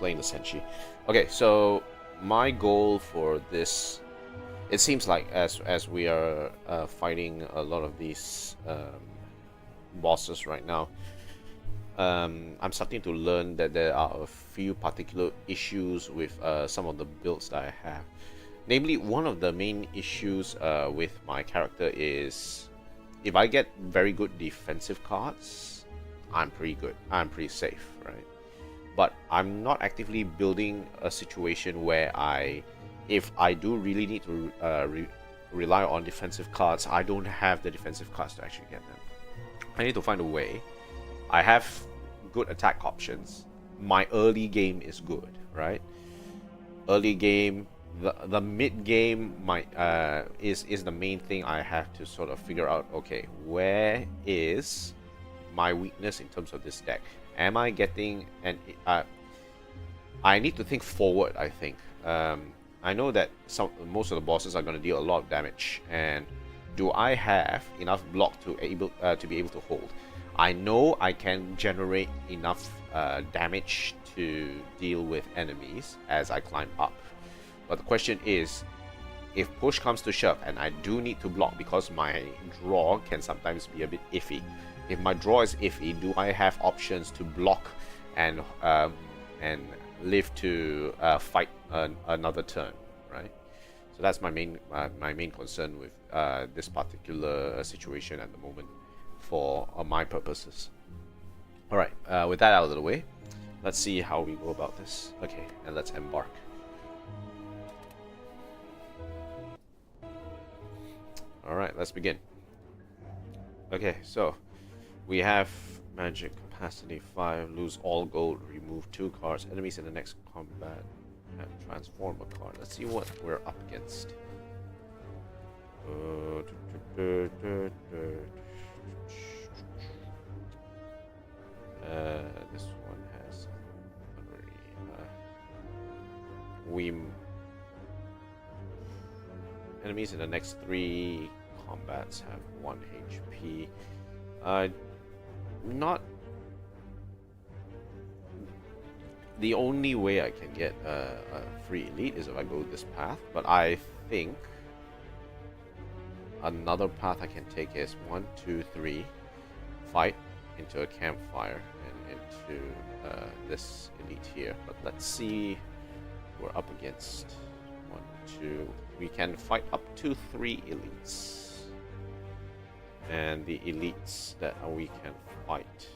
playing the Senshi. Okay, so my goal for this, it seems like as we are fighting a lot of these bosses right now, I'm starting to learn that there are a few particular issues with some of the builds that I have. Namely, one of the main issues with my character is if I get very good defensive cards, I'm pretty good. I'm pretty safe, right? But I'm not actively building a situation where if I do really need to rely on defensive cards, I don't have the defensive cards to actually get them. I need to find a way. I have good attack options. My early game is good, right? Early game, the mid game is the main thing I have to sort of figure out. Okay, where is my weakness in terms of this deck? Am I getting I need to think forward. I think I know that most of the bosses are going to deal a lot of damage, and do I have enough block to be able to hold? I know I can generate enough damage to deal with enemies as I climb up. But the question is, if push comes to shove and I do need to block because my draw can sometimes be a bit iffy. If my draw is iffy, do I have options to block and live to fight another turn, right? So that's my main concern with this particular situation at the moment for my purposes. All right, with that out of the way, let's see how we go about this. Okay, and let's embark. All right, let's begin. Okay, so we have magic capacity 5, lose all gold, remove 2 cards, enemies in the next combat, and transform a card. Let's see what we're up against. This one has enemies in the next 3 combats have 1 HP. Not the only way I can get a free elite is if I go this path, but I think another path I can take is 1, 2, 3, fight into a campfire and into this elite here. But let's see, we're up against 1, 2. We can fight up to 3 elites, and the elites that we can fight,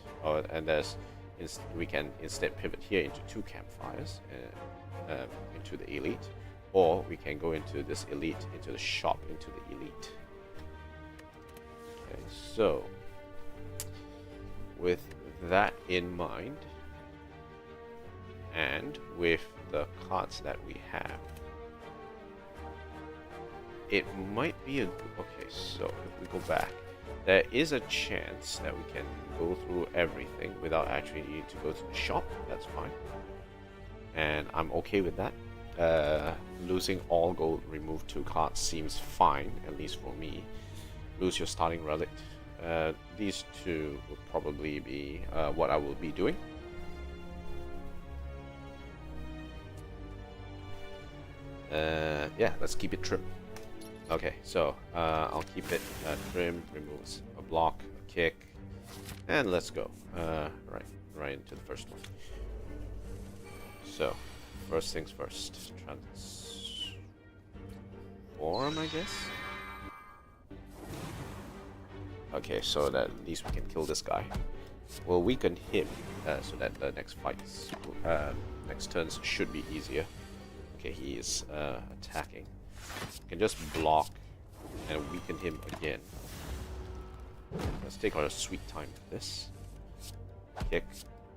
we can instead pivot here into 2 campfires into the elite, or we can go into this elite, into the shop, into the elite. Okay, so with that in mind, and with the cards that we have, it might be a okay. So if we go back, there is a chance that we can go through everything without actually needing to go to the shop. That's fine, and I'm okay with that. Losing all gold, remove 2 cards seems fine, at least for me. Lose your starting relic. These 2 will probably be what I will be doing. Yeah, let's keep it trim. Okay, so I'll keep it trim, removes a block, a kick, and let's go. Right into the first one. So, first things first. Transform, I guess. Okay, so that at least we can kill this guy. We'll weaken him so that the next fights, next turns should be easier. Okay, he is attacking. We can just block and weaken him again. Let's take our sweet time with this. Kick,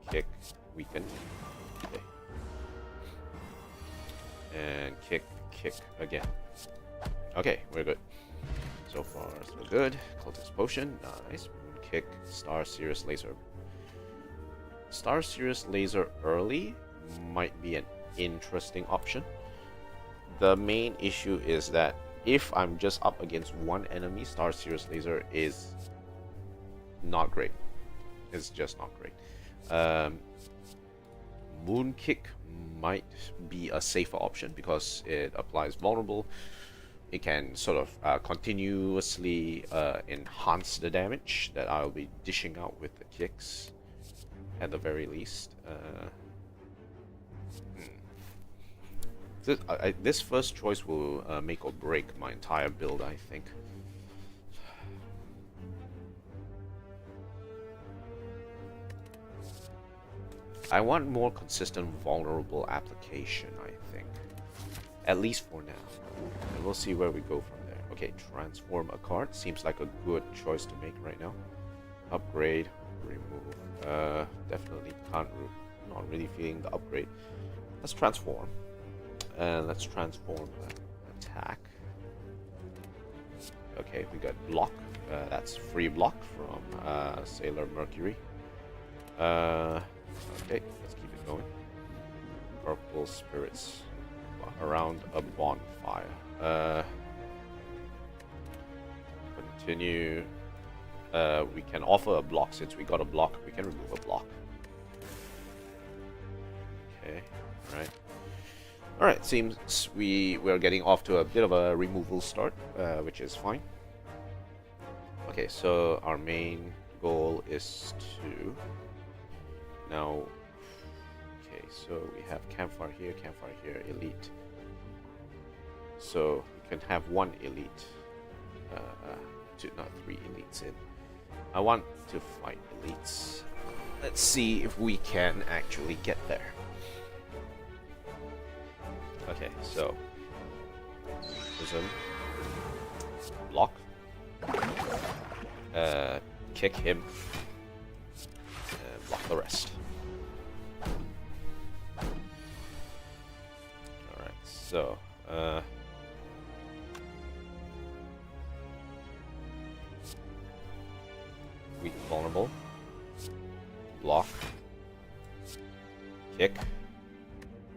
kick, weaken. Okay. And kick, kick again. Okay, we're good. So far, so good. Cultist Potion, nice. Moon Kick, Star Cirrus Laser. Star Cirrus Laser early might be an interesting option. The main issue is that if I'm just up against one enemy, Star Cirrus Laser is not great. It's just not great. Moon Kick might be a safer option because it applies vulnerable. It can sort of continuously enhance the damage that I'll be dishing out with the kicks, at the very least. This first choice will make or break my entire build, I think. I want more consistent vulnerable application, I think. At least for now. And we'll see where we go from there. Okay, transform a card. Seems like a good choice to make right now. Upgrade, remove. Definitely can't, not really feeling the upgrade. Let's transform. Let's transform attack. Okay, we got block. That's free block from Sailor Mercury. Okay, let's keep it going. Purple spirits around a bonfire. Continue. We can offer a block. Since we got a block, we can remove a block. Okay, alright. Alright, seems we're getting off to a bit of a removal start, which is fine. Okay, so our main goal is to now. Okay, so we have campfire here, elite. So we can have one elite, not 3 elites in. I want to fight elites. Let's see if we can actually get there. Okay, so prism, block, kick him, and block the rest. Alright, so weak vulnerable, block, kick,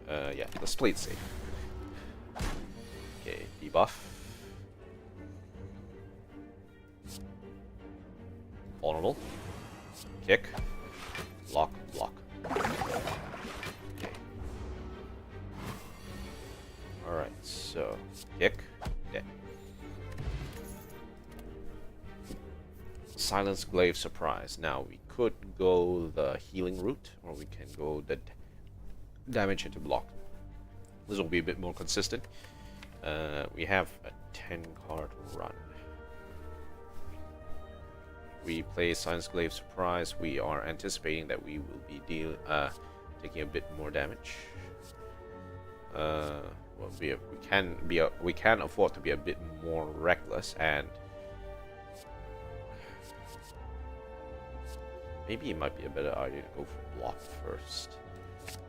yeah, let's play it safe. Okay, debuff. Vulnerable. Kick. Block, block. Okay. Alright, so kick. Dead. Silence Glaive Surprise. Now we could go the healing route, or we can go the damage into block. This will be a bit more consistent. We have a 10 card run. We play Silence Glaive Surprise. We are anticipating that we will be taking a bit more damage. Well, we can afford to be a bit more reckless, and maybe it might be a better idea to go for block first.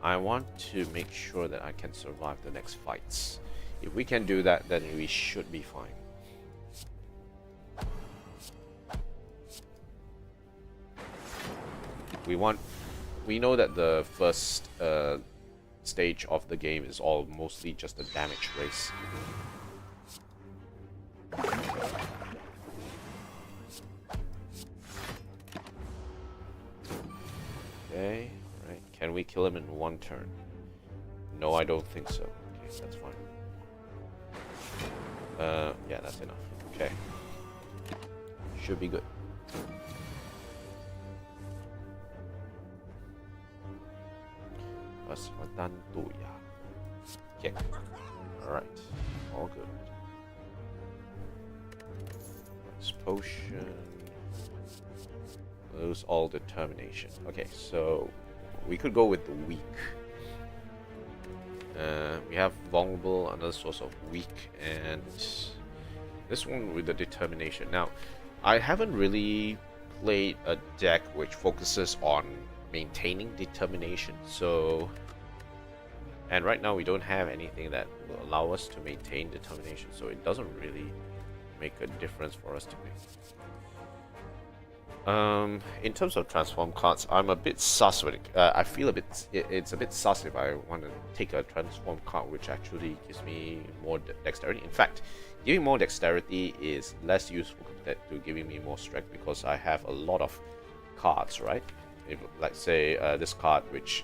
I want to make sure that I can survive the next fights. If we can do that, then we should be fine. We know that the first stage of the game is all mostly just a damage race. Okay, right. Can we kill him in one turn? No, I don't think so. Okay, that's fine. Yeah, that's enough. Okay. Should be good. Kick. Alright. All good. Nice potion. Lose all determination. Okay, so we could go with the weak. We have vulnerable, another source of weak, and this one with the determination. Now, I haven't really played a deck which focuses on maintaining determination, so, and right now we don't have anything that will allow us to maintain determination, so it doesn't really make a difference for us to make. In terms of transform cards, I'm a bit sus with it. I feel it's a bit sus if I want to take a transform card which actually gives me more dexterity. In fact, giving more dexterity is less useful compared to giving me more strength, because I have a lot of cards, right? If, let's say this card which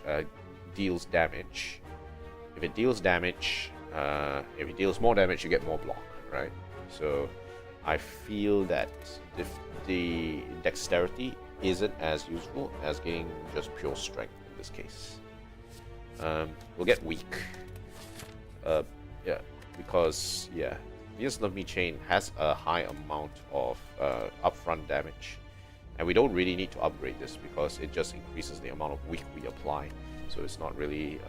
deals damage, if it deals damage, if it deals more damage, you get more block, right? So I feel that the dexterity isn't as useful as getting just pure strength in this case. We'll get weak. Yeah, because Venus Love Me Chain has a high amount of upfront damage, and we don't really need to upgrade this because it just increases the amount of weak we apply. So it's not really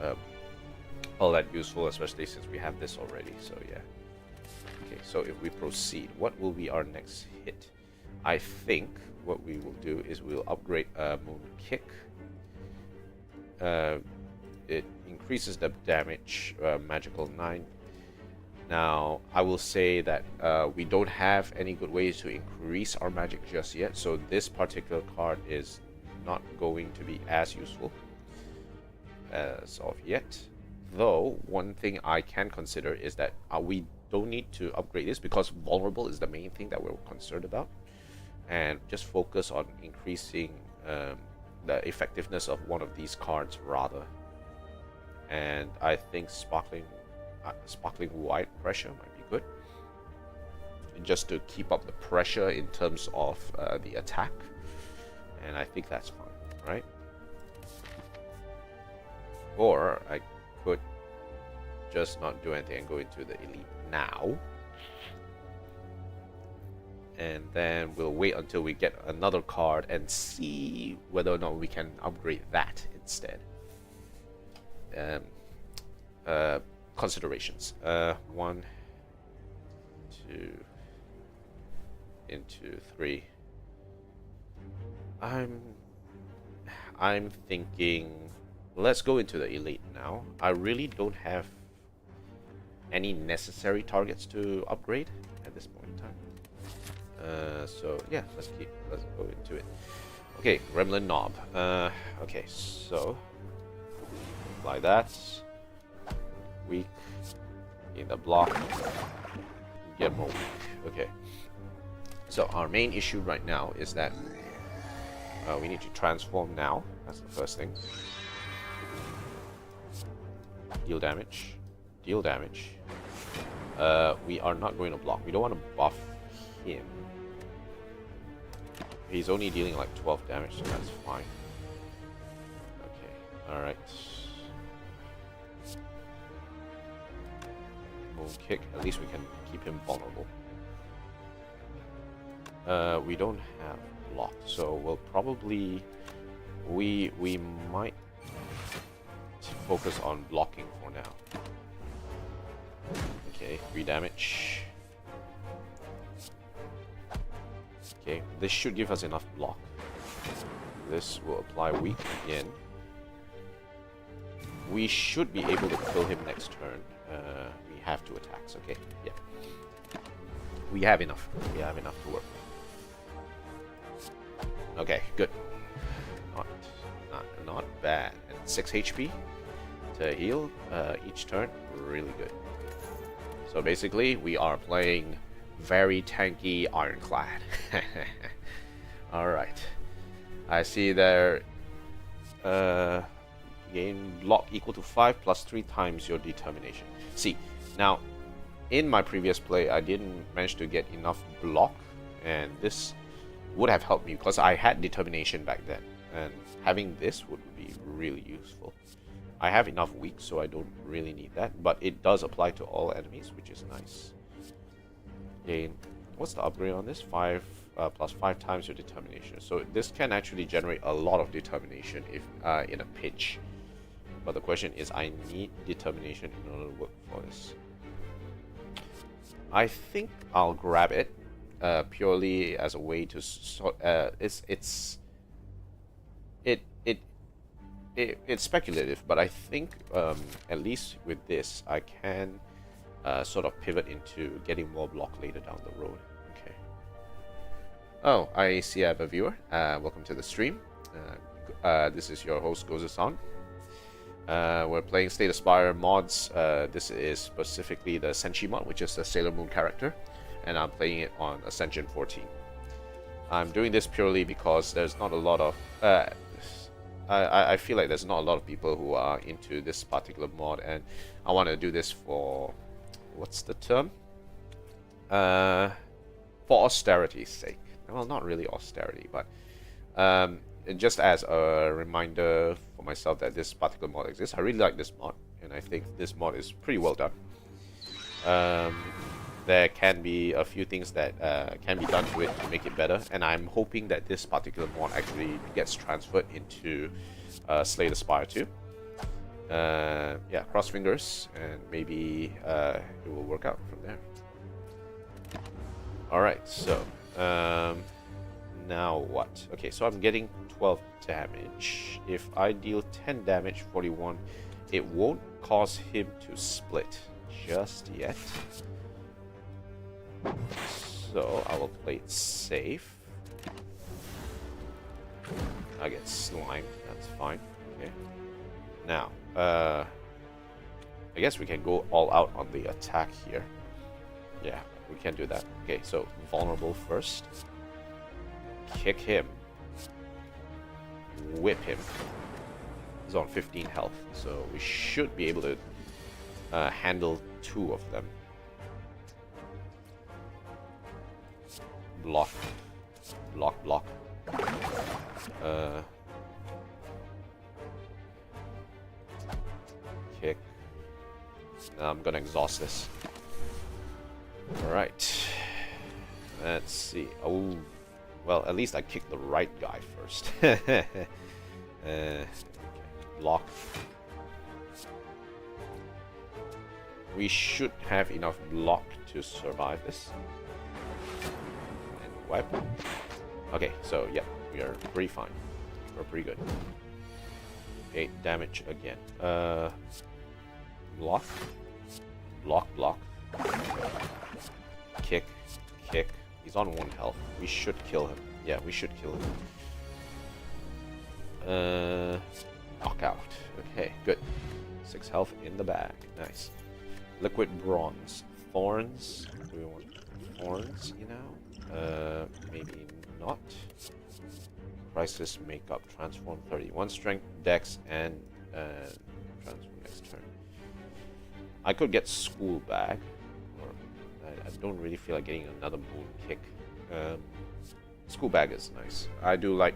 all that useful, especially since we have this already. So yeah. Okay, so if we proceed, what will be our next hit? I think what we will do is we'll upgrade Moon Kick. It increases the damage, magical 9. Now, I will say that we don't have any good ways to increase our magic just yet, so this particular card is not going to be as useful as of yet. Though, one thing I can consider is that we don't need to upgrade this because vulnerable is the main thing that we're concerned about, and just focus on increasing the effectiveness of one of these cards rather. And I think sparkling white pressure might be good, just to keep up the pressure in terms of the attack, and I think that's fine, right? Or I could just not do anything and go into the elite now, and then we'll wait until we get another card and see whether or not we can upgrade that instead. Considerations. 1, 2, into 3. I'm thinking let's go into the elite now. I really don't have any necessary targets to upgrade at this point in time. So yeah, let's go into it. Okay, Gremlin Knob. Okay, so apply that. Weak in the block, get more weak. Okay, so our main issue right now is that we need to transform now. That's the first thing. Deal damage. We are not going to block. We don't want to buff him. He's only dealing like 12 damage, so that's fine. Okay, alright. Moon Kick, at least we can keep him vulnerable. We don't have block, so we'll probably we might focus on blocking for now. Okay, 3 damage. Okay, this should give us enough block. This will apply weak again. We should be able to kill him next turn. We have 2 attacks. Okay, yeah. We have enough. We have enough to work with. Okay, good. Not bad. And 6 HP to heal each turn. Really good. So basically, we are playing very tanky Ironclad. Alright. I see there gain block equal to 5 plus 3 times your determination. See, now in my previous play I didn't manage to get enough block, and this would have helped me because I had determination back then, and having this would be really useful. I have enough weak, so I don't really need that, but it does apply to all enemies, which is nice. Gain, what's the upgrade on this? 5 plus 5 times your determination. So this can actually generate a lot of determination if in a pinch. But the question is, I need determination in order to work for this. I think I'll grab it purely as a way to sort. It's speculative, but I think at least with this, I can sort of pivot into getting more block later down the road. Okay. Oh, I see I have a viewer. Welcome to the stream. This is your host, Gozasan. We're playing State of Spire mods. This is specifically the Senshi mod, which is the Sailor Moon character, and I'm playing it on Ascension 14. I'm doing this purely because there's not a lot of I feel like there's not a lot of people who are into this particular mod, and I want to do this for, what's the term? For austerity's sake. Well, not really austerity, but just as a reminder for myself that this particular mod exists. I really like this mod, and I think this mod is pretty well done. There can be a few things that can be done to it to make it better, and I'm hoping that this particular mod actually gets transferred into Slay the Spire 2. Yeah, cross fingers, and maybe it will work out from there. Alright, so now what? Okay, so I'm getting 12 damage. If I deal 10 damage, 41, it won't cause him to split just yet. So I will play it safe. I get slimed, that's fine. Okay. Now, I guess we can go all out on the attack here. Yeah, we can do that. Okay, so vulnerable first. Kick him. Whip him. He's on 15 health, so we should be able to handle 2 of them. Block. Block, block. Kick. Now I'm gonna exhaust this. Alright. Let's see. Oh, well, at least I kicked the right guy first. Okay. Block. We should have enough block to survive this. And wipe. Okay, so yeah, we are pretty fine. We're pretty good. 8 damage again. Block. Block, block. Kick, kick. He's on 1 health. We should kill him. Yeah, we should kill him. Knockout. Okay, good. 6 health in the bag. Nice. Liquid bronze. Thorns. Do we want thorns, you know? Maybe not. Crisis makeup. Transform 31 strength, dex, and transform next turn. I could get school bag. I don't really feel like getting another moon kick. School bag is nice. I do like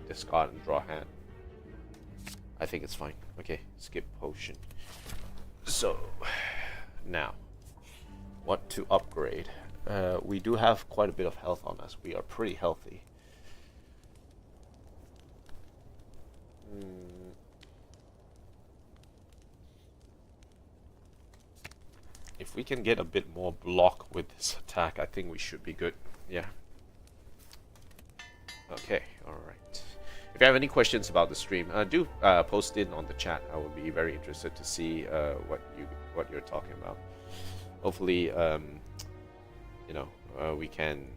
discard and draw hand. I think it's fine. Okay, skip potion. So, now, what to upgrade? We do have quite a bit of health on us. We are pretty healthy. If we can get a bit more block with this attack, I think we should be good. Yeah. Okay, alright. If you have any questions about the stream, do post it on the chat. I would be very interested to see what you're talking about. Hopefully, you know, we can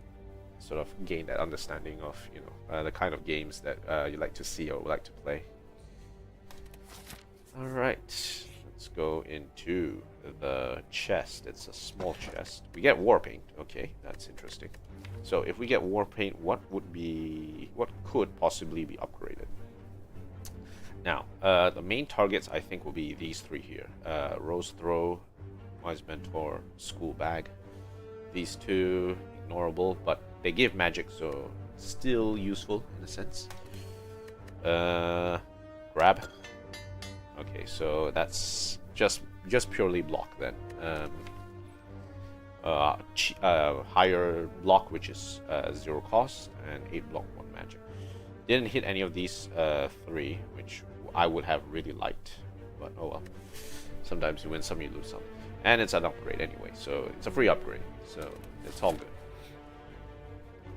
sort of gain that understanding of, you know, the kind of games that you like to see or like to play. Alright, let's go into the chest. It's a small chest. We get war paint. Okay, that's interesting. So if we get war paint, what could possibly be upgraded? Now, the main targets I think will be these 3 here. Rose Throw, Wise Mentor, School Bag. These 2, ignorable, but they give magic, so still useful in a sense. Grab. Okay, so that's just purely block then. Higher block, which is 0 cost, and 8 block, 1 magic. Didn't hit any of these 3, which I would have really liked, but oh well. Sometimes you win some, you lose some. And it's an upgrade anyway, so it's a free upgrade, so it's all good.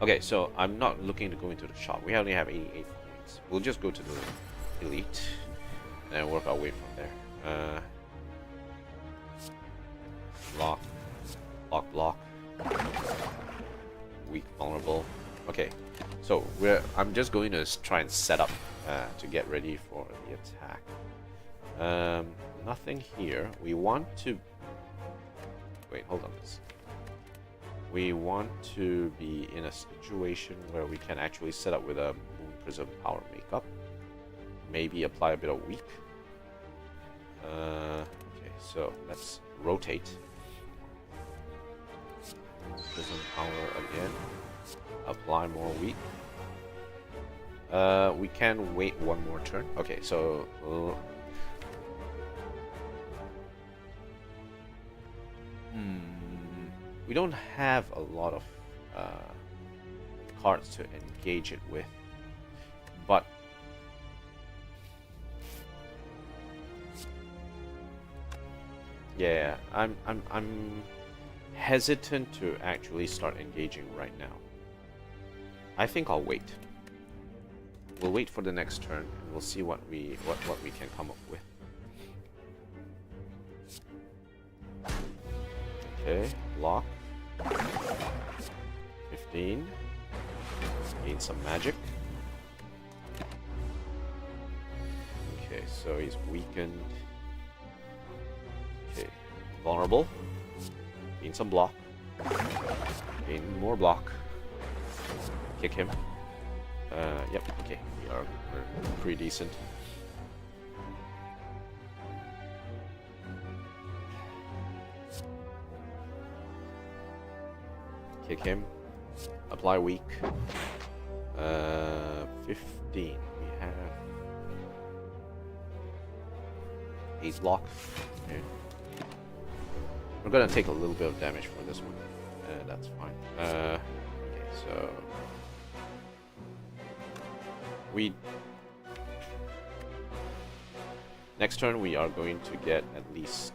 Okay, so I'm not looking to go into the shop. We only have 88 points. We'll just go to the elite and work our way from there. Block. Block, block. Weak, vulnerable. Okay, so I'm just going to try and set up to get ready for the attack. Nothing here. We want to... Wait, hold on this. We want to be in a situation where we can actually set up with a Moon Prism Power Makeup. maybe apply a bit of weak. Okay, so let's rotate. Prism power again. Apply more weak. We can wait one more turn. Okay, so we don't have a lot of cards to engage it with, but yeah, I'm hesitant to actually start engaging right now. I think I'll wait. We'll wait for the next turn and we'll see what we can come up with. Okay, block. 15. Gain some magic. Okay, so he's weakened. Okay, vulnerable. Gain some block. Gain more block. Kick him. Yep, okay, we're pretty decent. Kick him. Apply weak. 15. We have 8 block. Okay. We're gonna take a little bit of damage for this one. That's fine. Okay, so next turn we are going to get at least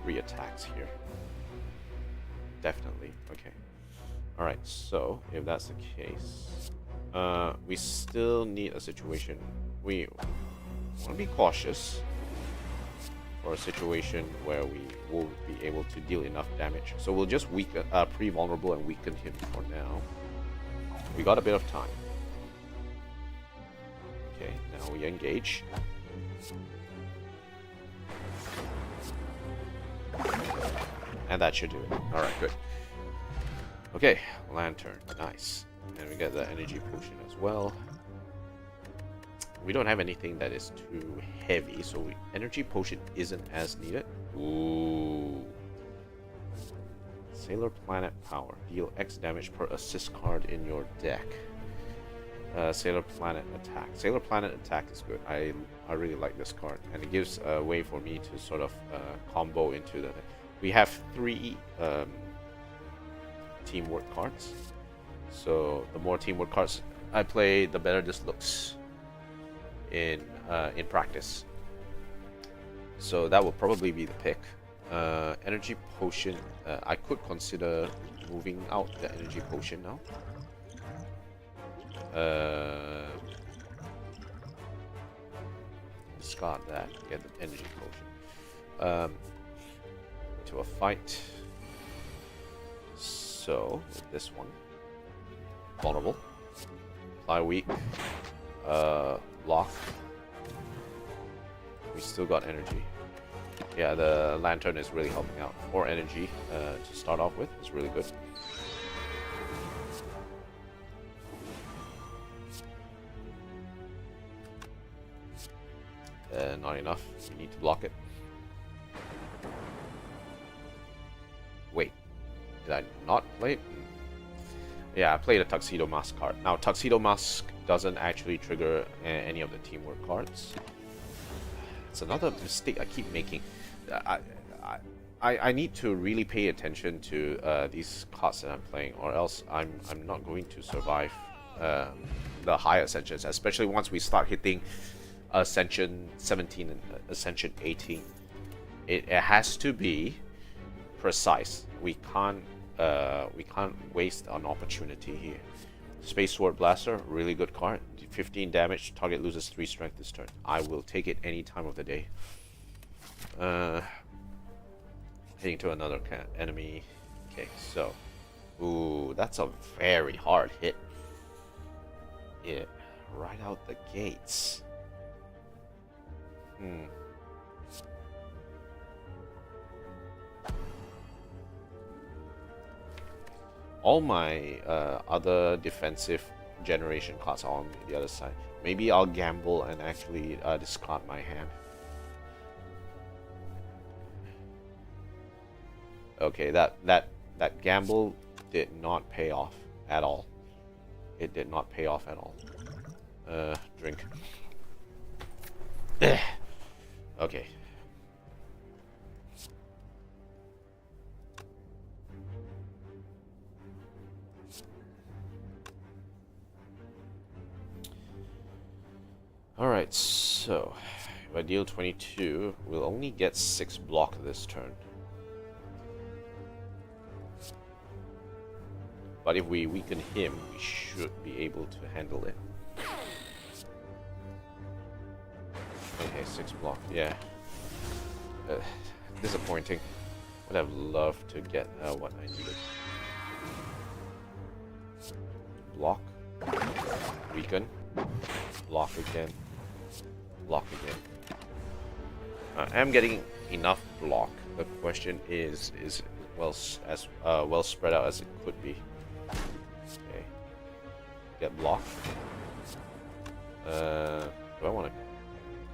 3 attacks here. Definitely. Okay. Alright, so if that's the case, we still need a situation. We want to be cautious for a situation where we will be able to deal enough damage. So we'll just weaken, pre-vulnerable and weaken him for now. We got a bit of time. Okay, now we engage. And that should do it. Alright, good. Okay, lantern, nice. And we get the energy potion as well. We don't have anything that is too heavy, so energy potion isn't as needed. Ooh. Sailor Planet Power. Deal X damage per assist card in your deck. Sailor Planet Attack. Sailor Planet Attack is good. I really like this card, and it gives a way for me to sort of combo into the... We have 3 teamwork cards, so the more teamwork cards I play, the better this looks in practice. So that will probably be the pick. Energy potion. I could consider moving out the energy potion now. Discard that. Get the energy potion. To a fight. So with this one, vulnerable. Apply weak. Lock. We still got energy. Yeah, the lantern is really helping out. More energy to start off with is really good. Not enough. We need to block it. Wait, did I not play? Yeah, I played a Tuxedo Mask card. Now, Tuxedo Mask doesn't actually trigger any of the teamwork cards. It's another mistake I keep making. I need to really pay attention to these cards that I'm playing, or else I'm not going to survive the high Ascensions, especially once we start hitting Ascension 17 and Ascension 18. It has to be precise. We can't waste an opportunity here. Space Sword Blaster, really good card. 15 damage, target loses 3 strength this turn. I will take it any time of the day. Heading to another enemy. Okay, so, ooh, that's a very hard hit. Yeah, right out the gates. All my other defensive regeneration cards on the other side. Maybe I'll gamble and actually discard my hand. Okay, that gamble did not pay off at all. It did not pay off at all. Drink. Okay. Alright, so if I deal 22, we'll only get 6 block this turn. But if we weaken him, we should be able to handle it. Okay, 6 block, yeah. Disappointing. Would have loved to get what I needed. Block. Weaken. Block again. Block again. I am getting enough block. The question is well as well spread out as it could be. Okay. Get block. Do I want to?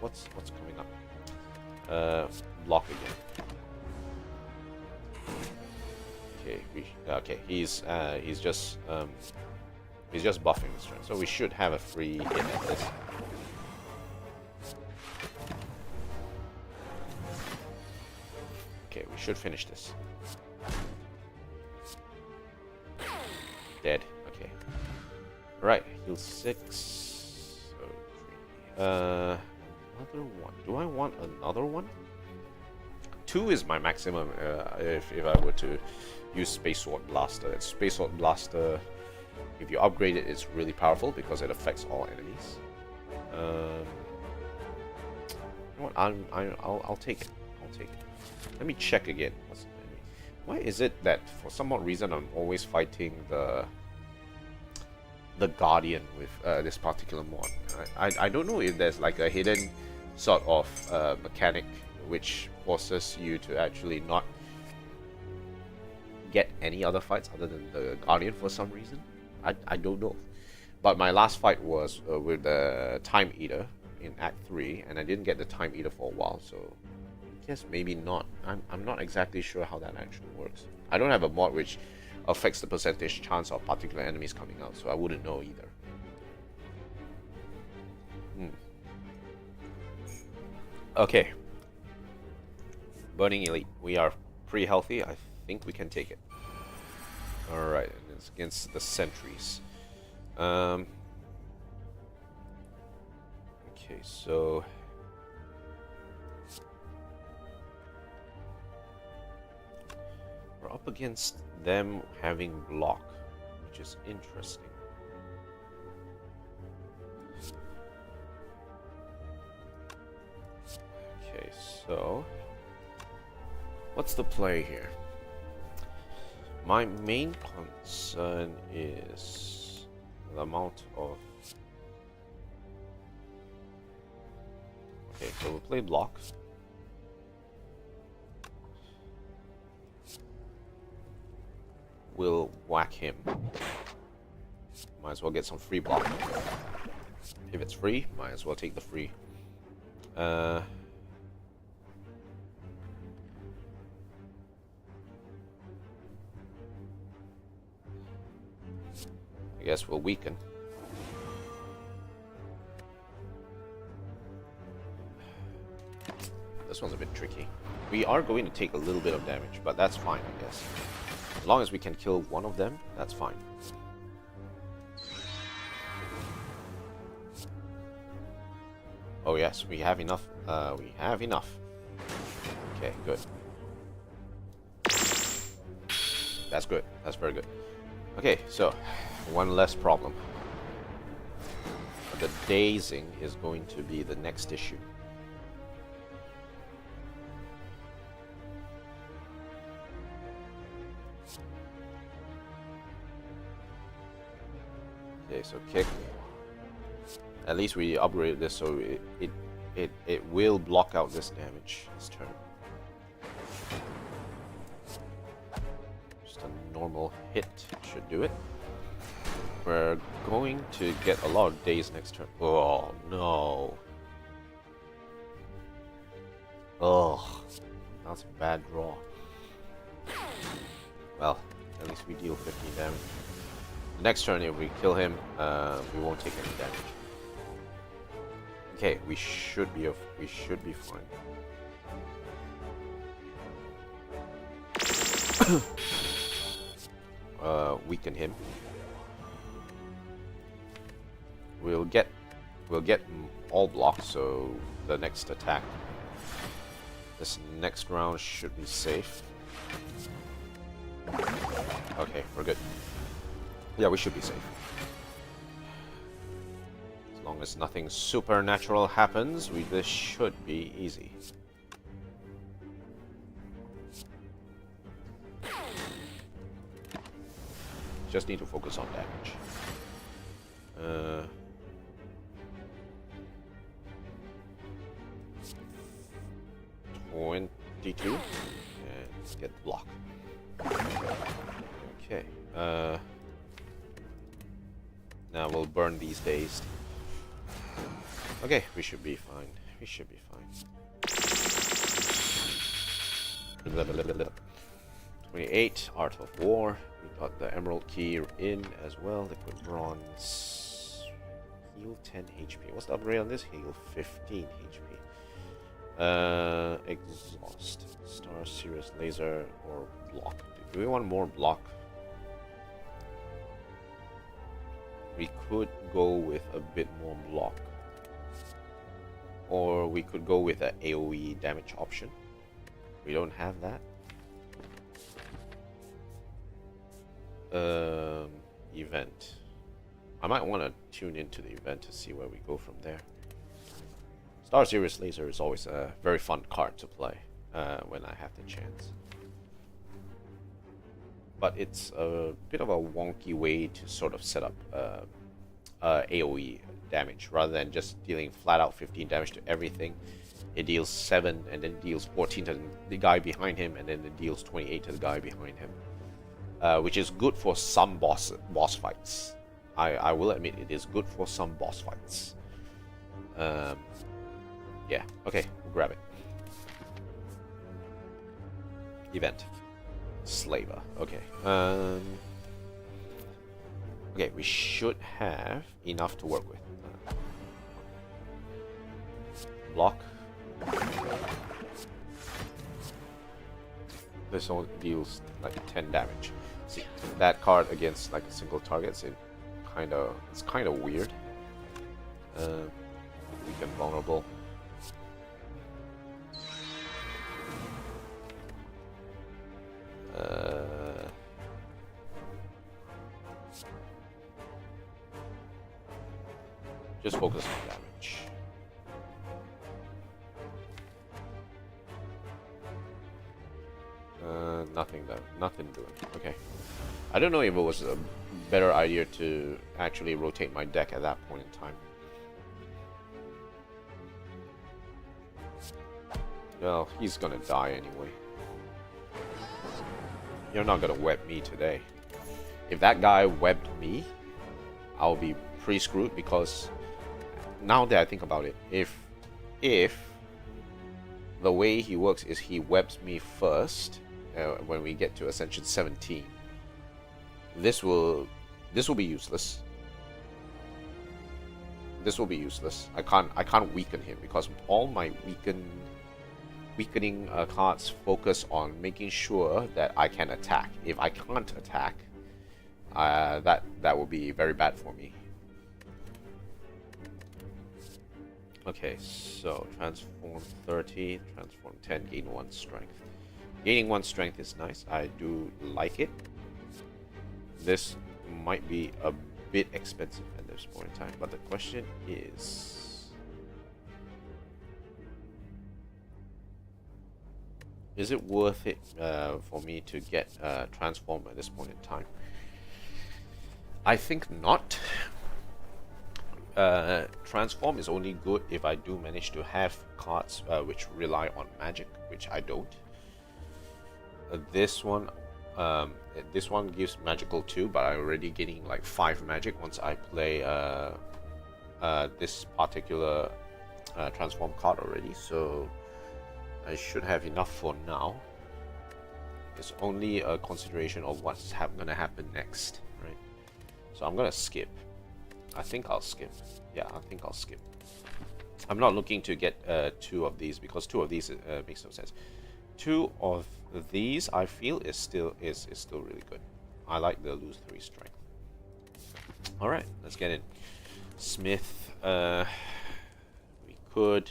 What's coming up? Block again. Okay. He's just buffing this turn, so we should have a free hit at this. Okay, we should finish this. Dead. Okay. Right, heal 6. So 3. Another one. Do I want another one? 2 is my maximum if I were to use Space Sword Blaster. And Space Sword Blaster, if you upgrade it, it's really powerful because it affects all enemies. You know what? I'll take it. I'll take it. Let me check again. Why is it that for some odd reason I'm always fighting the Guardian with this particular mod? I don't know if there's like a hidden sort of mechanic which forces you to actually not get any other fights other than the Guardian for some reason. I don't know. But my last fight was with the Time Eater in Act 3, and I didn't get the Time Eater for a while, so I guess maybe not. I'm not exactly sure how that actually works. I don't have a mod which affects the percentage chance of particular enemies coming out, so I wouldn't know either. Okay. Burning Elite. We are pretty healthy. I think we can take it. Alright, and it's against the sentries. Okay, so we're up against them having block, which is interesting. Okay, so what's the play here? My main concern is the amount of... Okay, so we'll play block. We'll whack him. Might as well get some free block. If it's free, might as well take the free. I guess we'll weaken. This one's a bit tricky. We are going to take a little bit of damage, but that's fine, I guess. As long as we can kill one of them, that's fine. Oh yes, we have enough. We have enough. Okay, good. That's good. That's very good. Okay, so one less problem. The dazing is going to be the next issue. Okay, so kick. At least we upgraded this so it will block out this damage this turn. Just a normal hit should do it. We're going to get a lot of days next turn. Oh no. Oh, that's a bad draw. Well, at least we deal 15 damage. The next turn, if we kill him, we won't take any damage. Okay, we should be fine. Weaken him. We'll get all blocks, so the next attack, this next round should be safe. Okay, we're good. Yeah, we should be safe. As long as nothing supernatural happens, this should be easy. Just need to focus on damage. 22 and get blocked. Okay. Now we'll burn these days. Okay, we should be fine. We should be fine. 28, Art of War. We got the Emerald Key in as well. Liquid Bronze. Heal 10 HP. What's the upgrade on this? Heal 15 HP. Exhaust. Star, Sirius, Laser, or Block. Do we want more block? We could go with a bit more block. Or we could go with an AoE damage option. We don't have that. Event. I might want to tune into the event to see where we go from there. Star Sirius Laser is always a very fun card to play when I have the chance. But it's a bit of a wonky way to sort of set up AoE damage rather than just dealing flat out 15 damage to everything. It deals 7 and then deals 14 to the guy behind him, and then it deals 28 to the guy behind him. Which is good for some boss fights. I will admit it is good for some boss fights. Yeah, okay, we'll grab it. Event. Slaver, okay. Okay, we should have enough to work with. Block. This only deals like 10 damage. See, that card against like a single target, it's kind of weird. Weaken vulnerable. Just focus on damage. Nothing doing. Okay. I don't know if it was a better idea to actually rotate my deck at that point in time. Well, he's gonna die anyway. You're not gonna web me today. If that guy webbed me, I'll be pretty screwed, because now that I think about it, if the way he works is he webs me first when we get to Ascension 17, this will be useless. This will be useless. I can't weaken him because all my weakening cards focus on making sure that I can attack. If I can't attack, that will be very bad for me. Okay, so transform 30, transform 10, gain 1 strength. Gaining 1 strength is nice. I do like it. This might be a bit expensive at this point in time, but the question is it worth it for me to get transform at this point in time? I think not. Transform is only good if I do manage to have cards which rely on magic, which I don't. This one, This one gives magical 2, but I'm already getting like 5 magic once I play this particular transform card already, so I should have enough for now. It's only a consideration of what's gonna happen next, right? So I'm gonna skip. I think I'll skip. Yeah, I think I'll skip. I'm not looking to get 2 of these, because 2 of these makes no sense. 2 of these I feel is still really good. I like the lose 3 strength. All right, let's get in. Smith. We could.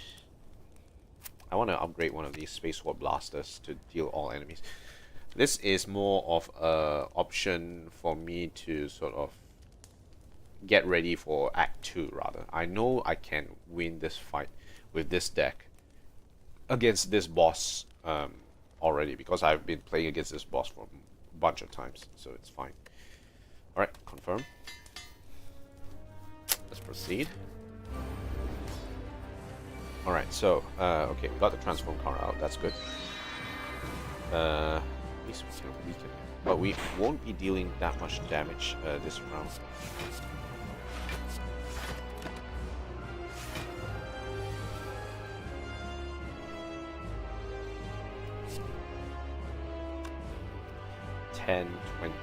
I want to upgrade one of these Space Sword Blasters to deal all enemies. This is more of a option for me to sort of get ready for Act 2 rather. I know I can win this fight with this deck against this boss already, because I've been playing against this boss for a bunch of times, so it's fine. Alright, confirm. Let's proceed. Alright, so, okay, we got the transform card out, that's good. At least we can weaken it. But we won't be dealing that much damage this round. $10,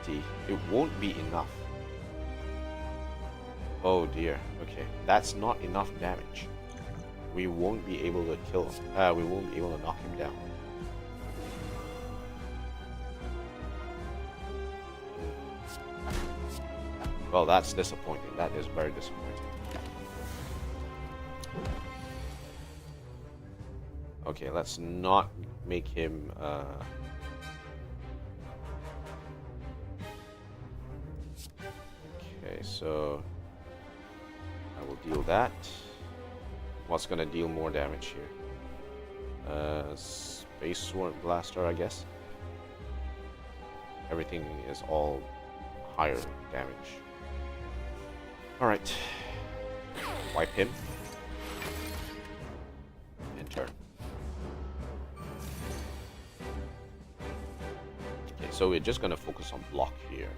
$20. It won't be enough. Oh dear. Okay, that's not enough damage. We won't be able to kill him. We won't be able to knock him down. Well, that's disappointing. That is very disappointing. Okay, let's not make him okay, so I will deal that. What's gonna deal more damage here? Space Sword Blaster, I guess. Everything is all higher damage. Alright. Wipe him. And turn. Okay, so we're just gonna focus on block here.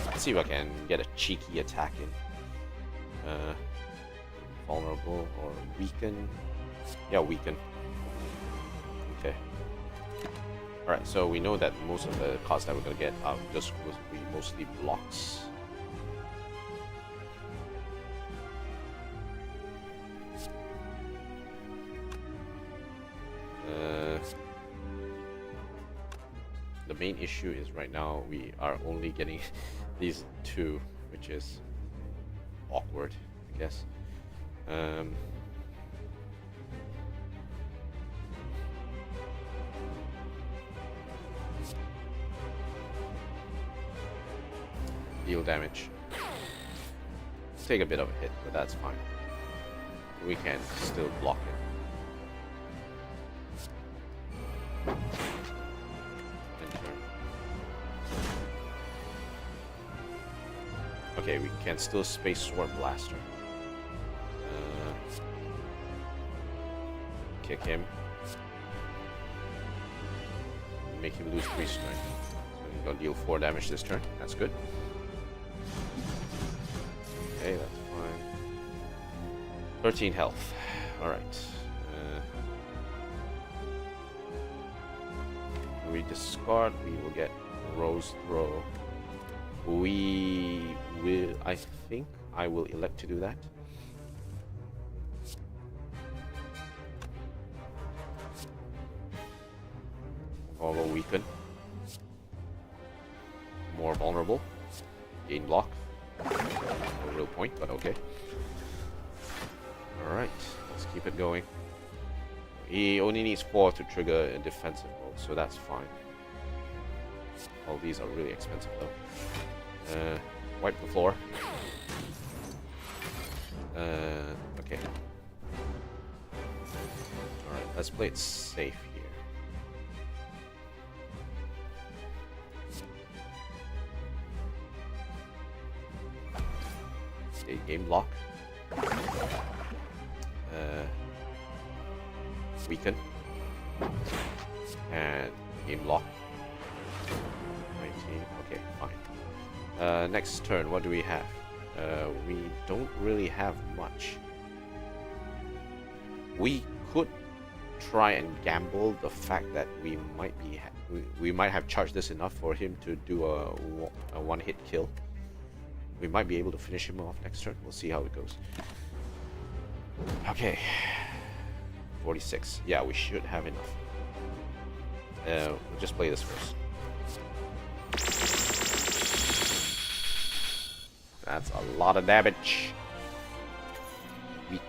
Let's see if I can get a cheeky attack in. Vulnerable or weaken. Yeah, weaken. Okay. Alright, so we know that most of the cards that we're gonna get are just will be mostly blocks. The main issue is right now we are only getting these 2, which is awkward, I guess. Deal damage. Take a bit of a hit, but that's fine. We can still block it. Okay, we can still Space Sword Blaster. Kick him. Make him lose 3 strength. So he's gonna deal 4 damage this turn. That's good. Okay, that's fine. 13 health. Alright. We discard, we will get Rose Throw. We will, I think I will elect to do that. Or we'll weaken. More vulnerable. Gain block. No real point, but okay. Alright, let's keep it going. He only needs 4 to trigger a defensive mode, so that's fine. All these are really expensive though. Wipe the floor. Okay. Alright, let's play it safe here. Okay, game block. Weaken. And game block. 19. Okay, fine. Next turn, what do we have? We don't really have much. We could try and gamble the fact that we might be we might have charged this enough for him to do a one-hit kill. We might be able to finish him off next turn. We'll see how it goes. Okay, 46. Yeah, we should have enough. We'll just play this first. That's a lot of damage. Weak.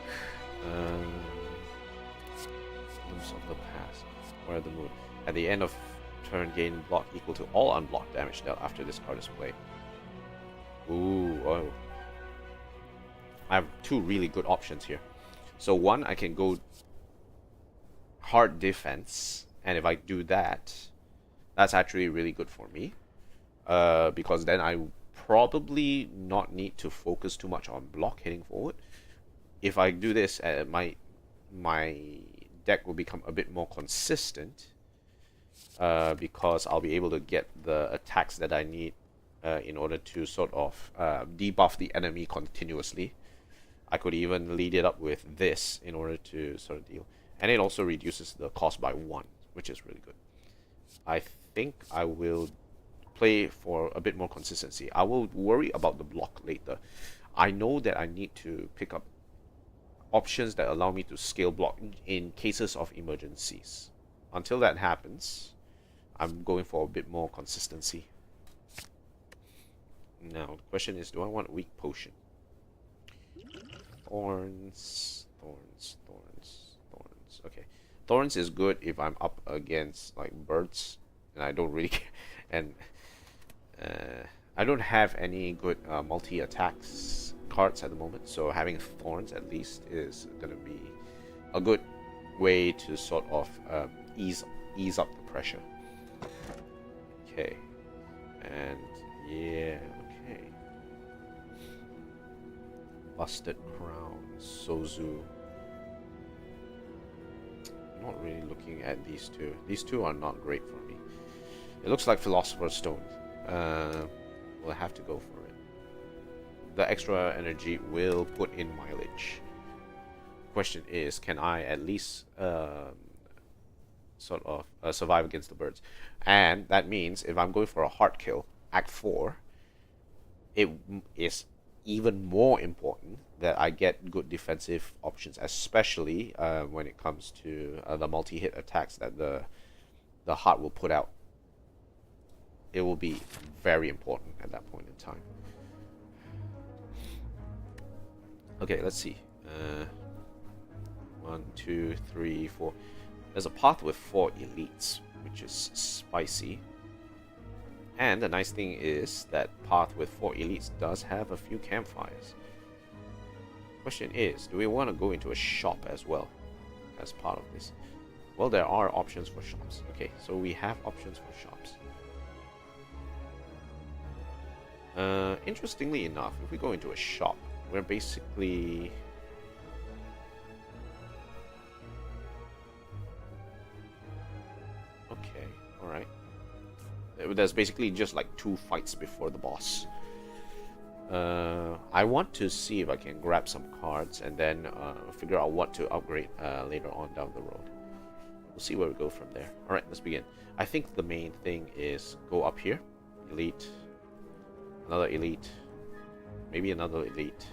Glimpse of the past. Where the moon. At the end of turn, gain block equal to all unblocked damage dealt after this card is played. Ooh, oh. I have two really good options here. So one, I can go hard defense, and if I do that, that's actually really good for me. Because then I probably not need to focus too much on block hitting forward. If I do this, my deck will become a bit more consistent, because I'll be able to get the attacks that I need in order to sort of debuff the enemy continuously. I could even lead it up with this in order to sort of deal. And it also reduces the cost by 1, which is really good. I think I will play for a bit more consistency. I will worry about the block later. I know that I need to pick up options that allow me to scale block in cases of emergencies. Until that happens, I'm going for a bit more consistency. Now, the question is, do I want a weak potion? Thorns. Okay. Thorns is good if I'm up against like birds, and I don't really care. And I don't have any good multi-attacks cards at the moment, so having thorns at least is gonna be a good way to sort of ease up the pressure. Okay. And yeah, okay. Busted Crown, Sozu. I'm not really looking at these two. These two are not great for me. It looks like Philosopher's Stone. We'll have to go for it. The extra energy will put in mileage. Question is, can I at least sort of survive against the birds? And that means if I'm going for a hard kill, Act 4, it is even more important that I get good defensive options, especially when it comes to the multi-hit attacks that the heart will put out. It will be very important at that point in time. Okay, let's see. 1, 2, 3, 4. There's a path with 4 elites, which is spicy. And the nice thing is that path with 4 elites does have a few campfires. Question is, do we want to go into a shop as well as part of this? Well, there are options for shops. Okay, so we have options for shops. Interestingly enough, if we go into a shop, we're basically... Okay, alright. There's basically just like 2 fights before the boss. I want to see if I can grab some cards and then figure out what to upgrade later on down the road. We'll see where we go from there. Alright, let's begin. I think the main thing is go up here. Elite. Another elite. Maybe another elite.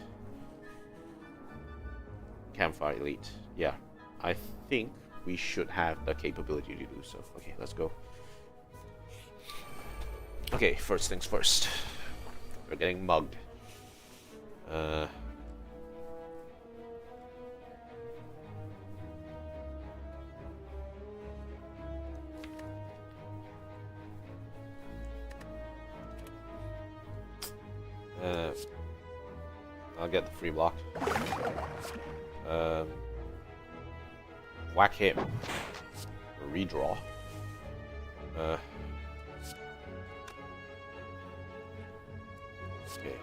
Campfire elite. Yeah, I think we should have the capability to do so. Okay, let's go. Okay, first things first. We're getting mugged. I'll get the free block. Whack him. Redraw. Okay.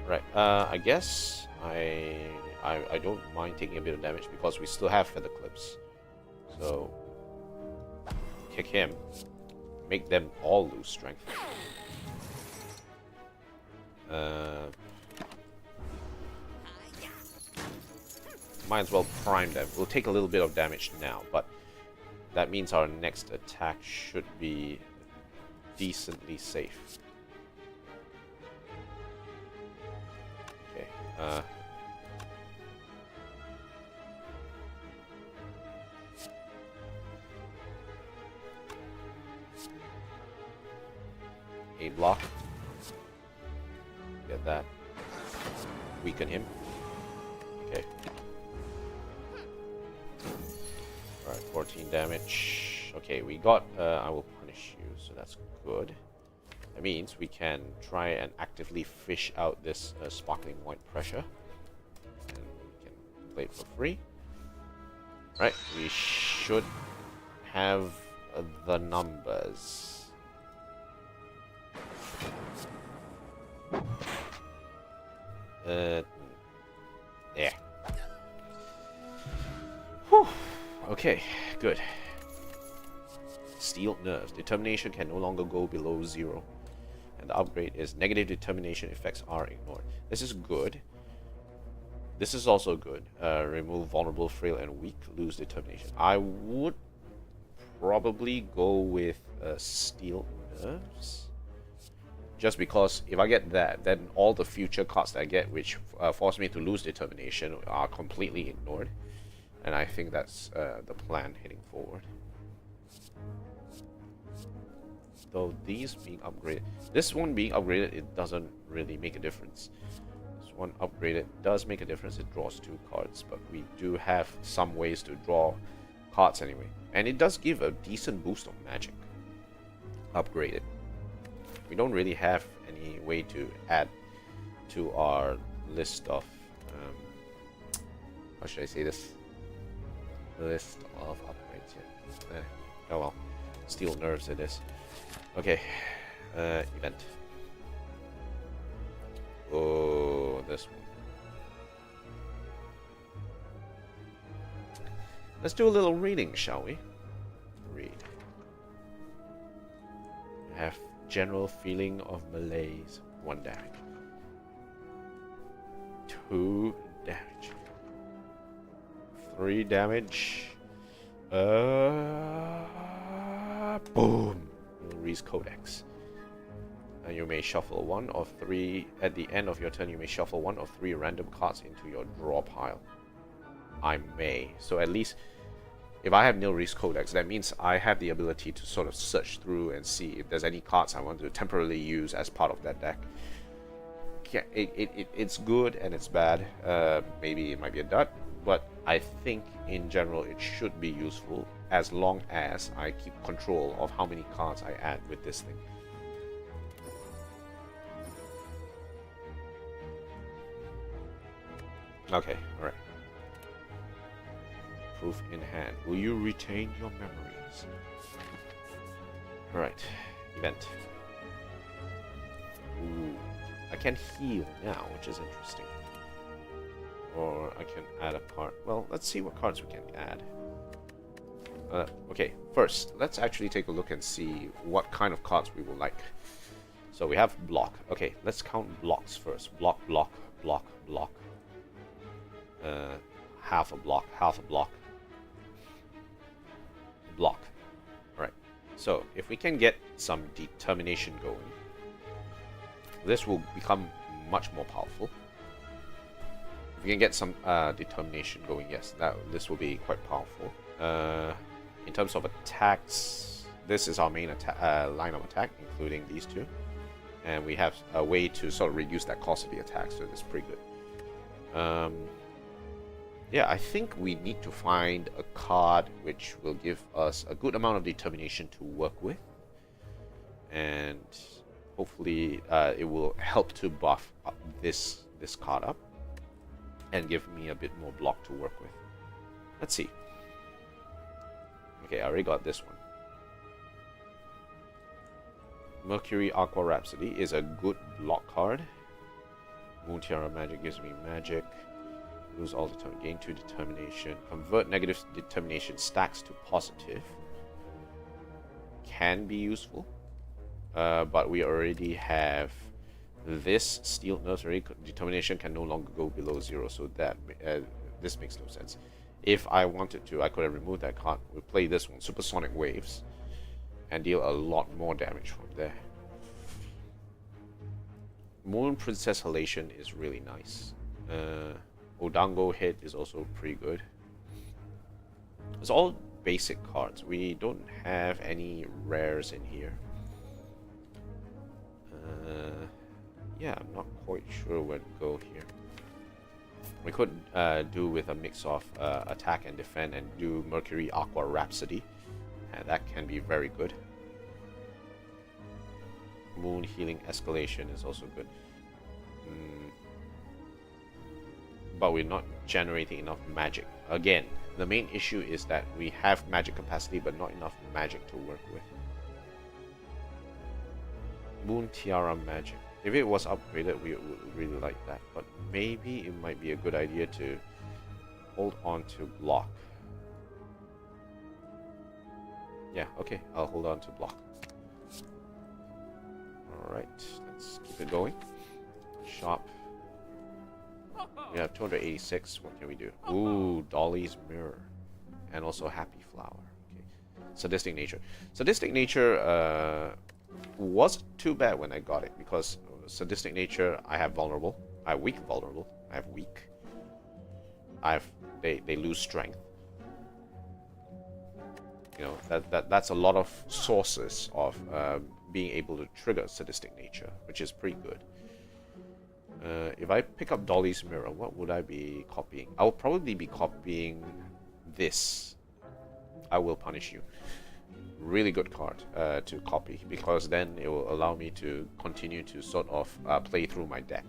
Right. I guess I don't mind taking a bit of damage because we still have feather clips. So kick him, make them all lose strength. Might as well prime them. We'll take a little bit of damage now, but that means our next attack should be decently safe. Okay. A block. Get that. Weaken him. Okay. Alright, 14 damage. Okay, we got, I will punish you, so that's good. That means we can try and actively fish out this sparkling white pressure. And we can play it for free. Right, we should have the numbers. Yeah. Whew. Okay, good. Steeled nerves. Determination can no longer go below 0. And the upgrade is negative determination effects are ignored. This is good. This is also good. Remove vulnerable, frail, and weak. Lose determination. I would probably go with steeled nerves. Just because if I get that, then all the future cards that I get which force me to lose determination are completely ignored. And I think that's the plan heading forward. Though these being upgraded, this one being upgraded, it doesn't really make a difference. This one upgraded does make a difference. It draws 2 cards, but we do have some ways to draw cards anyway. And it does give a decent boost of magic. Upgraded. We don't really have any way to add to our list of how should I say this? List of upgrades here. Oh well. Steel nerves it is. Okay. Event. Oh, this one. Let's do a little reading, shall we? Read. Have general feeling of malaise. 1 damage. 2 damage. 3 damage. Boom. Reese Codex. And you may shuffle 1 of 3. At the end of your turn, you may shuffle 1 of 3 random cards into your draw pile. I may. So at least, if I have Nilri's Codex, that means I have the ability to sort of search through and see if there's any cards I want to temporarily use as part of that deck. Yeah, it's good and it's bad. Maybe it might be a dud, but I think in general it should be useful as long as I keep control of how many cards I add with this thing. Okay, alright. Proof in hand. Will you retain your memories? Alright. Event. Ooh. I can heal now, which is interesting. Or I can add a card. Well, let's see what cards we can add. Okay, first, let's actually take a look and see what kind of cards we will like. So we have block. Okay, let's count blocks first. Block, block, block, block. Half a block, half a block. Block. Alright, so if we can get some determination going, this will become much more powerful. If we can get some determination going, yes, this will be quite powerful. In terms of attacks, this is our main line of attack, including these 2. And we have a way to sort of reduce that cost of the attack, so it's pretty good. Yeah, I think we need to find a card which will give us a good amount of determination to work with. And hopefully it will help to buff up this card up and give me a bit more block to work with. Let's see. Okay, I already got this one. Mercury Aqua Rhapsody is a good block card. Moon Tiara Magic gives me magic. Lose all gain 2 determination. Convert negative determination stacks to positive. Can be useful. But we already have this steel nursery. Determination can no longer go below 0, so that this makes no sense. If I wanted to, I could have removed that card. We'll play this one, Supersonic Waves, and deal a lot more damage from there. Moon Princess Halation is really nice. Odango Hit is also pretty good. It's all basic cards. We don't have any rares in here. Yeah, I'm not quite sure where to go here. We could do with a mix of attack and defend and do Mercury Aqua Rhapsody, and that can be very good. Moon Healing Escalation is also good. But we're not generating enough magic. Again, the main issue is that we have magic capacity but not enough magic to work with. Moon Tiara Magic. If it was upgraded, we would really like that. But maybe it might be a good idea to hold on to block. Yeah, okay, I'll hold on to block. Alright, let's keep it going. Shop. We have 286. What can we do? Ooh, Dolly's Mirror. And also Happy Flower. Okay. Sadistic Nature. Sadistic Nature wasn't too bad when I got it, because Sadistic Nature, I have vulnerable. I have weak vulnerable. I have weak. They lose strength. You know, that's a lot of sources of being able to trigger Sadistic Nature, which is pretty good. If I pick up Dolly's Mirror, what would I be copying? I will probably be copying this. I Will Punish You. Really good card to copy, because then it will allow me to continue to sort of play through my deck.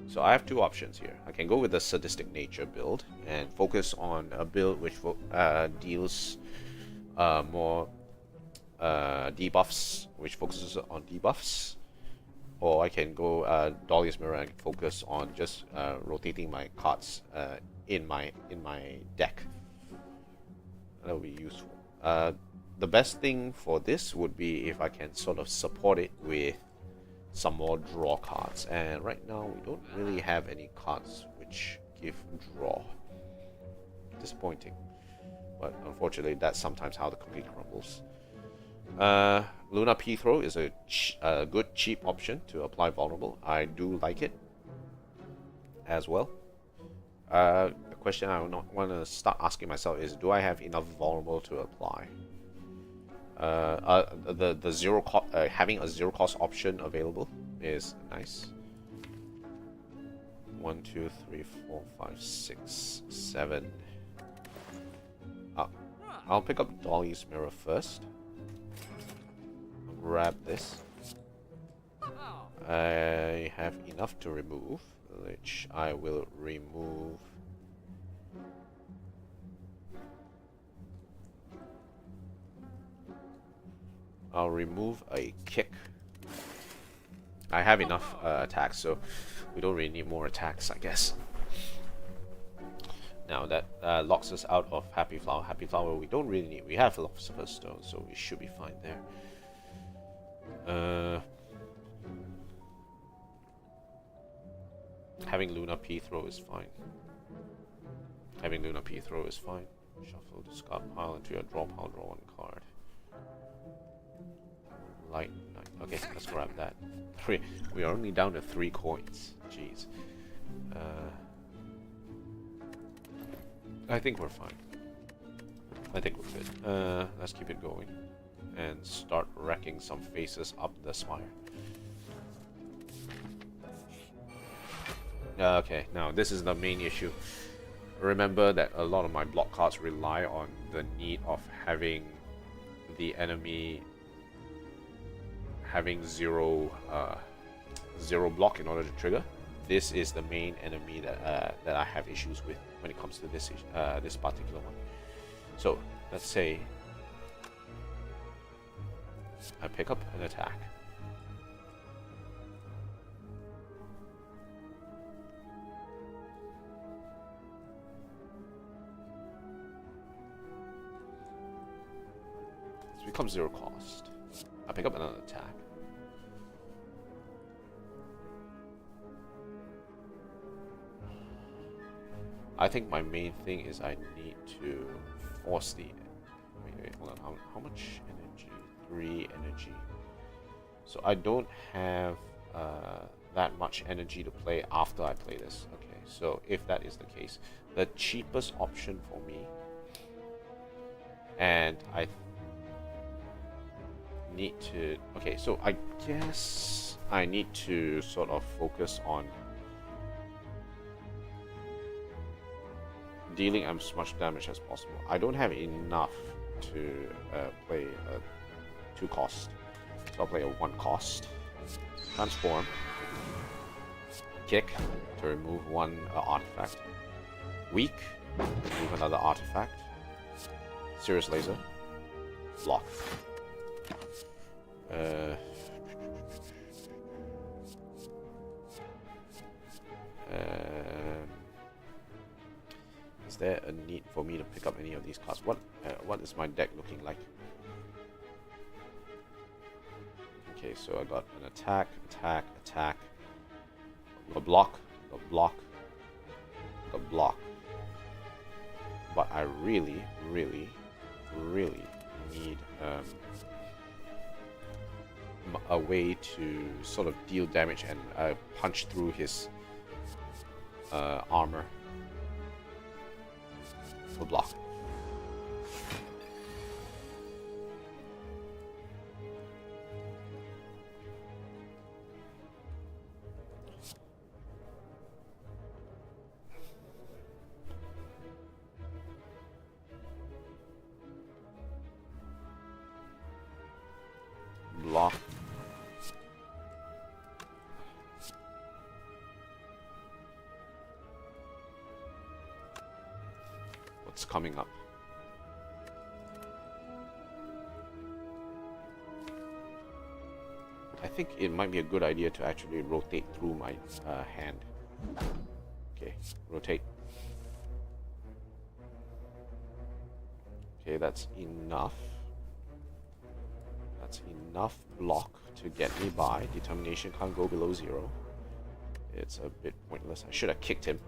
So I have two options here. I can go with the Sadistic Nature build and focus on a build which deals more debuffs, which focuses on debuffs, or I can go Dolly's Mirror and focus on just rotating my cards in my deck. That would be useful. The best thing for this would be if I can sort of support it with some more draw cards, and right now we don't really have any cards which give draw. Disappointing, but unfortunately that's sometimes how the cookie crumbles. Luna P Throw is a good cheap option to apply vulnerable. I do like it as well. The question I want to start asking myself is, do I have enough vulnerable to apply? The zero having a zero cost option available is nice. 1, 2, 3, 4, 5, 6, 7. I'll pick up Dolly's Mirror first. Grab this. I have enough to remove, which I will remove. I'll remove a kick. I have enough attacks, so we don't really need more attacks, I guess. Now that locks us out of Happy Flower. Happy Flower we don't really need. We have Philosopher's Stone, so we should be fine there. Having Luna P Throw is fine. Having Luna P Throw is fine. Shuffle, discard pile into your draw pile, draw one card. Light Knight. Okay, let's grab that. We are only down to 3 coins. Jeez. I think we're fine. I think we're good. Let's keep it going and start wrecking some faces up the Spire. Okay, now this is the main issue. Remember that a lot of my block cards rely on the need of having the enemy having zero block in order to trigger. This is the main enemy that I have issues with when it comes to this particular one. So let's say I pick up an attack. becomes 0 cost. I pick up another attack. I think my main thing is I need to force the... Wait, hold on. How much energy? 3 energy. So I don't have that much energy to play after I play this. Okay, so if that is the case, the cheapest option for me, and I need to... Okay, so I guess I need to sort of focus on dealing as much damage as possible. I don't have enough to play a 2 cost, so I'll play a 1 cost. Transform. Kick to remove 1 artifact. Weak, remove another artifact. Serious Laser. Block. Is there a need for me to pick up any of these cards? What is my deck looking like? Okay, so I got an attack, attack, attack. Got block, got block, got block. But I really, really, really need a way to sort of deal damage and punch through his armor. For block. Block. What's coming up? I think it might be a good idea to actually rotate through my hand. Okay, rotate. Okay, that's enough. That's enough block to get me by. Determination can't go below 0. It's a bit pointless. I should have kicked him.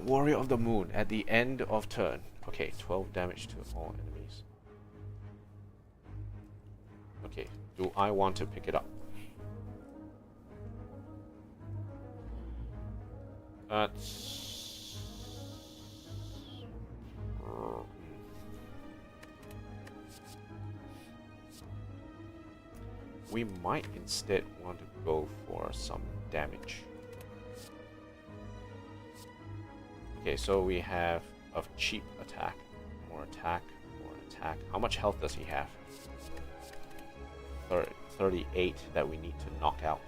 Warrior of the Moon at the end of turn. Okay, 12 damage to all enemies. Okay, do I want to pick it up? That's... We might instead want to go for some damage. Okay, so we have a cheap attack, more attack, more attack. How much health does he have? 38 that we need to knock out.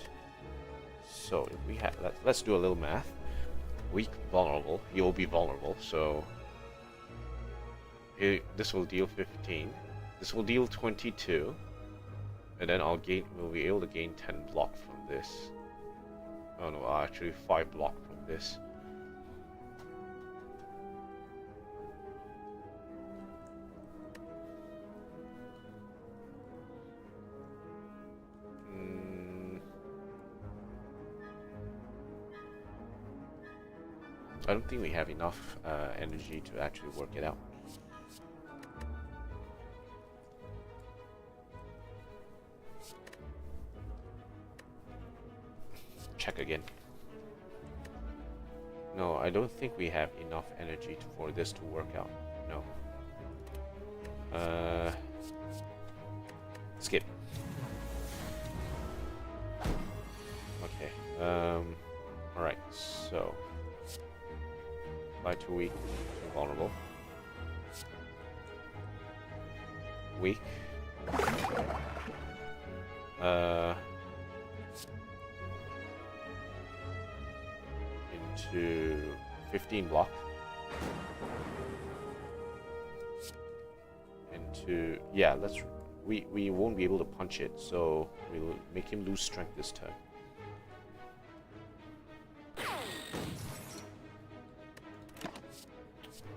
So if we have, let's do a little math. Weak, vulnerable. He will be vulnerable. So this will deal 15. This will deal 22, and then we'll be able to gain 10 block from this. Oh no, actually 5 block from this. I don't think we have enough energy to actually work it out. Check again. No, I don't think we have enough energy for this to work out. No. Skip. Okay. Alright, so... Apply to weak, to vulnerable. Weak. Into 15 block. Into... Yeah, let's... We won't be able to punch it, so we'll make him lose strength this turn.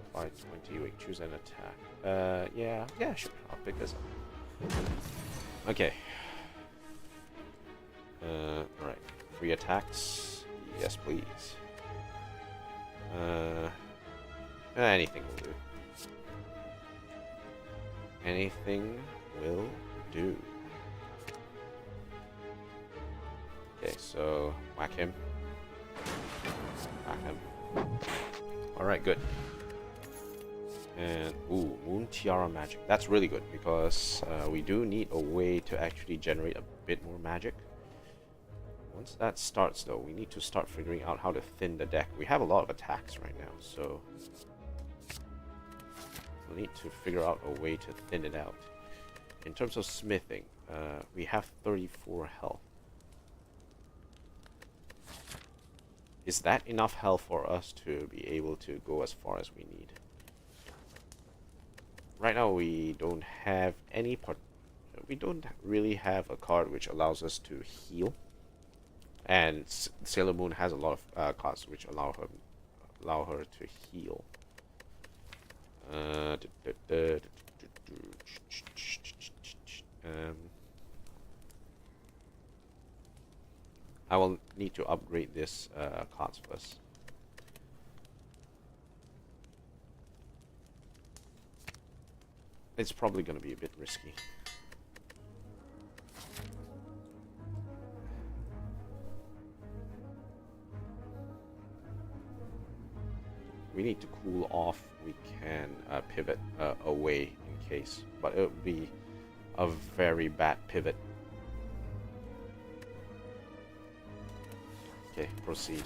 Apply 20, wait, choose an attack. Yeah, sure. pick this up. Okay. Alright. Free attacks. Yes, please. Anything will do. Anything will do. Okay, so whack him. Whack him. Alright, good. And, ooh, Moon Tiara magic. That's really good because we do need a way to actually generate a bit more magic. Once that starts, though, we need to start figuring out how to thin the deck. We have a lot of attacks right now, so we'll need to figure out a way to thin it out. In terms of smithing, we have 34 health. Is that enough health for us to be able to go as far as we need? Right now, we don't have any part. We don't really have a card which allows us to heal. And Sailor Moon has a lot of cards which allow her to heal. I will need to upgrade this cards first. It's probably going to be a bit risky. We need to cool off. We can pivot away in case, but it would be a very bad pivot. Okay, proceed.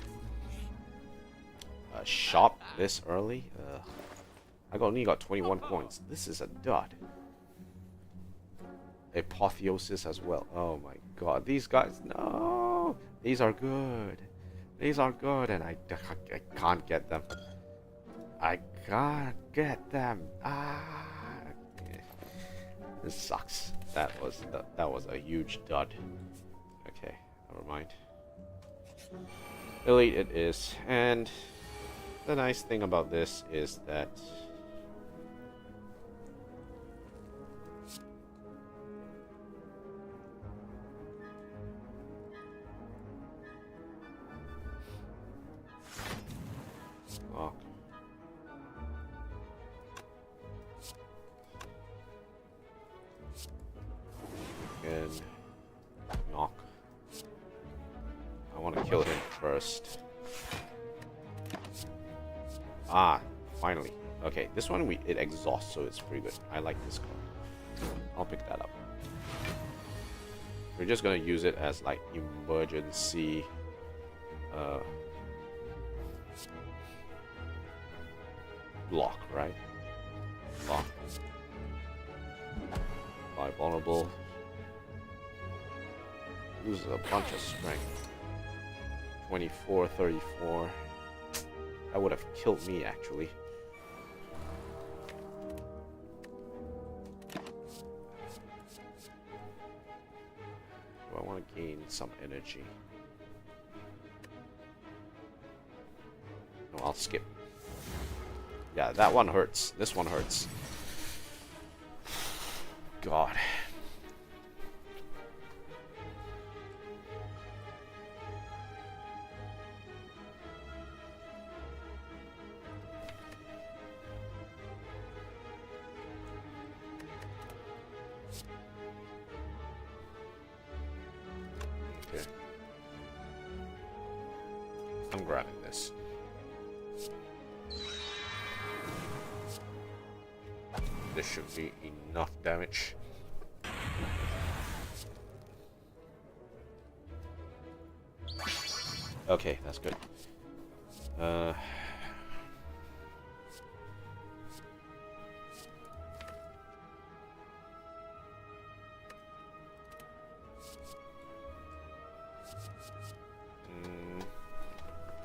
Shop this early? I only got 21 points. This is a dud. Apotheosis as well. Oh my god, these guys, no! These are good. These are good, and I can't get them. I can't get them. This sucks. That was a huge dud. Okay, never mind. Elite it is, and the nice thing about this is that lock. And knock. I want to kill him first. Finally. Okay, this one it exhausts, so it's pretty good. I like this card. I'll pick that up. We're just gonna use it as like emergency block, right? Block. By vulnerable. Loses a bunch of strength. 24, 34. That would have killed me, actually. Do I want to gain some energy? No, I'll skip. Yeah, that one hurts. This one hurts. God. Okay. I'm grabbing this. This should be enough damage. Okay, that's good.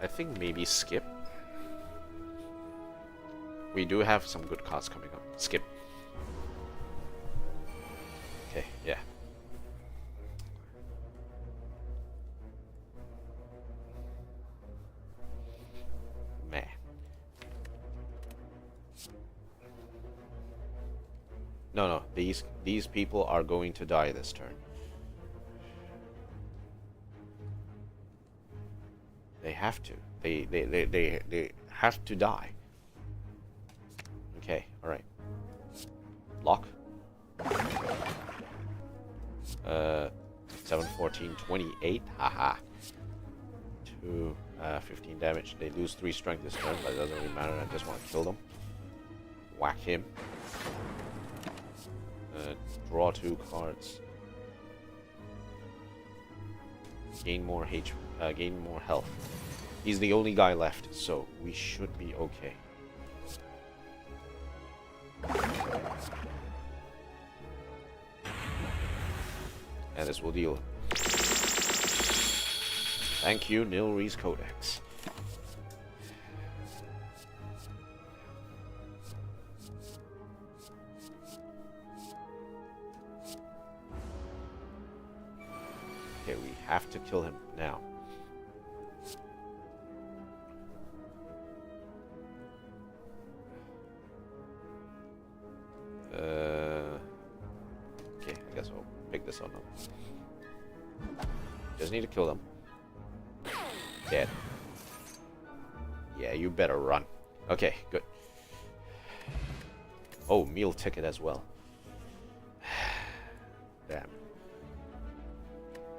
I think maybe skip. We do have some good cards coming up. Skip. Okay, yeah. Man. No, no. These people are going to die this turn. They have to. They have to die. Okay. All right. Block. 7, 14, 28. Haha. 2, 15 damage. They lose 3 strength this turn, but it doesn't really matter. I just want to kill them. Whack him. Draw 2 cards. Gain more gain more health. He's the only guy left, so we should be okay. And this will deal. Thank you, Nilri's Codex. Okay, we have to kill him now. Okay, I guess I'll pick this one up. Just need to kill them. Dead. Yeah, you better run. Okay, good. Oh, meal ticket as well. Damn.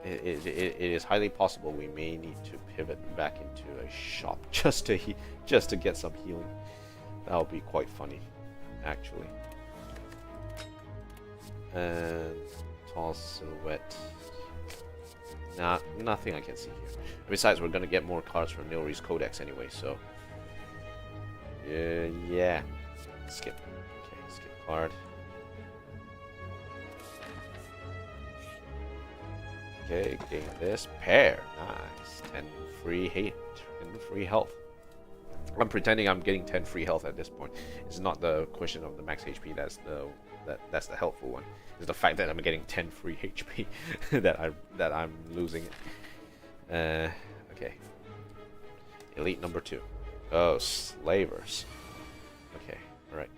It is highly possible we may need to pivot back into a shop just to get some healing. That would be quite funny, actually. And tall silhouette. Nah, nothing I can see here. Besides, we're gonna get more cards from Nilri's Codex anyway, so yeah. Skip. Okay, skip card. Okay, gain this pair. Nice. 10 free hate, 10 free health. I'm pretending I'm getting 10 free health at this point. It's not the question of the max HP. That's the helpful one. It's the fact that I'm getting 10 free HP that I'm losing it. Okay. Elite number 2. Oh, slavers. Okay. All right.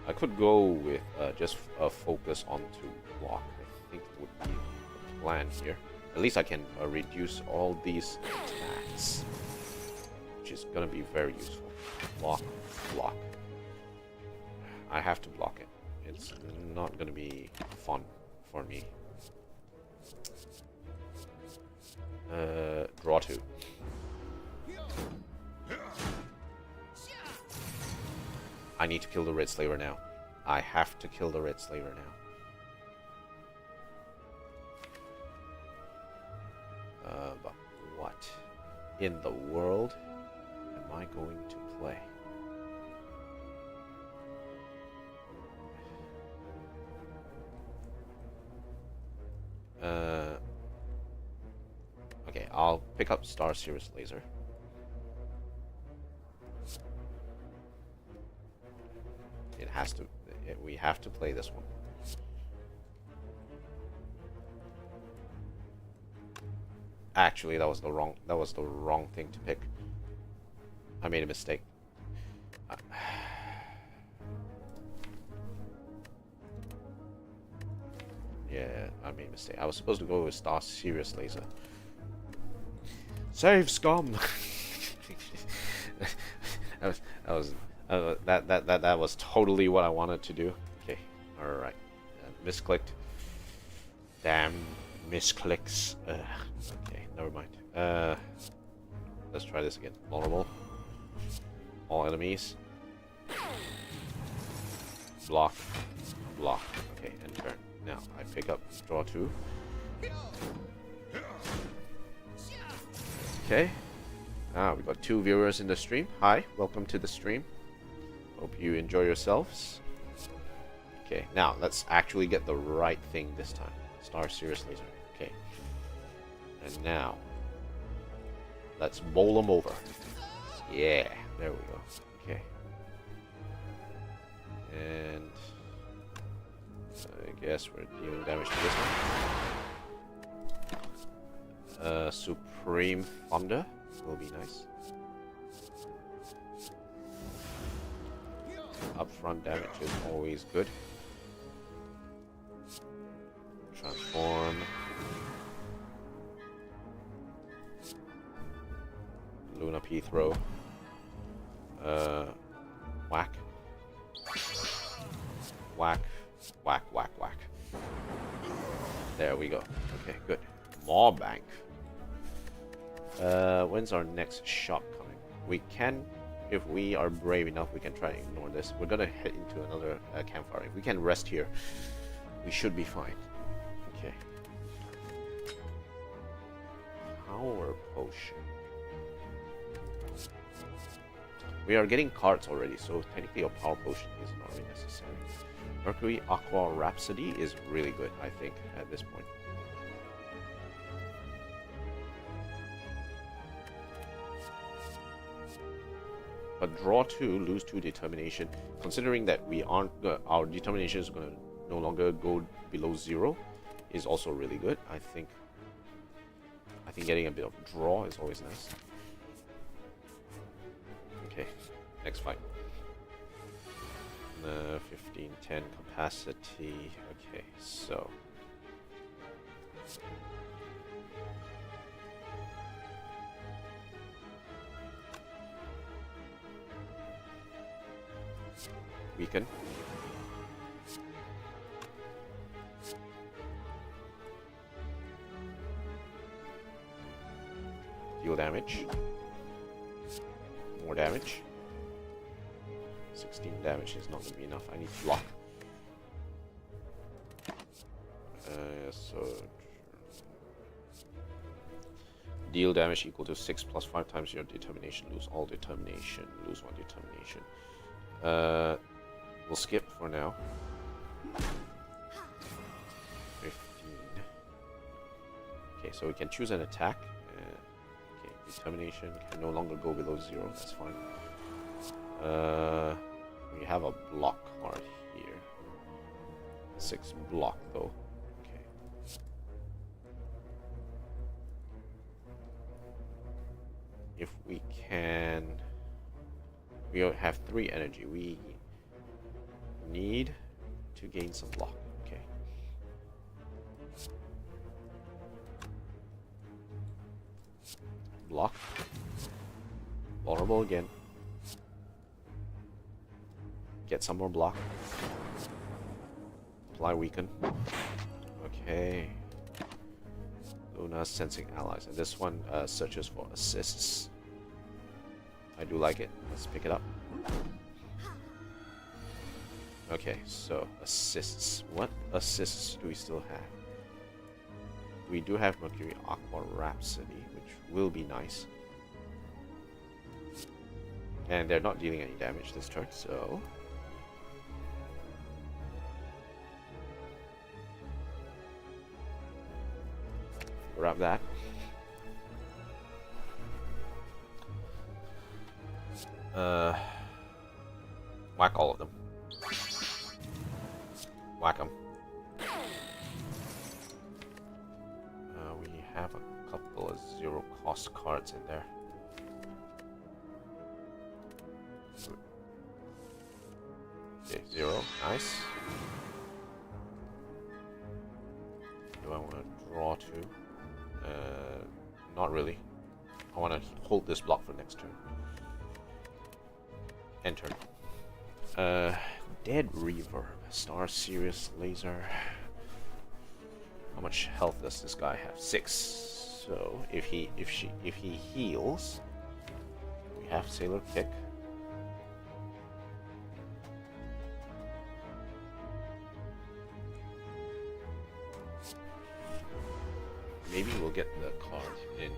I could go with just a focus onto block. I think would be the plan here. At least I can reduce all these attacks, which is gonna be very useful. Block, block. I have to block it. It's not gonna be fun for me. Draw 2. I need to kill the Red Slaver now. I have to kill the Red Slaver now. But what in the world am I going to play? Okay, I'll pick up Star Cirrus Laser. It has to. We have to play this one. Actually, that was the wrong thing to pick. I made a mistake. Yeah, I made a mistake. I was supposed to go with Star Cirrus Laser. Save scum. That was totally what I wanted to do. Okay, all right. Misclicked. Damn, misclicks. Okay, never mind. Let's try this again. Vulnerable. All enemies. Block. Block. Okay, and turn. Now I pick up draw 2. Okay. We got 2 viewers in the stream. Hi, welcome to the stream. Hope you enjoy yourselves. Okay, now let's actually get the right thing this time. Star Cirrus Laser. Okay. And now, let's bowl them over. Yeah, there we go. Okay. And Yes, we're dealing damage to this one. Supreme Thunder will be nice. Upfront damage is always good. Transform. Luna P throw. Whack. Whack. Whack, whack, whack. There we go. Okay, good. More bank. When's our next shot coming? We can, if we are brave enough, we can try and ignore this. We're gonna head into another campfire. If we can rest here, we should be fine. Okay. Power potion. We are getting cards already, so technically a power potion is not really necessary. Mercury Aqua Rhapsody is really good, I think, at this point. But draw 2, lose 2 determination. Considering that we aren't, our determination is going to no longer go below 0, is also really good. I think getting a bit of draw is always nice. Okay, next fight. 15, 10 capacity. Okay, so weaken. Deal damage. More damage. 16 damage is not going to be enough. I need block. So deal damage equal to 6 plus 5 times your determination. Lose all determination. Lose 1 determination. We'll skip for now. 15. Okay, so we can choose an attack. Okay, determination can no longer go below 0. That's fine. We have a block card here. 6 block though. Okay. If we can, we have 3 energy. We need to gain some block. Okay. Block. Vulnerable again. Get some more block. Apply weaken. Okay. Luna sensing allies. And this one searches for assists. I do like it. Let's pick it up. Okay, so assists. What assists do we still have? We do have Mercury Aqua Rhapsody, which will be nice. And they're not dealing any damage this turn, so grab that. Whack all of them. Whack them. We have a couple of 0 cost cards in there. Okay, 0. Nice. Do I want to draw 2? Not really. I want to hold this block for next turn. Enter. Dead Reverb. Star Sirius Laser. How much health does this guy have? 6. So if he heals, we have Sailor Kick. Maybe we'll get the card in.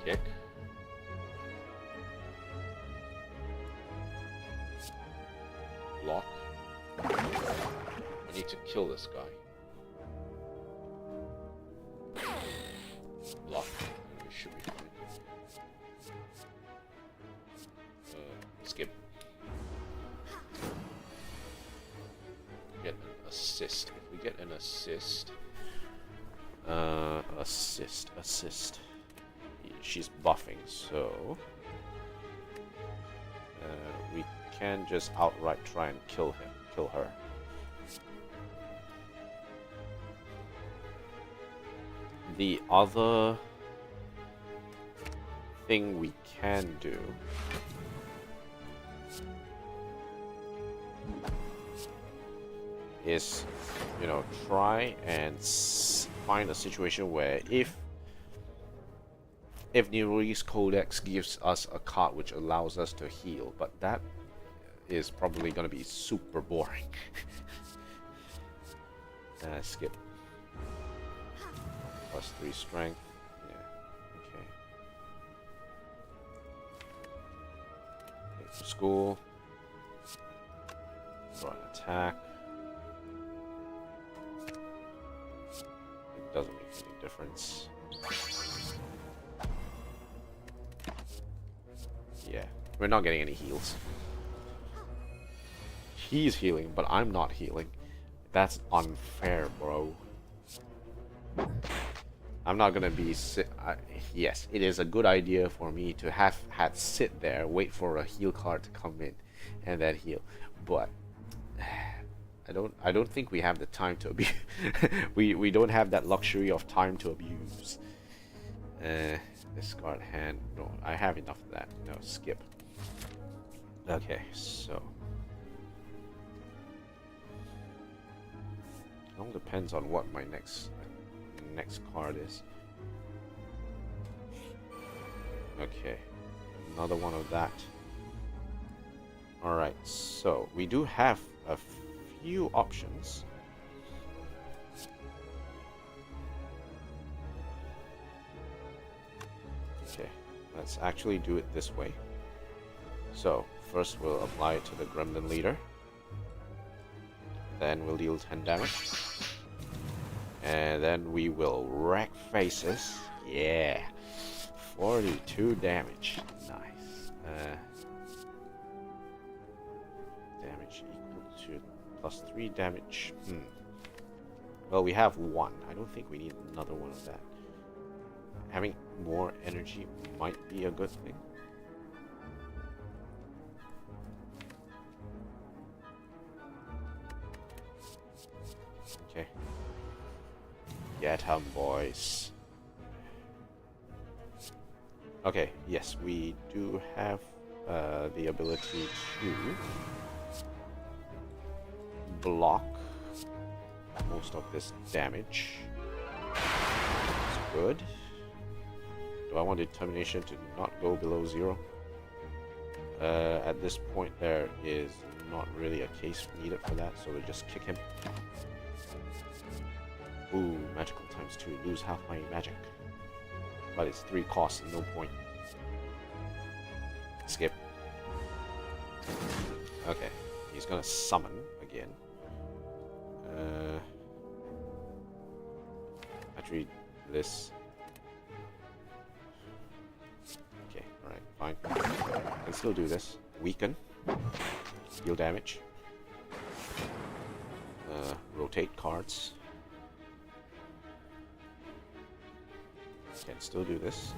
Kick. Block. I need to kill this guy. Block. We should be fine. Skip. Get an assist. If we get an assist, assist. She's buffing, so we can just outright try and kill her. The other thing we can do is, you know, try and find a situation where if Neri's Codex gives us a card which allows us to heal, but that is probably going to be super boring. Skip. +3 strength. Yeah. Okay. Take to school. Draw an attack. It doesn't make any difference. Yeah, we're not getting any heals. He's healing, but I'm not healing. That's unfair, bro. I'm not gonna be yes, it is a good idea for me to have had sit there, wait for a heal card to come in, and then heal. But I don't think we have the time to abuse. we don't have that luxury of time to abuse. Discard hand. No, I have enough of that. No, skip. Okay, so it all depends on what my next card is. Okay, another one of that. Alright, so we do have a few options. Okay, let's actually do it this way. So first we'll apply it to the Gremlin Leader. Then we'll deal 10 damage. And then we will wreck faces. Yeah. 42 damage. Nice. Damage equal to +3 damage. Well, we have one. I don't think we need another one of that. Having more energy might be a good thing. Okay. Get him, boys. Okay, yes, we do have the ability to block most of this damage. That's good. Do I want determination to not go below 0? At this point, there is not really a case needed for that, so we'll just kick him. Ooh, magical ×2. Lose half my magic. But it's 3 costs and no point. Skip. Okay, he's gonna summon again. Actually, this. Okay, alright, fine. I can still do this. Weaken. Deal damage. Rotate cards. Can still do this.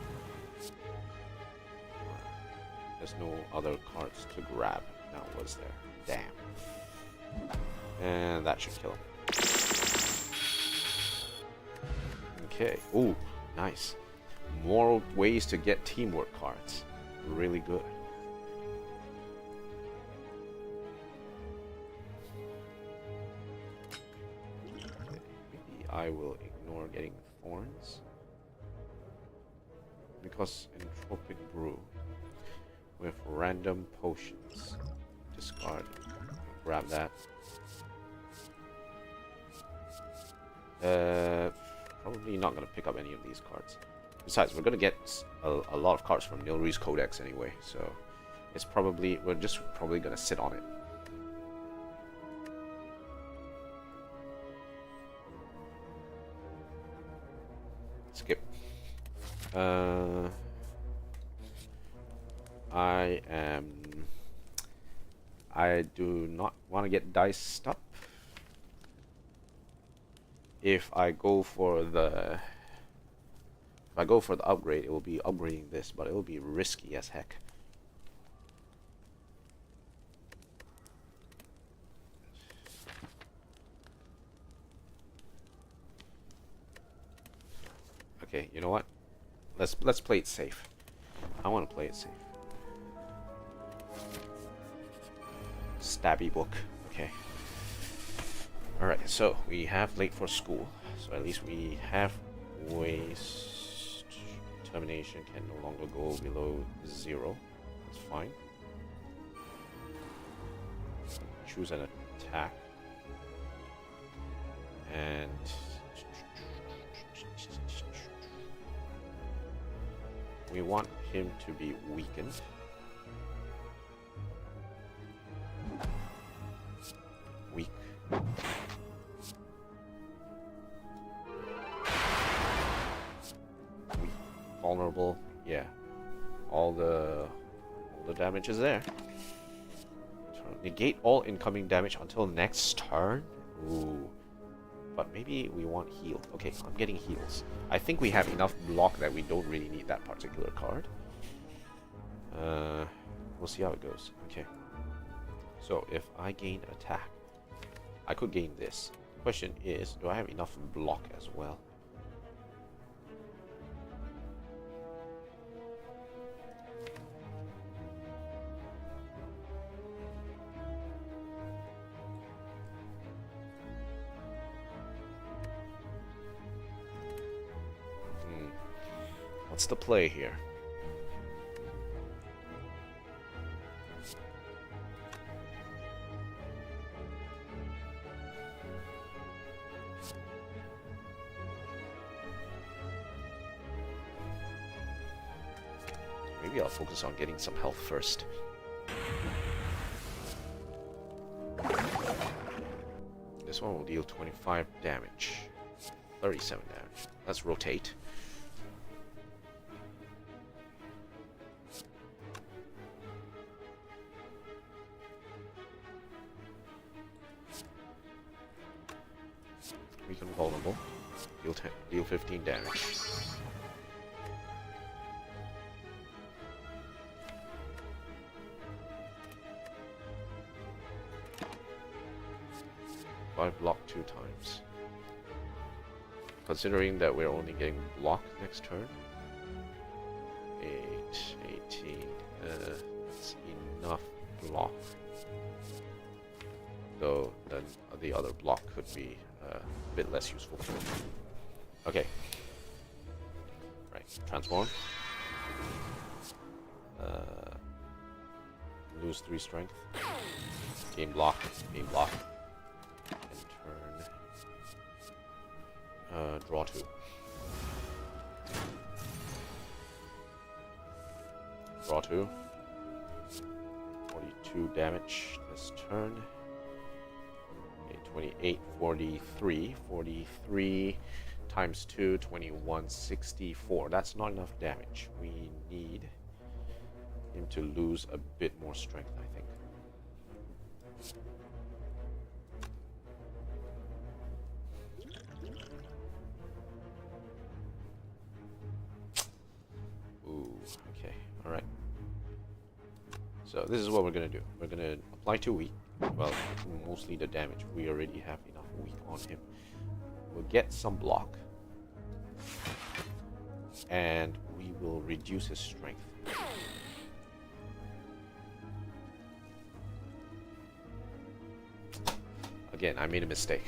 There's no other cards to grab now, was there? Damn. And that should kill him. Okay. Ooh, nice. More ways to get teamwork cards. Really good. Maybe I will ignore getting thorns. Because Entropic Brew with random potions. Discard. Grab that. Probably not going to pick up any of these cards. Besides, we're going to get a lot of cards from Nilri's Codex anyway, so it's probably, we're just probably going to sit on it. Skip. I am I do not want to get diced up. If I go for the upgrade, it will be upgrading this, but it will be risky as heck. Okay, you know what? Let's play it safe. I want to play it safe. Stabby book. Okay. Alright, so we have late for school. So at least we have waste. Termination can no longer go below 0. That's fine. Choose an attack. And we want him to be weakened. Weak. Weak. Vulnerable. Yeah. All the damage is there. So negate all incoming damage until next turn. Ooh. But maybe we want heal. Okay, I'm getting heals. I think we have enough block that we don't really need that particular card. We'll see how it goes. Okay. So if I gain attack, I could gain this. The question is, do I have enough block as well? What's the play here? Maybe I'll focus on getting some health first. This one will deal 25 damage. 37 damage. Let's rotate. Weaken vulnerable. Deal 15 damage. I've blocked 2 times. Considering that we're only getting blocked next turn. 8, 18. That's enough block. Though then the other block could be a bit less useful. Okay. Right, transform. Lose 3 strength. Gain block. Gain block. And turn. Draw 2. Draw 2. 42 damage this turn. 28, 43. 43 times 2, 21, 64. That's not enough damage. We need him to lose a bit more strength, I think. Ooh, okay, alright. So this is what we're gonna do. We're gonna apply 2 weak. Well, mostly the damage. We already have enough weak on him. We'll get some block. And we will reduce his strength. Again, I made a mistake.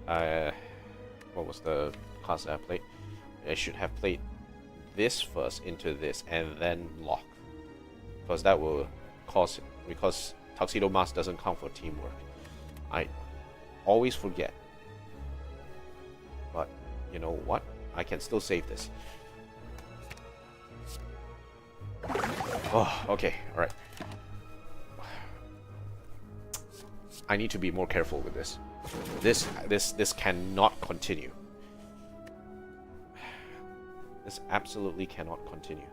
What was the class that I played? I should have played this first into this and then block. Because that will cause... Because Tuxedo Mask doesn't count for teamwork. I always forget. But, you know what? I can still save this. Oh, okay, alright. I need to be more careful with this. This cannot continue. This absolutely cannot continue.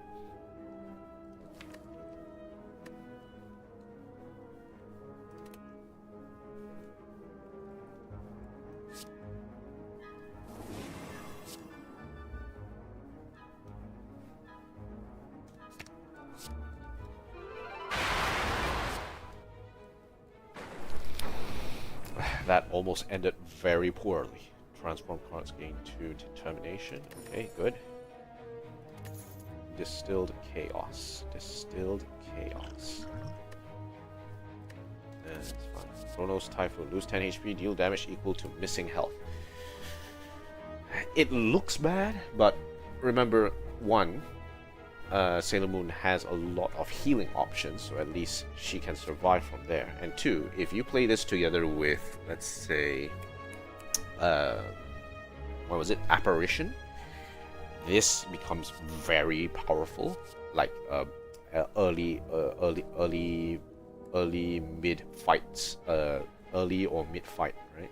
that almost ended very poorly. Transform cards gain 2 determination. Okay, good. Distilled chaos. Distilled chaos. That's fine. Chronos Typhoon. Lose 10 HP, deal damage equal to missing health. It looks bad, but remember, one, Sailor Moon has a lot of healing options, so at least she can survive from there. And two, if you play this together with, let's say, what was it, Apparition, this becomes very powerful, like early mid fights, early or mid fight, right?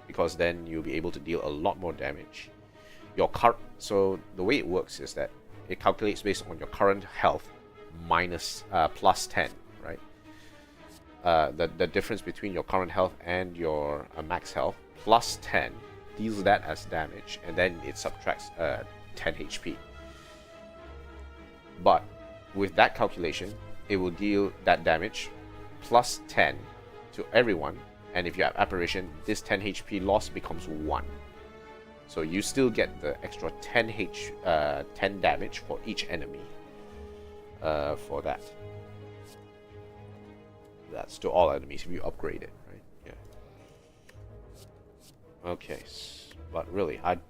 Because then you'll be able to deal a lot more damage. So the way it works is that it calculates based on your current health minus plus 10, right? The difference between your current health and your max health plus 10 deals that as damage, and then it subtracts 10 HP. But with that calculation, it will deal that damage plus 10 to everyone, and if you have Apparition, this 10 HP loss becomes 1. So you still get the extra 10 damage for each enemy for that. That's to all enemies if you upgrade it, right? Yeah. Okay, but really, I'm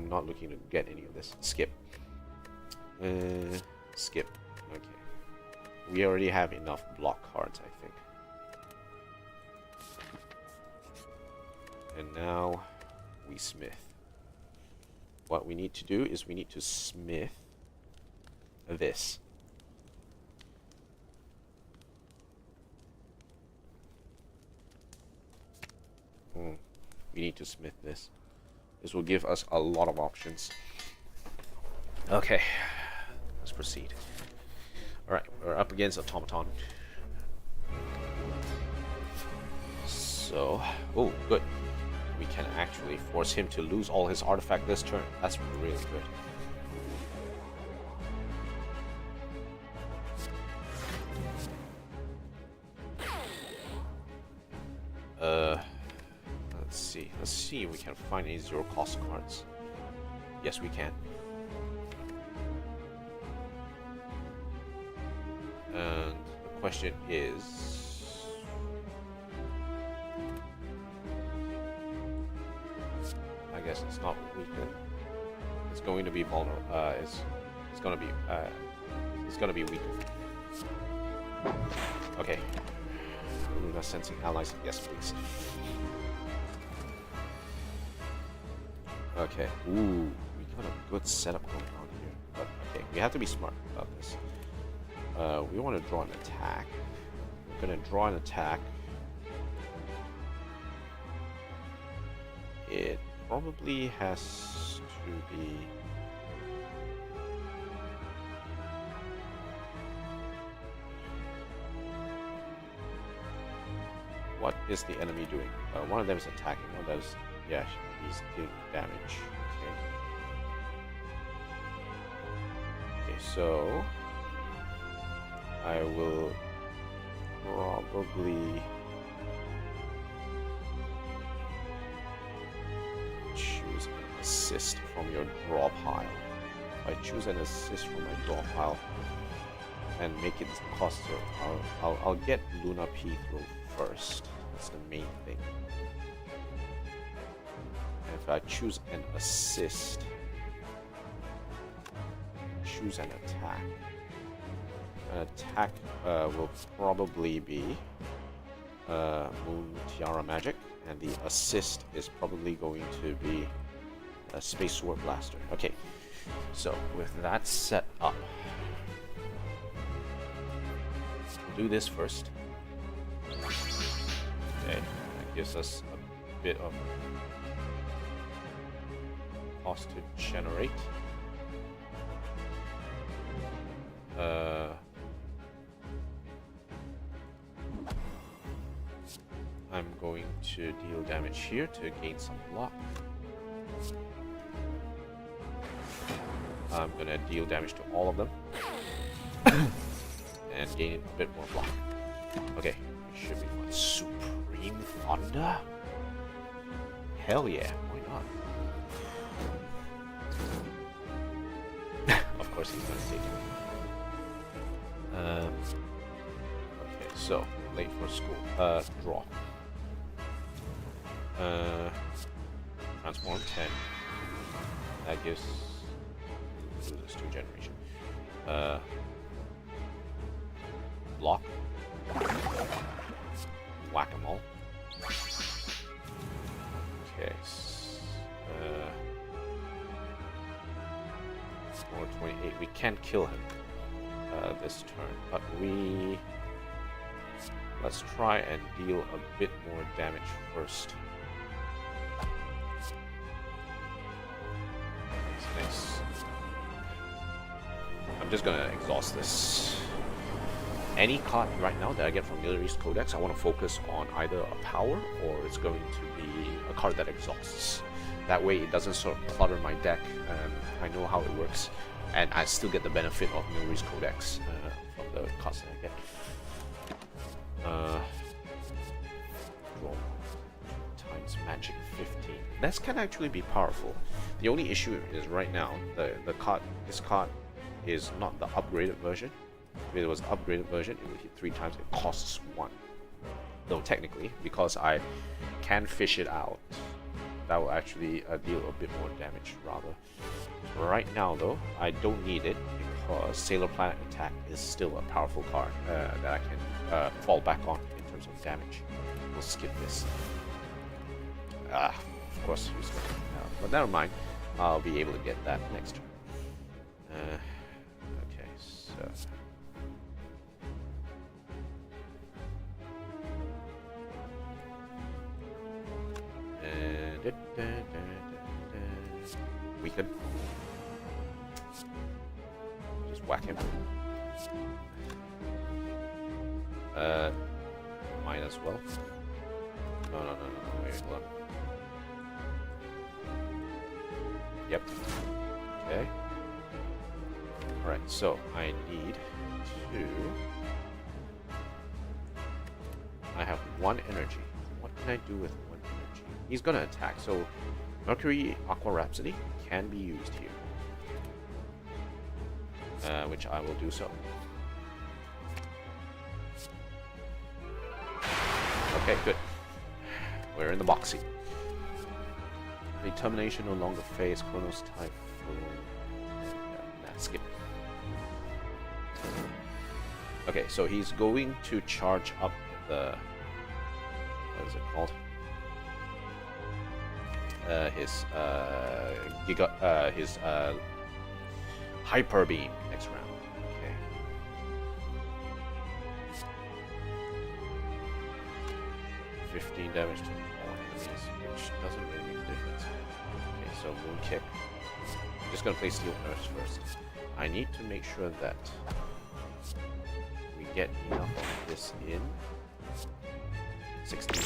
not looking to get any of this. Skip. Skip. Okay. We already have enough block cards, I think. And now we smith. What we need to do is we need to smith this. We need to smith this. This will give us a lot of options. Okay, let's proceed. Alright, we're up against Automaton. So, oh, good. We can actually force him to lose all his artifact this turn. That's really good. Let's see if we can find any zero cost cards. Yes, we can. And the question is, I guess it's not weakened. It's going to be vulnerable. It's going to be weakened. Okay. Luna sensing allies. Yes, please. Okay. Ooh, we got a good setup going on here. But okay, we have to be smart about this. We want to draw an attack. We're going to draw an attack. It probably has to be... What is the enemy doing? One of them is attacking. One of those... Yeah, he's dealing damage. Okay, so I will probably choose an assist from your draw pile. If I choose an assist from my draw pile and make it cost zero, I'll get Luna P through first. That's the main thing. If I choose an assist, choose an attack. An attack will probably be Moon Tiara Magic, and the assist is probably going to be a Space Sword Blaster. Okay, so with that set up, we'll do this first. Okay, that gives us a bit of cost to generate. I'm going to deal damage here to gain some block. I'm gonna deal damage to all of them and gain a bit more block. Okay, should be fine. Supreme Thunder? Hell yeah, why not? Of course he's gonna take it. Okay, so late for school. Draw. Transform 10. That gives loses 2 generation. Block. Whack-a-mole. Okay. 428. We can't kill him this turn, but let's try and deal a bit more damage first. Nice. I'm just gonna exhaust this. Any card right now that I get from Military's Codex, I want to focus on either a power or it's going to be a card that exhausts. That way it doesn't sort of clutter my deck. I know how it works, and I still get the benefit of Military's Codex from the cards that I get. Draw times magic 15. That can actually be powerful. The only issue is right now this card is not the upgraded version. If it was the upgraded version, it would hit 3 times. It costs 1. Though technically, because I can fish it out, that will actually deal a bit more damage rather. Right now though, I don't need it because Sailor Planet Attack is still a powerful card that I can fall back on in terms of damage. We'll skip this. Of course, but never mind. I'll be able to get that next turn. Okay, so. Weaken. Just whack him. Might as well. No, wait, hold on. Yep. Okay. Alright, so I need to... I have 1 energy. What can I do with 1 energy? He's gonna attack, so Mercury Aqua Rhapsody can be used here. Which I will do so. Okay, good. We're in the box seat. Determination no longer phase Chronos Typhoon. Nah, skip. Okay, so he's going to charge up the... What is it called? His Hyper Beam next round. Okay. Damage to all enemies, which doesn't really make a difference. Okay, so Moon Kick. I'm just gonna play Steel Earth first. I need to make sure that we get enough of this in. 16.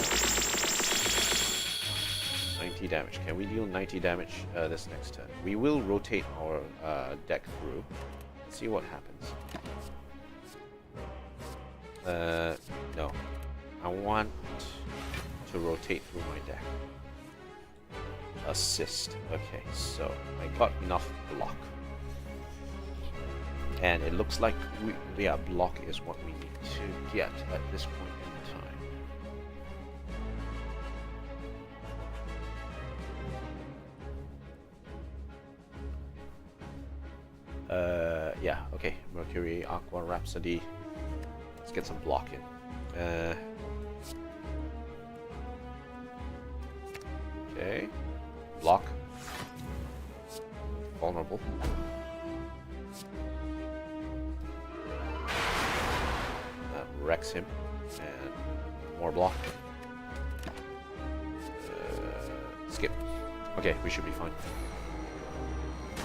90 damage. Can we deal 90 damage this next turn? We will rotate our deck through. Let's see what happens. No. I want to rotate through my deck. Assist. Okay, so I got enough block. And it looks like block is what we need to get at this point in time. Yeah, okay. Mercury, Aqua, Rhapsody. Let's get some block in. Okay. Block. Vulnerable. That wrecks him. And more block. Skip. Okay, we should be fine.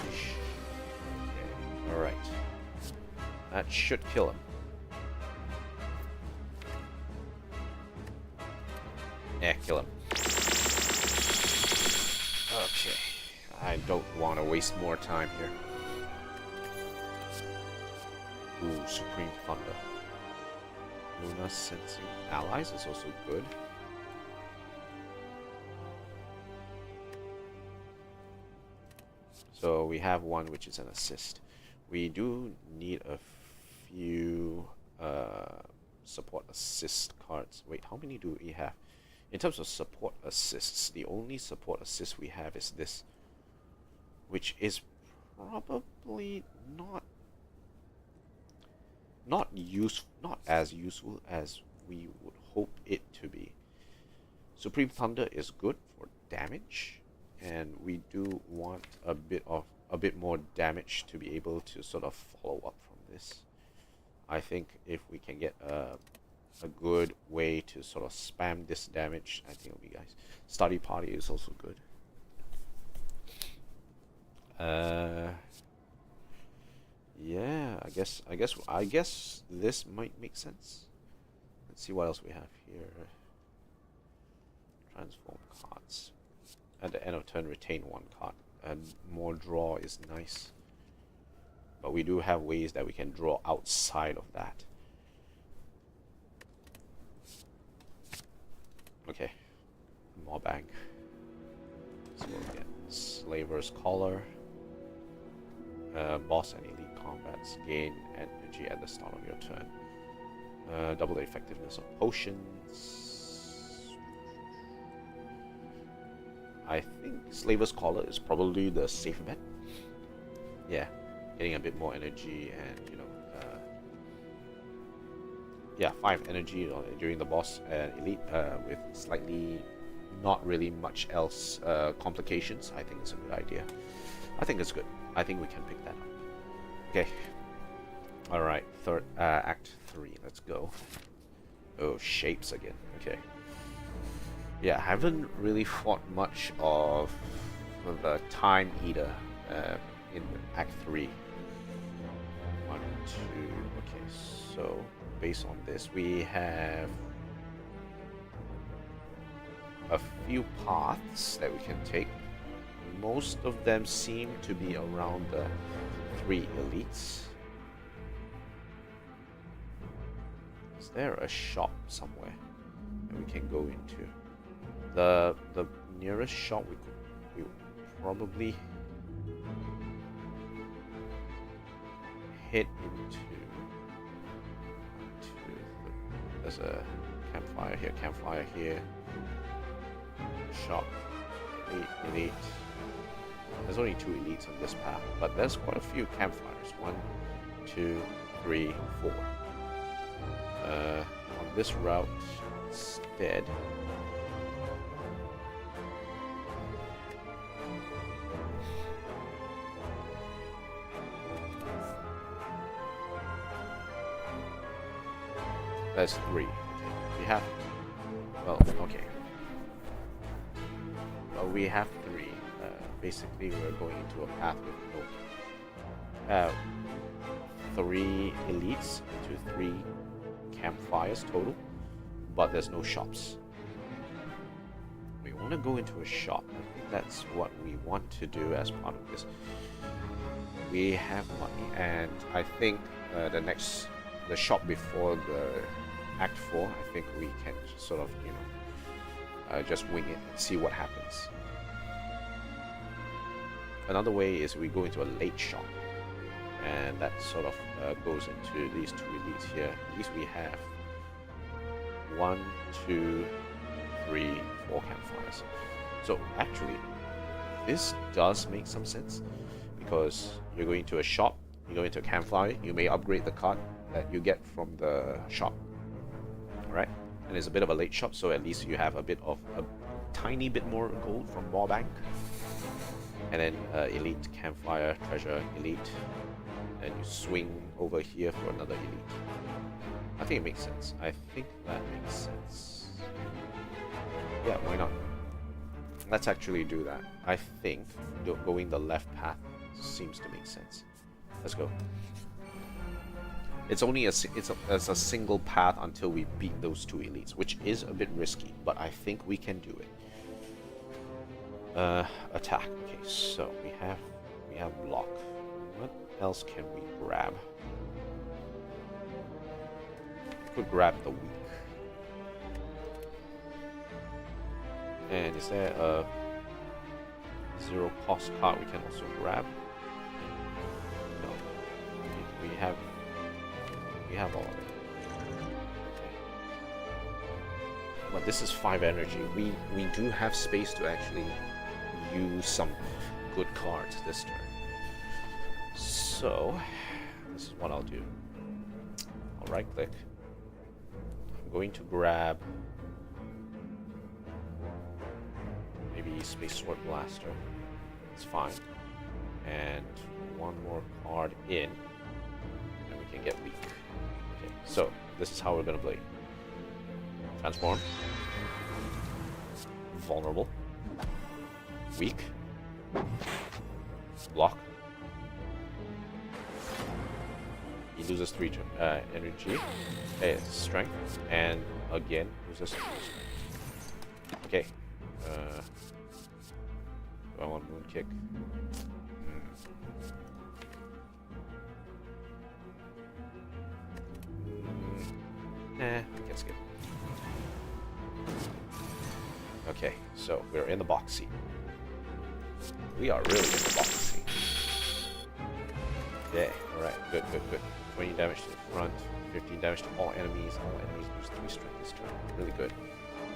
Okay, alright. That should kill him. Yeah, kill him. Okay, I don't want to waste more time here. Ooh, Supreme Thunder. Luna Senshi Allies is also good. So we have one which is an assist. We do need a few support assist cards. Wait, how many do we have? In terms of support assists, the only support assist we have is this, which is probably not as useful as we would hope it to be. Supreme Thunder is good for damage, and we do want a bit more damage to be able to sort of follow up from this. I think if we can get a good way to sort of spam this damage, I think it'll be guys. Study Party is also good. Yeah, I guess this might make sense. Let's see what else we have here. Transform cards. At the end of turn, retain one card. And more draw is nice. But we do have ways that we can draw outside of that. Okay. More bank. So we'll get Slaver's Collar. Boss and elite combats gain energy at the start of your turn. Double the effectiveness of potions. I think Slaver's Collar is probably the safe bet. Yeah, getting a bit more energy and, you know, yeah, 5 energy during the boss and elite with slightly not really much else complications. I think it's a good idea. I think it's good. I think we can pick that up. Okay. Alright, Act 3. Let's go. Oh, shapes again. Okay. Yeah, I haven't really fought much of the Time Eater in Act 3. 1, 2. Okay, so based on this, we have a few paths that we can take. Most of them seem to be around the 3 elites. Is there a shop somewhere that we can go into? The nearest shop we would probably head into there's a campfire here, shop, elite. There's only 2 elites on this path, but there's quite a few campfires. 1, 2, 3, 4. On this route instead, there's 3. Okay. We have, well, okay. Well, we have 3. Basically, we're going into a path with no 3 elites to 3 campfires total, but there's no shops. We want to go into a shop. I think that's what we want to do as part of this. We have money, and I think the shop before the Act 4, I think we can sort of, you know, just wing it and see what happens. Another way is we go into a late shop, and that sort of goes into these 2 elites here. At least we have 1, 2, 3, 4 campfires. So actually, this does make some sense, because you're going to a shop, you go into a campfire, you may upgrade the card that you get from the shop. Alright? And it's a bit of a late shop, so at least you have a tiny bit more gold from War Bank. And then elite, campfire, treasure, elite, and you swing over here for another elite. I think it makes sense. I think that makes sense. Yeah, why not? Let's actually do that. I think going the left path seems to make sense. Let's go. It's only a single path until we beat those 2 elites, which is a bit risky, but I think we can do it. Attack. Okay, so we have block. What else can we grab? We could grab the weak. And is there a Zero cost card we can also grab. No, we have all of it. But this is 5 energy. We do have space to actually use some good cards this turn. So this is what I'll do. I'll right click. I'm going to grab maybe Space Sword Blaster. It's fine. And one more card in, and we can get weak. Okay, so this is how we're gonna play. Transform. Vulnerable. Weak. Block. He loses 3 energy, strength, and again loses 3 strength. Okay. Do I want Moon Kick? We can skip. Okay, so we're in the box seat. We are really in the box seat. Yeah, alright, good. 20 damage to the front, 15 damage to all enemies. All enemies lose 3 strength this turn. Really good.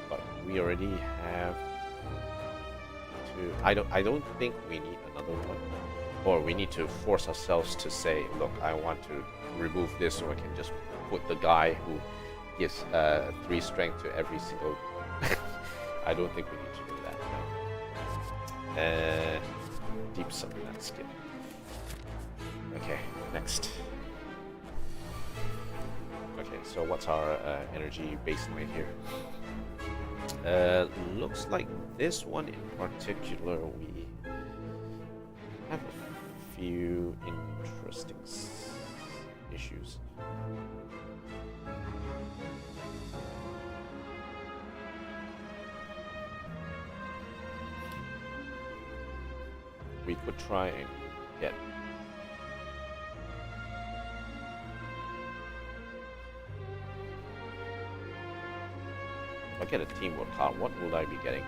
But we already have to... I don't think we need another one. Or we need to force ourselves to say, look, I want to remove this so I can just put the guy who gives 3 strength to every single... I don't think we need to do that, no. Deep summon that skip. Okay, next. Okay, so what's our energy baseline here? Looks like this one in particular, we have a few interesting issues. We could try and get if I get a teamwork card, what would I be getting?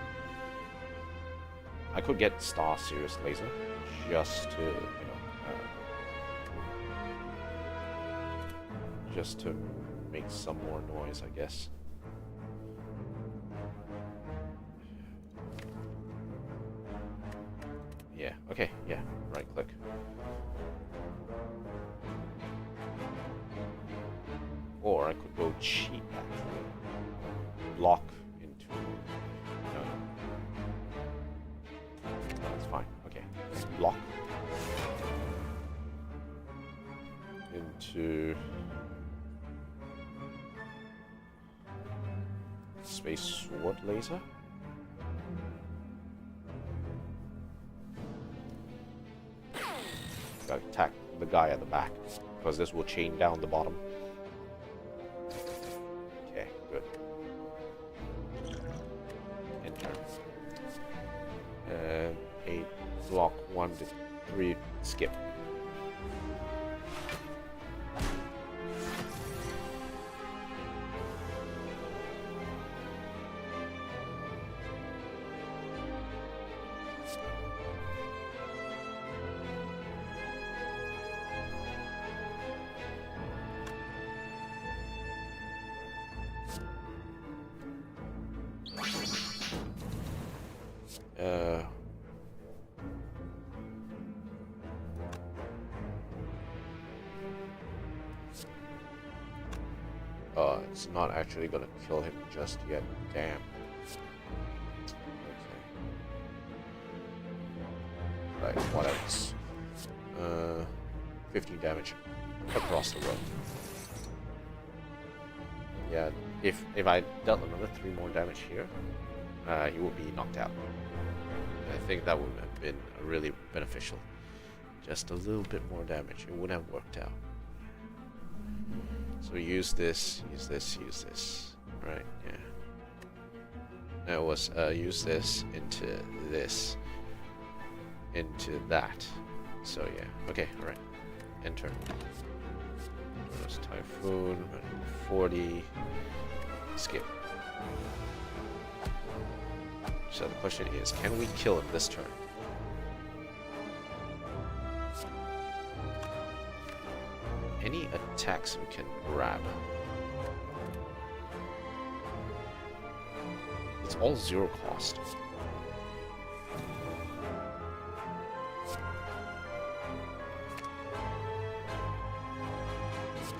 I could get Star Sirius Laser just to, just to make some more noise, I guess. Yeah, okay, yeah, right click. Or I could go cheap, actually. Block into... No. That's fine, okay. Block. Into... Space Sword Laser. Gotta attack the guy at the back, because this will chain down the bottom. Okay, good. Enter. 8, block 1 to 3, skip. It's not actually gonna kill him just yet. Damn. Okay. Right, what else? 15 damage across the road. Yeah, if I dealt another 3 more damage here, he would be knocked out. I think that would have been really beneficial. Just a little bit more damage. It would have worked out. So use this. Right, yeah. That was use this into that. So yeah. Okay, alright. Enter. There's Typhoon, 40. Skip. So the question is, can we kill him this turn? any attacks we can grab? It's all 0 cost.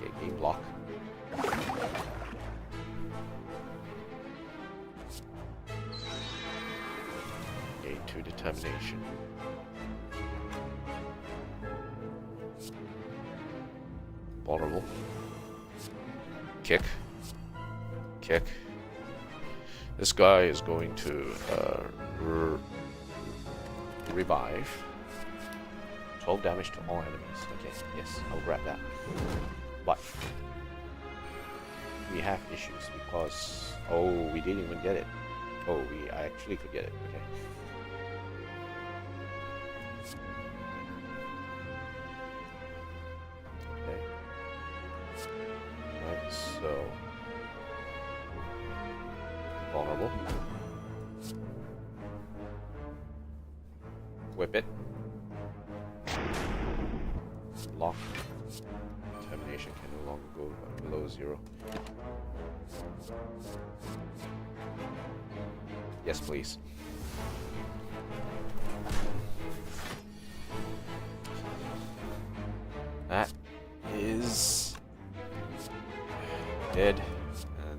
Okay, game block. Okay, 2 determination. Vulnerable. Kick. Kick. This guy is going to revive. 12 damage to all enemies. Okay, yes, I'll grab that. But we have issues because we didn't even get it. I actually could get it. Okay. So vulnerable. Whip it. Lock. Determination can no longer go below 0. Yes, please. That is dead.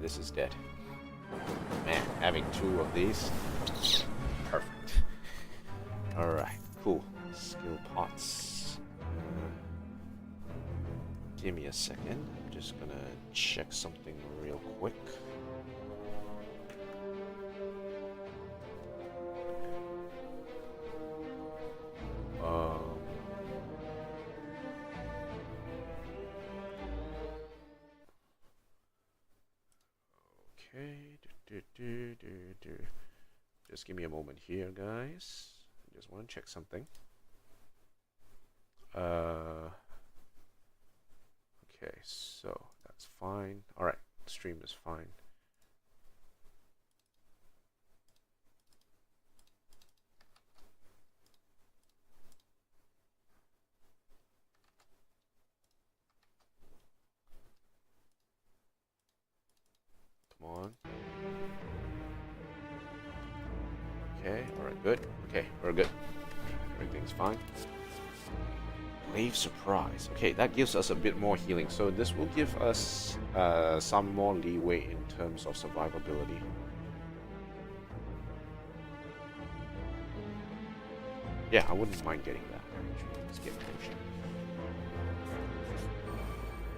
This is dead. Man, having 2 of these. Perfect. Alright, cool. Skill pots. Give me a second. I'm just gonna check something real quick. Just give me a moment here, guys. I just want to check something. Okay, so that's fine. Alright, stream is fine. Come on. Okay, alright, good. Okay, we're good. Everything's fine. Wave surprise. Okay, that gives us a bit more healing. So this will give us some more leeway in terms of survivability. Yeah, I wouldn't mind getting that. Actually, let's get potion.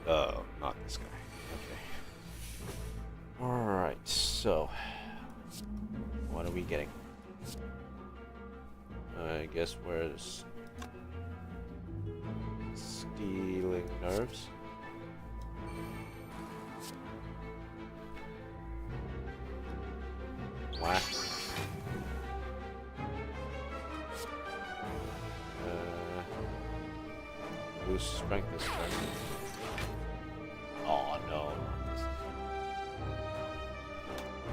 Oh, not this guy. Okay. Alright, so what are we getting? I guess we're stealing nerves. Whack. Boost strength this turn. Oh no.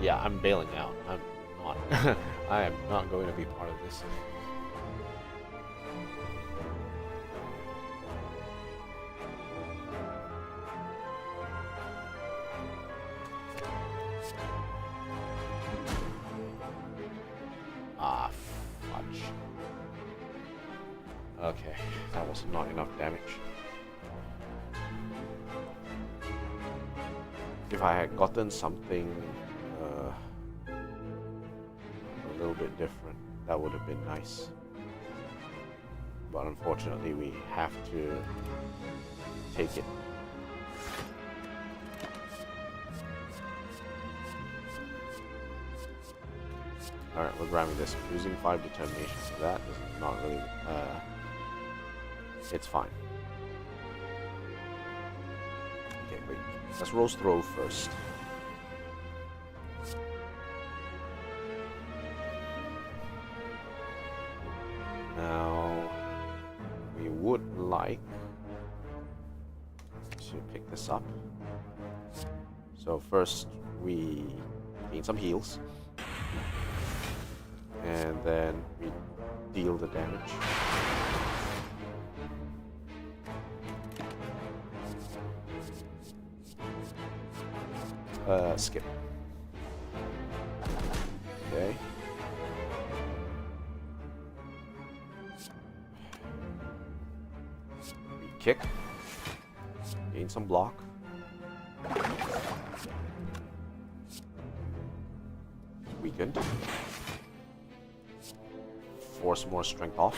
Yeah, I'm bailing out. I'm not. I am not going to be part of this. Ah, fudge. Okay, that was not enough damage. If I had gotten something a little bit different, that would have been nice. But unfortunately, we have to take it. Alright, we're grabbing this. Using 5 determination for that is not really... it's fine. Okay, wait. Let's Rose Throw first. Now, we would like to pick this up. So first, we gain some heals. And then we deal the damage. Skip. Okay. We kick. Gain some block. Weakened. Force more strength off.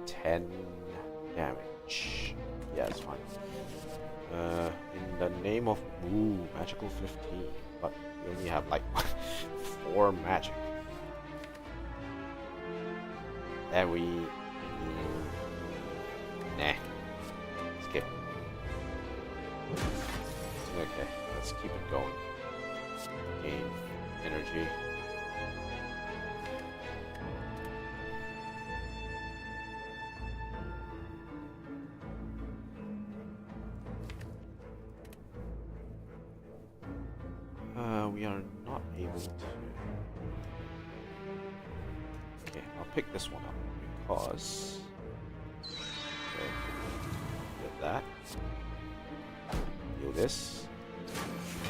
10 damage. Yeah, it's fine. In the name of magical 15, but we only have like 4 magic. And we nah. Skip. Okay, let's keep it going. Gain energy. We are not able to. Okay, I'll pick this one up because. Okay, get that. Deal this.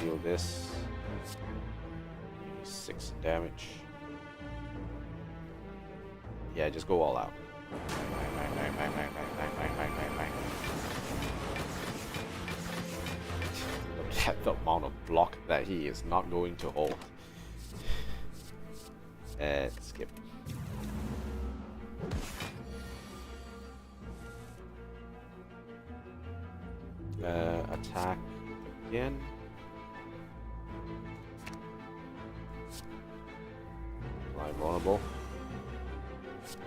Deal this. 6 damage. Yeah, just go all out. Look at the amount of block that he is not going to hold. And skip. Attack again. Apply vulnerable.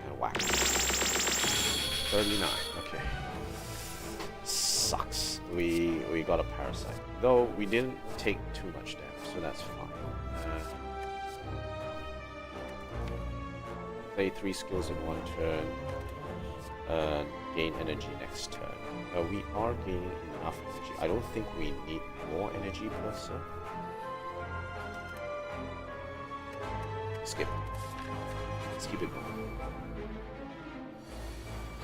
And whack. 39. Okay. Sucks. We got a parasite. Though we didn't take too much damage, so that's fine. Play 3 skills in 1 turn. Gain energy next turn. We are gaining enough energy. I don't think we need more energy per se. Skip. Let's keep it going.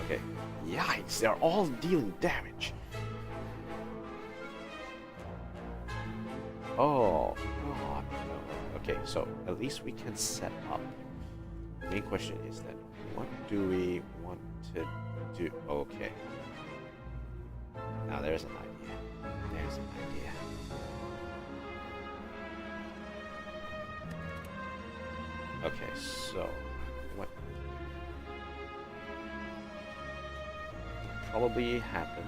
Okay. Yikes, they're all dealing damage. Oh, God, no. Okay, so at least we can set up. The main question is then, what do we want to do? Okay. Now there's an idea. There's an idea. Okay, so what probably happen?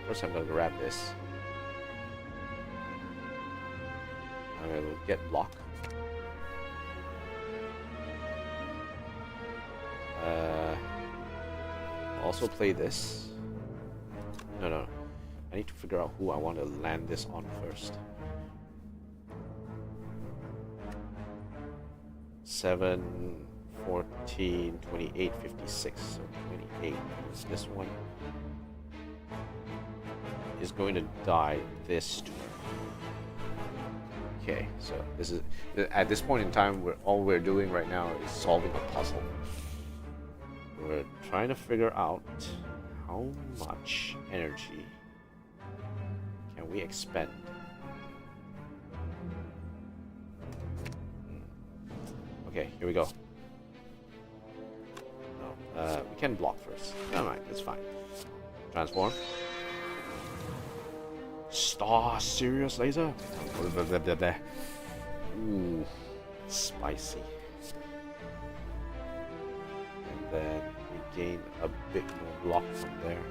First, I'm gonna grab this. I will get block. Also play this. No. I need to figure out who I want to land this on first. 7, 14, 28, 56. So 28. This one is going to die this turn. Okay, so this is at this point in time, all we're doing right now is solving a puzzle. We're trying to figure out how much energy can we expend. Okay, here we go. No, we can block first. Never mind, that's fine. Transform. Star Sirius laser. Ooh, spicy. And then we gain a bit more block from there.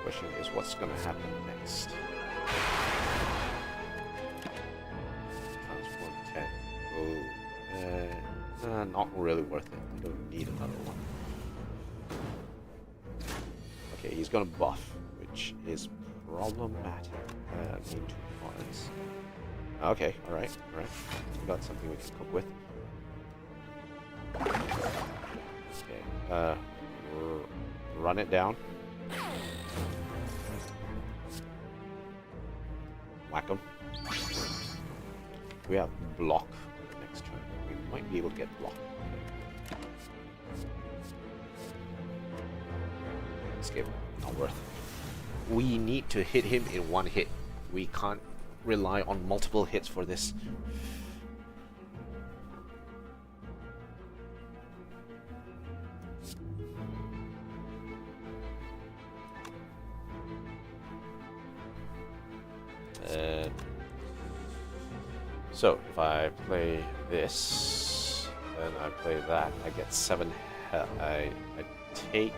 Question is, what's gonna happen next? Transform 10. Oh, not really worth it. We don't need another one. Okay, he's gonna buff, which is problematic. Main 2 components. Okay, alright. We got something we can cook with. Okay, run it down. Whack him. We have block might be able to get blocked. Escape, not worth. We need to hit him in one hit. We can't rely on multiple hits for this. So if I play this, then I play that, I get 7 health. I take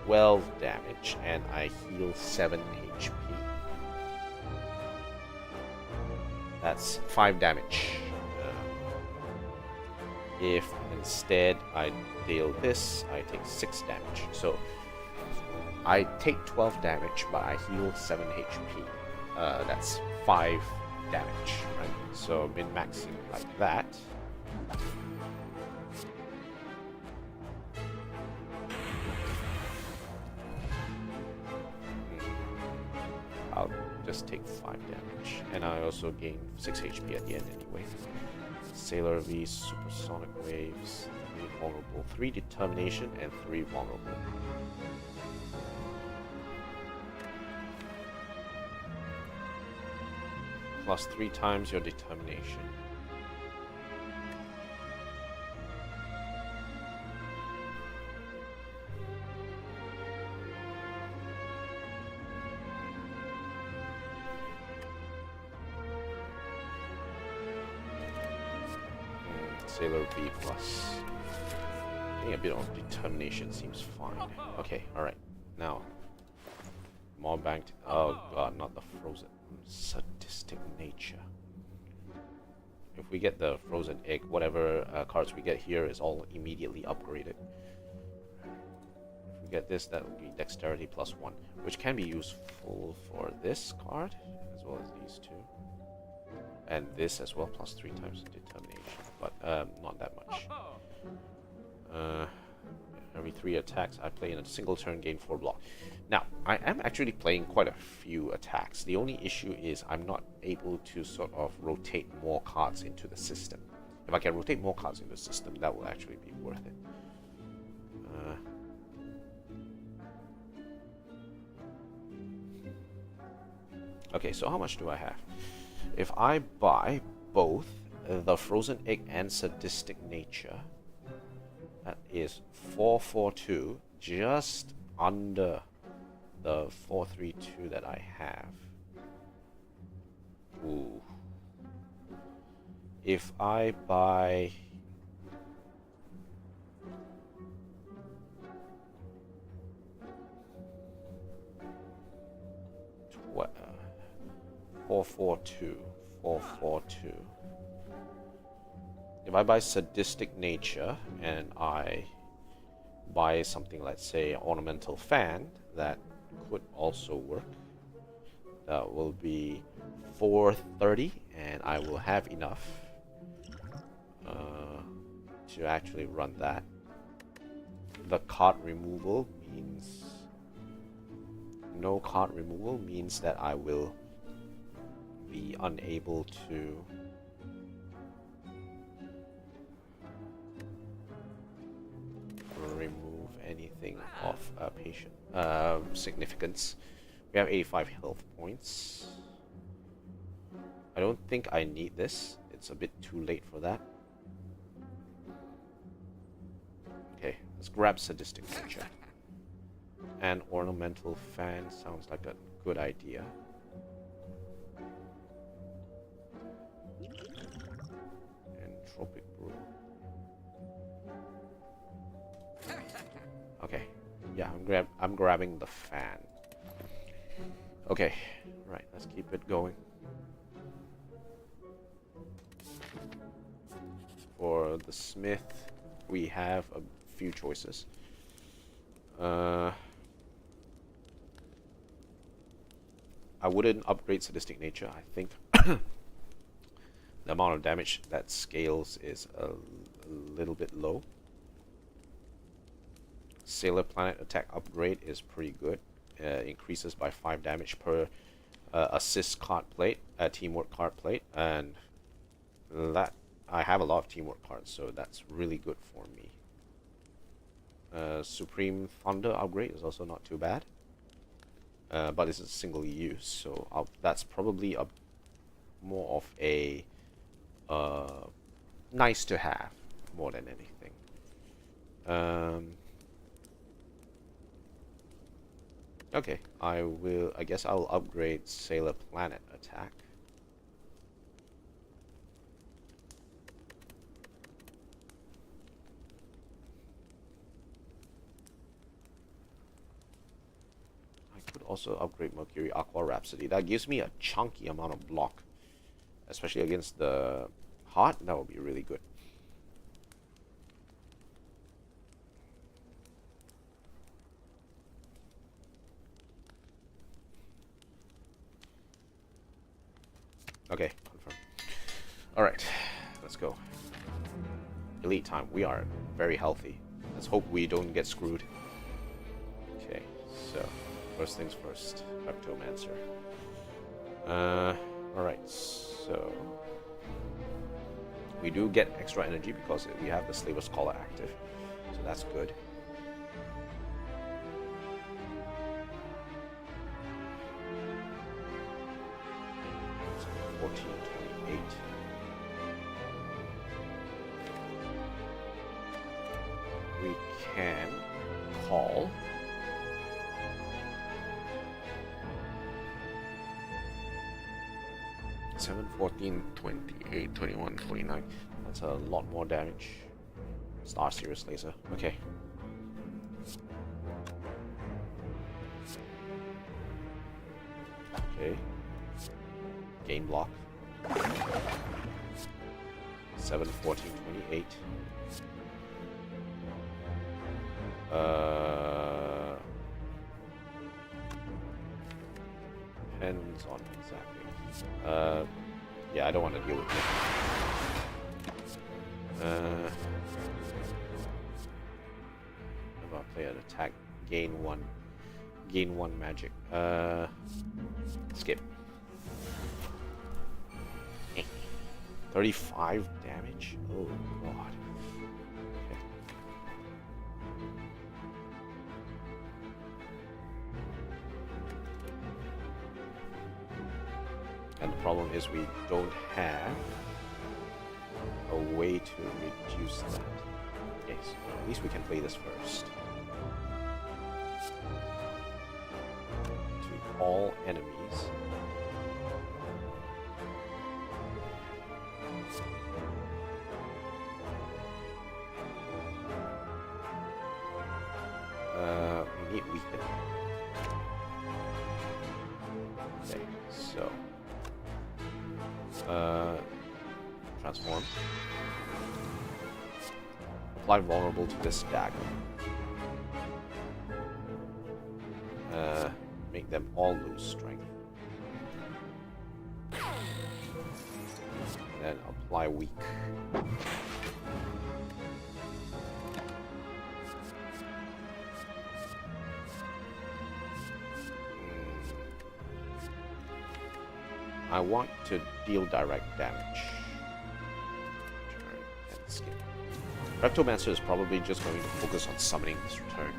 12 damage and I heal 7 HP. That's 5 damage. If instead I deal this, I take 6 damage. So I take 12 damage, but I heal 7 HP. That's 5 damage, right? So min-maxing like that. I'll just take 5 damage, and I also gain 6 HP at the end anyway. Sailor V, supersonic waves, 3 vulnerable, 3 determination, and 3 vulnerable. Plus 3 times your determination. Sailor V plus. Getting a bit of determination seems fine. Okay, alright. Now, more banked. Oh god, not the frozen. Sadistic nature. If we get the frozen egg, whatever cards we get here is all immediately upgraded. If we get this, that will be dexterity plus 1, which can be useful for this card as well as these two, and this as well, plus 3 times determination, but not that much. Every 3 attacks I play in a single turn gain 4 block. Now, I am actually playing quite a few attacks. The only issue is I'm not able to sort of rotate more cards into the system. If I can rotate more cards into the system, that will actually be worth it. Okay, so how much do I have? If I buy both the Frozen Egg and Sadistic Nature, that is 442, just under the 432 that I have. Ooh. If I buy 442, 442. If I buy Sadistic Nature and I buy something, let's say Ornamental Fan, that could also work. That will be 430, and I will have enough to actually run that. The card removal means no card removal means that I will be unable to remove anything of patient significance. We have 85 health points. I don't think I need this. It's a bit too late for that. Okay, let's grab Sadistic Nature. And Ornamental Fan sounds like a good idea. And Tropic Brew. Okay, yeah, I'm grabbing the fan. Okay, right, let's keep it going. For the Smith, we have a few choices. I wouldn't upgrade Sadistic Nature. I think the amount of damage that scales is a little bit low. Sailor Planet attack upgrade is pretty good. Increases by 5 damage per assist card plate, teamwork card plate, and that I have a lot of teamwork cards, so that's really good for me. Supreme Thunder upgrade is also not too bad. But it's a single use, so that's probably a more of a nice to have more than anything. Okay, I guess I'll upgrade Sailor Planet attack. I could also upgrade Mercury Aqua Rhapsody. That gives me a chunky amount of block, especially against the Heart. That would be really good. Okay, confirm. Alright, let's go. Elite time. We are very healthy. Let's hope we don't get screwed. Okay, so first things first. Reptomancer. Alright, so we do get extra energy because we have the Slaver's Collar active. So that's good. 1428. We can call. Seven, 14, 28, 21, 29. That's a lot more damage. Star Series Laser. Okay. Okay. Gain block. 7, 14, 28. Depends on exactly. Yeah, I don't want to deal with it. How about play an attack, gain one magic. Skip. 35 damage? Oh god. Okay. And the problem is we don't have a way to reduce that. Okay, so at least we can play this first. To all enemies. We need weaken. Okay, so transform. Apply vulnerable to this dagger. Make them all lose strength. And then apply weak. I want to deal direct damage. Return and skip. Reptomancer is probably just going to focus on summoning this return,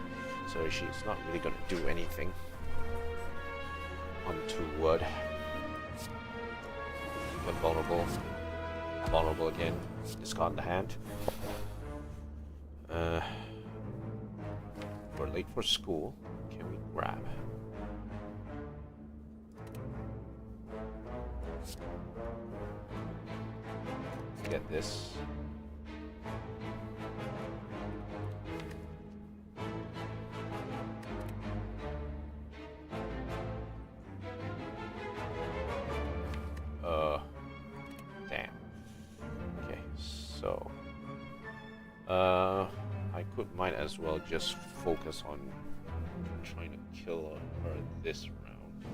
so she's not really going to do anything untoward. Become vulnerable. Vulnerable again. Discard the hand. We're late for school. Can we grab? Get this. Damn. Okay, so might as well just focus on trying to kill her this round.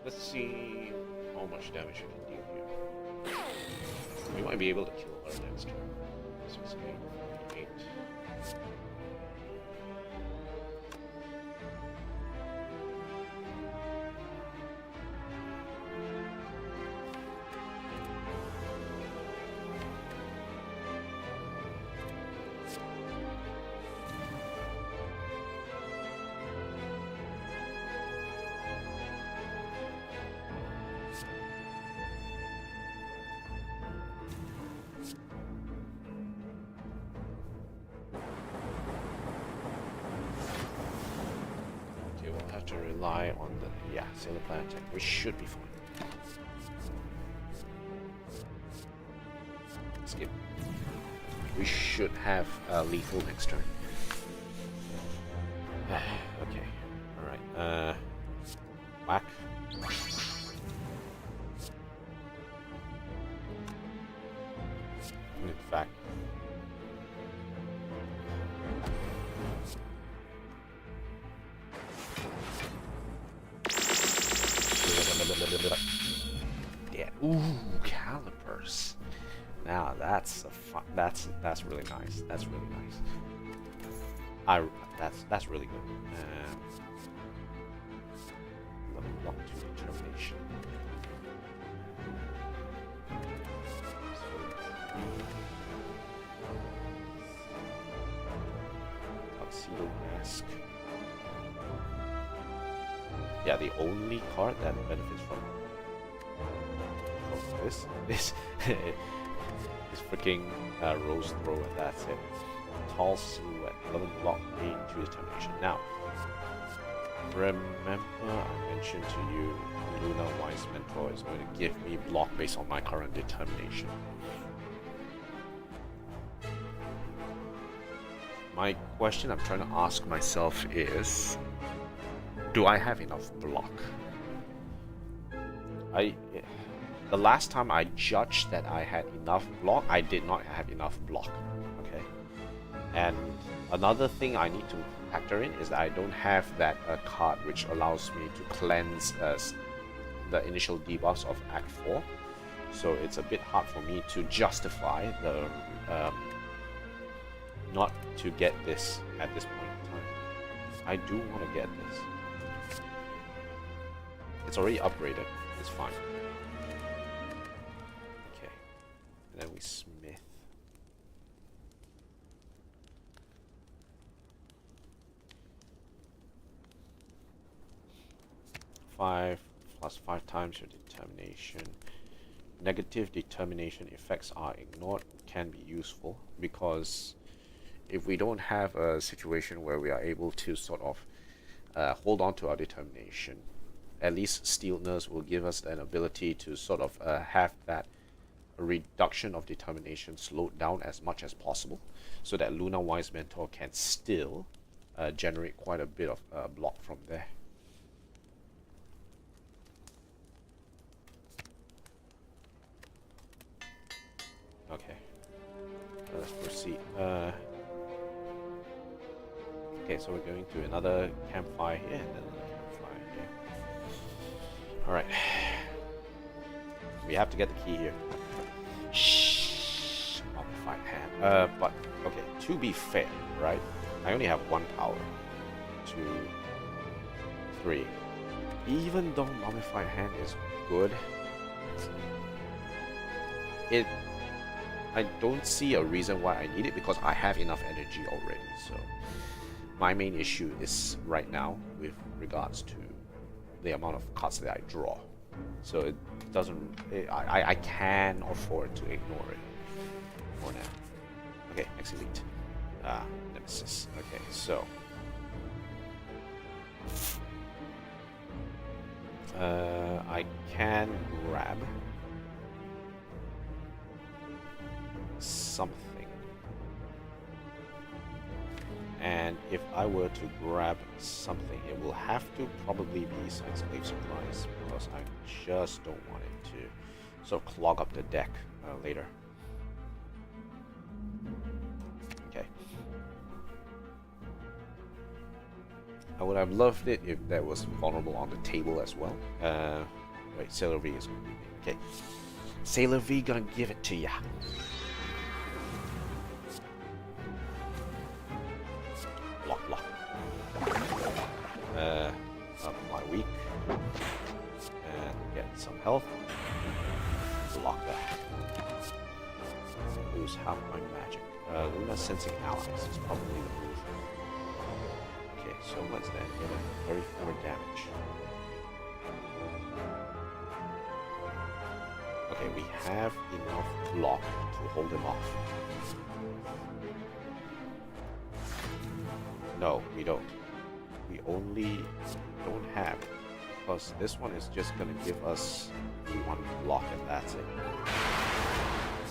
Let's see how much damage we can deal here. We might be able to kill her next turn. 6, 8, 8. to rely on the Sailor Planet attack. We should be fine. Skip. We should have lethal next turn. Okay. Alright. Whack. In fact. Yeah. Ooh, calipers. Now that's that's really nice. That's really nice. That's really good. Level 1 to determination. Tuxedo mask. Yeah, the only card that benefits from this is freaking Rose Throw, and that's it. Tall Silhouette, 11 block, 8 to determination. Now, remember I mentioned to you Luna Wise Mentor is going to give me block based on my current determination. My question I'm trying to ask myself is, do I have enough block? The last time I judged that I had enough block, I did not have enough block. Okay. And another thing I need to factor in is that I don't have that card which allows me to cleanse the initial debuffs of Act 4. So it's a bit hard for me to justify the not to get this at this point in time. I do want to get this. It's already upgraded. It's fine. Okay. And then we smith. 5 plus 5 times your determination. Negative determination effects are ignored. Can be useful because if we don't have a situation where we are able to sort of hold on to our determination, at least Steel Nurse will give us an ability to sort of have that reduction of determination slowed down as much as possible, so that Luna Wise Mentor can still generate quite a bit of block from there. Okay, let's proceed. Okay, so we're going to another campfire here and then another campfire here. Alright. We have to get the key here. Shh. Mummified hand. But, okay, to be fair, right? I only have 1 power. 2, 3. Even though Mummified hand is good, I don't see a reason why I need it because I have enough energy already. So my main issue is right now with regards to the amount of cards that I draw. So it doesn't. I can afford to ignore it for now. Okay, next elite. Nemesis. Okay, so I can grab something, and if I were to grab something, it will have to probably be Sidesplay Surprise because I just don't want it to sort of clog up the deck later. Okay. I would have loved it if that was vulnerable on the table as well. Wait, Sailor V is going to be okay. Sailor V gonna give it to ya. Block. Up my weak and get some health. Block that. Lose half my magic. Luna Sensing Allies is probably the move. Okay, so what's that? 34 damage. Okay, we have enough block to hold him off. No, we don't. we only don't have, because this one is just gonna give us one block and that's it.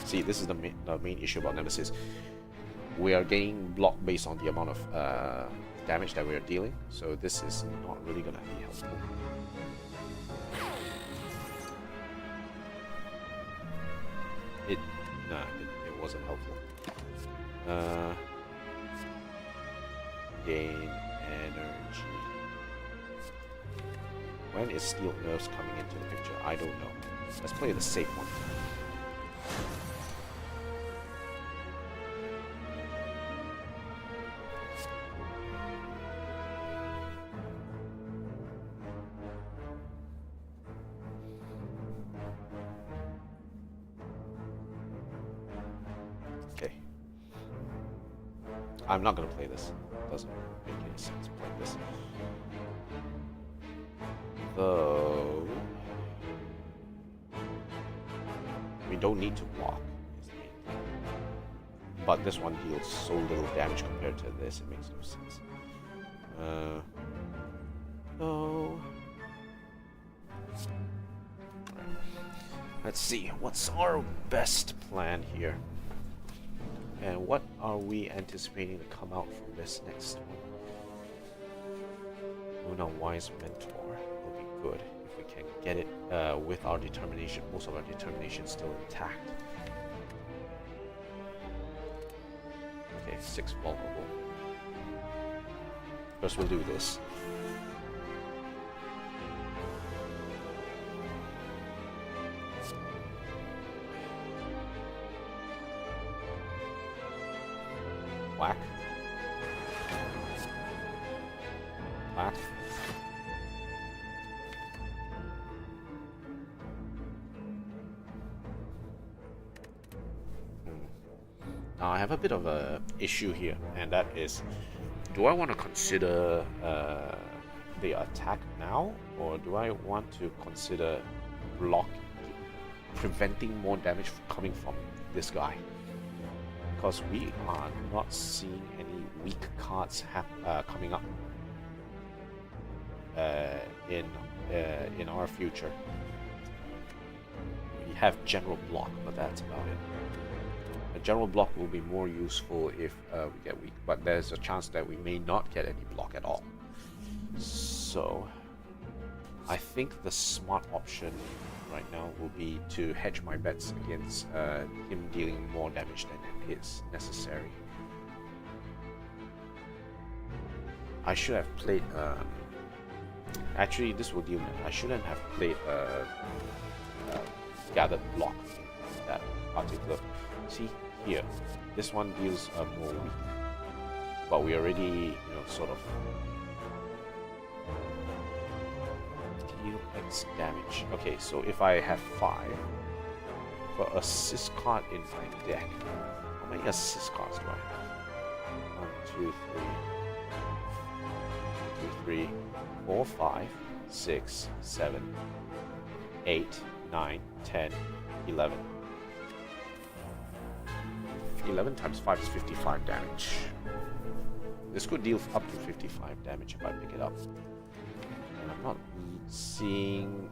See, this is the main issue about Nemesis. We are getting blocked based on the amount of damage that we are dealing, so this is not really gonna be helpful. It wasn't helpful. Gain energy. When is Steel Nerves coming into the picture? I don't know. Let's play the safe one. Okay. I'm not gonna play this. It doesn't make any sense to play this. Though we don't need to block, is the main thing. But this one deals so little damage compared to this, it makes no sense. Oh. Let's see, what's our best plan here? And what are we anticipating to come out from this next one? Luna Wise Mentor will be good if we can get it with our determination, most of our determination still intact. Okay, 6 vulnerable. First we'll do this. Whack. Whack. Now I have a bit of a issue here, and that is, do I want to consider the attack now, or do I want to consider preventing more damage coming from this guy? Because we are not seeing any weak cards coming up in our future. We have general block, but that's about it. A general block will be more useful if we get weak, but there's a chance that we may not get any block at all. So I think the smart option right now will be to hedge my bets against him dealing more damage than is necessary. I should have played actually this will deal. I shouldn't have played gathered block in that particular. See here, this one deals more weak, but we already, sort of deal X damage. Okay, so if I have 5 for assist card in my deck, how many assist cards do I have? 1, 2, 3, 4, 5, 6, 7, 8, 9, 10, 11. 11 times 5 is 55 damage. This could deal up to 55 damage if I pick it up. And I'm not seeing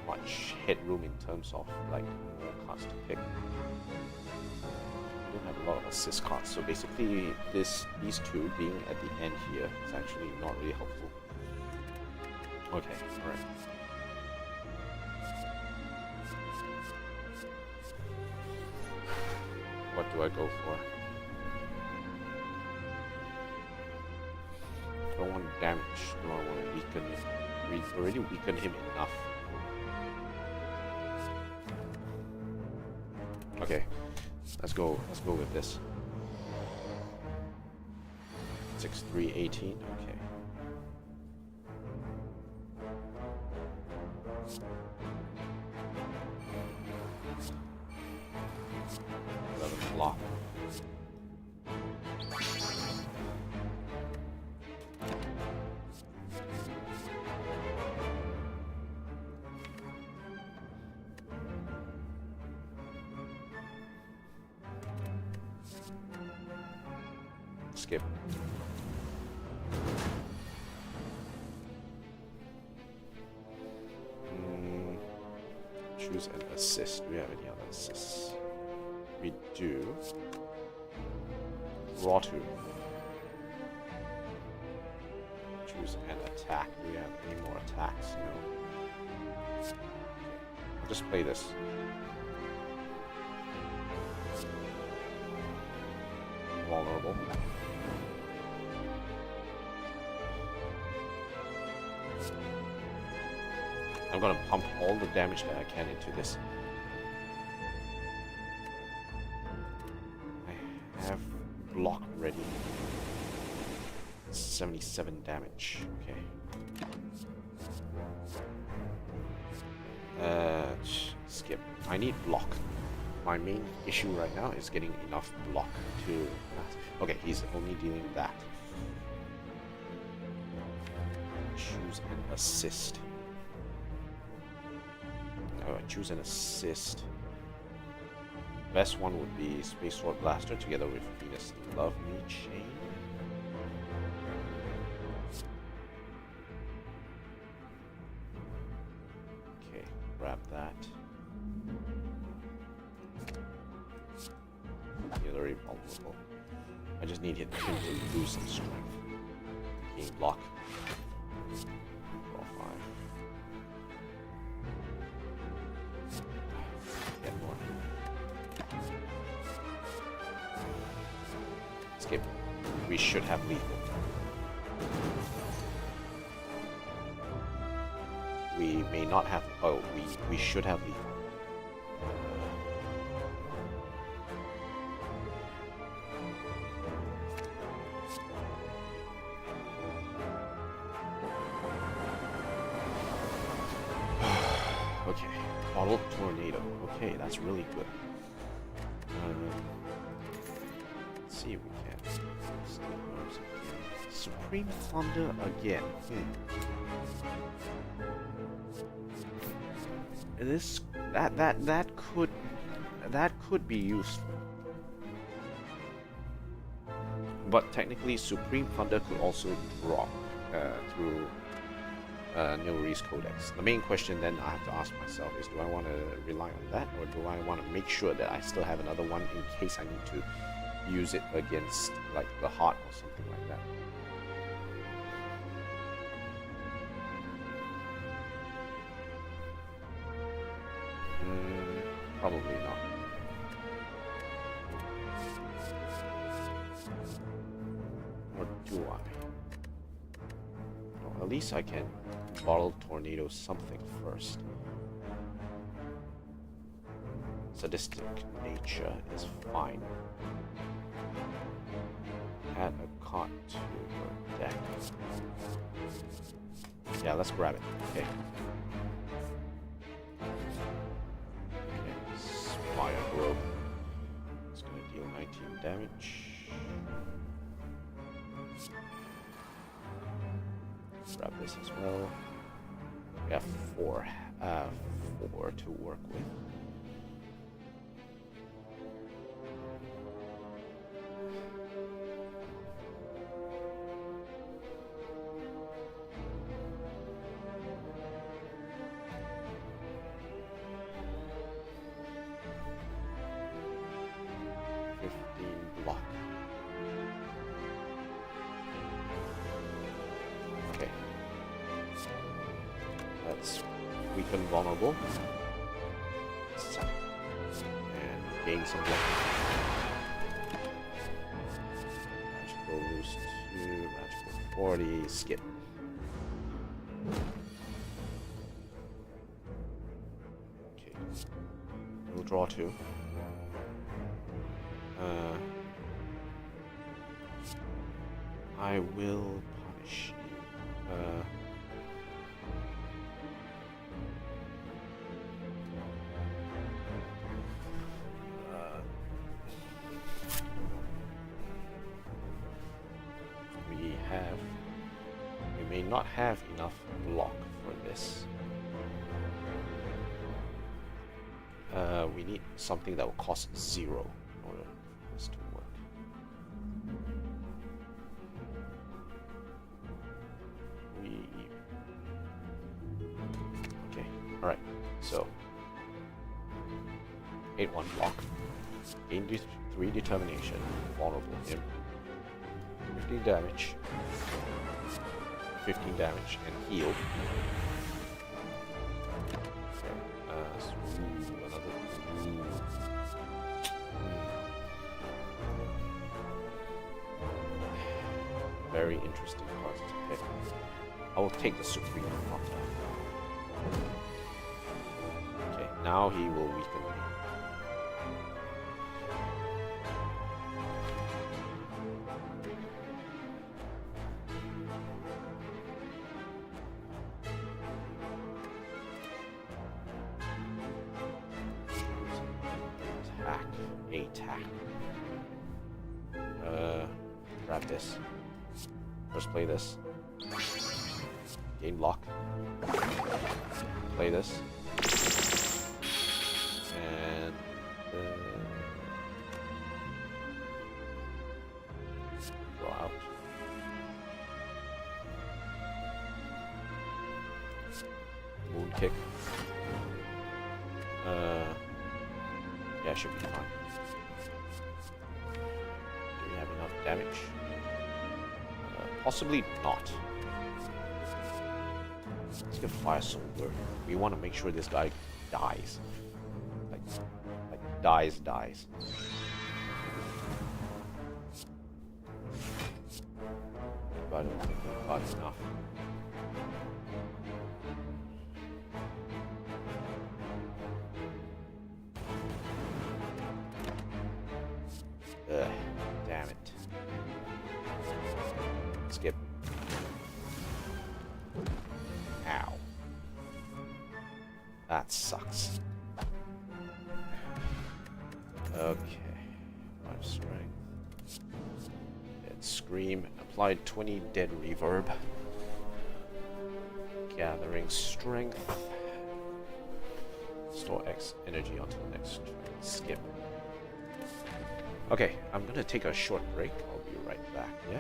much headroom in terms of like more cards to pick. I don't have a lot of assist cards, so basically these two being at the end here is actually not really helpful. Okay, alright. What do I go for? Do I want damage? Do I want to weaken him? We've already weakened him enough. Okay, let's go with this. 6, 3, 18. Okay. Block. Skip. choose an assist. Do we have any other assists? We do. Draw 2. Choose an attack. Do we have any more attacks? No. Okay. I'll just play this. Vulnerable. I'm gonna pump all the damage that I can into this. I have block ready. 77 damage. Okay. Skip. I need block. My main issue right now is getting enough block to... Okay, he's only dealing that. Choose an assist. Oh, I choose an assist. Best one would be Space Sword Blaster together with Venus Love Me Chain. Okay, grab that. He's very vulnerable. I just need him to lose some strength. Gain block. Draw 5. Get more. Skip. We should have lethal. We may not have. Oh, we should have lethal. Okay, bottled tornado. Okay, that's really good. Let's see if we can. Supreme Thunder again. This that could be useful. But technically, Supreme Thunder could also drop through Nilri's Codex. The main question then I have to ask myself is, do I want to rely on that, or do I want to make sure that I still have another one in case I need to use it against like the heart or something like that? Probably not. Or do I? Well, at least I can bottle tornado something first. Sadistic nature is fine. Add a card to your deck. Yeah, let's grab it. Okay. Spire Grove. It's gonna deal 19 damage. Grab this as well. We have four to work with. Block. Okay. Let's weaken vulnerable. And gain some block. Magical lose 2, magical 40, skip. Okay. We'll draw 2. I will punish you. We may not have enough block for this. We need something that will cost 0 in order for this to work. Okay, alright, so 8-1 block. Gain 3 determination. Vulnerable him. 15 damage. 15 damage and heal. Okay. Another. Very interesting cards to pick. I will take the Supreme Hunter. Okay, now he will weaken me. Attack. Grab this. First play this. Gain block. Play this. And go out. Moon kick. Yeah, should be fine. Do we have enough damage? Possibly not. Let's get Fire Soldier. We want to make sure this guy dies. Like dies. But I don't think we've got enough. Damn it. Skip. Ow. That sucks. Okay. 5 strength. Dead Scream. Applied 20 dead reverb. Gathering strength. Store X energy until next turn. Skip. Okay, I'm gonna take a short break. I'll be right back, yeah?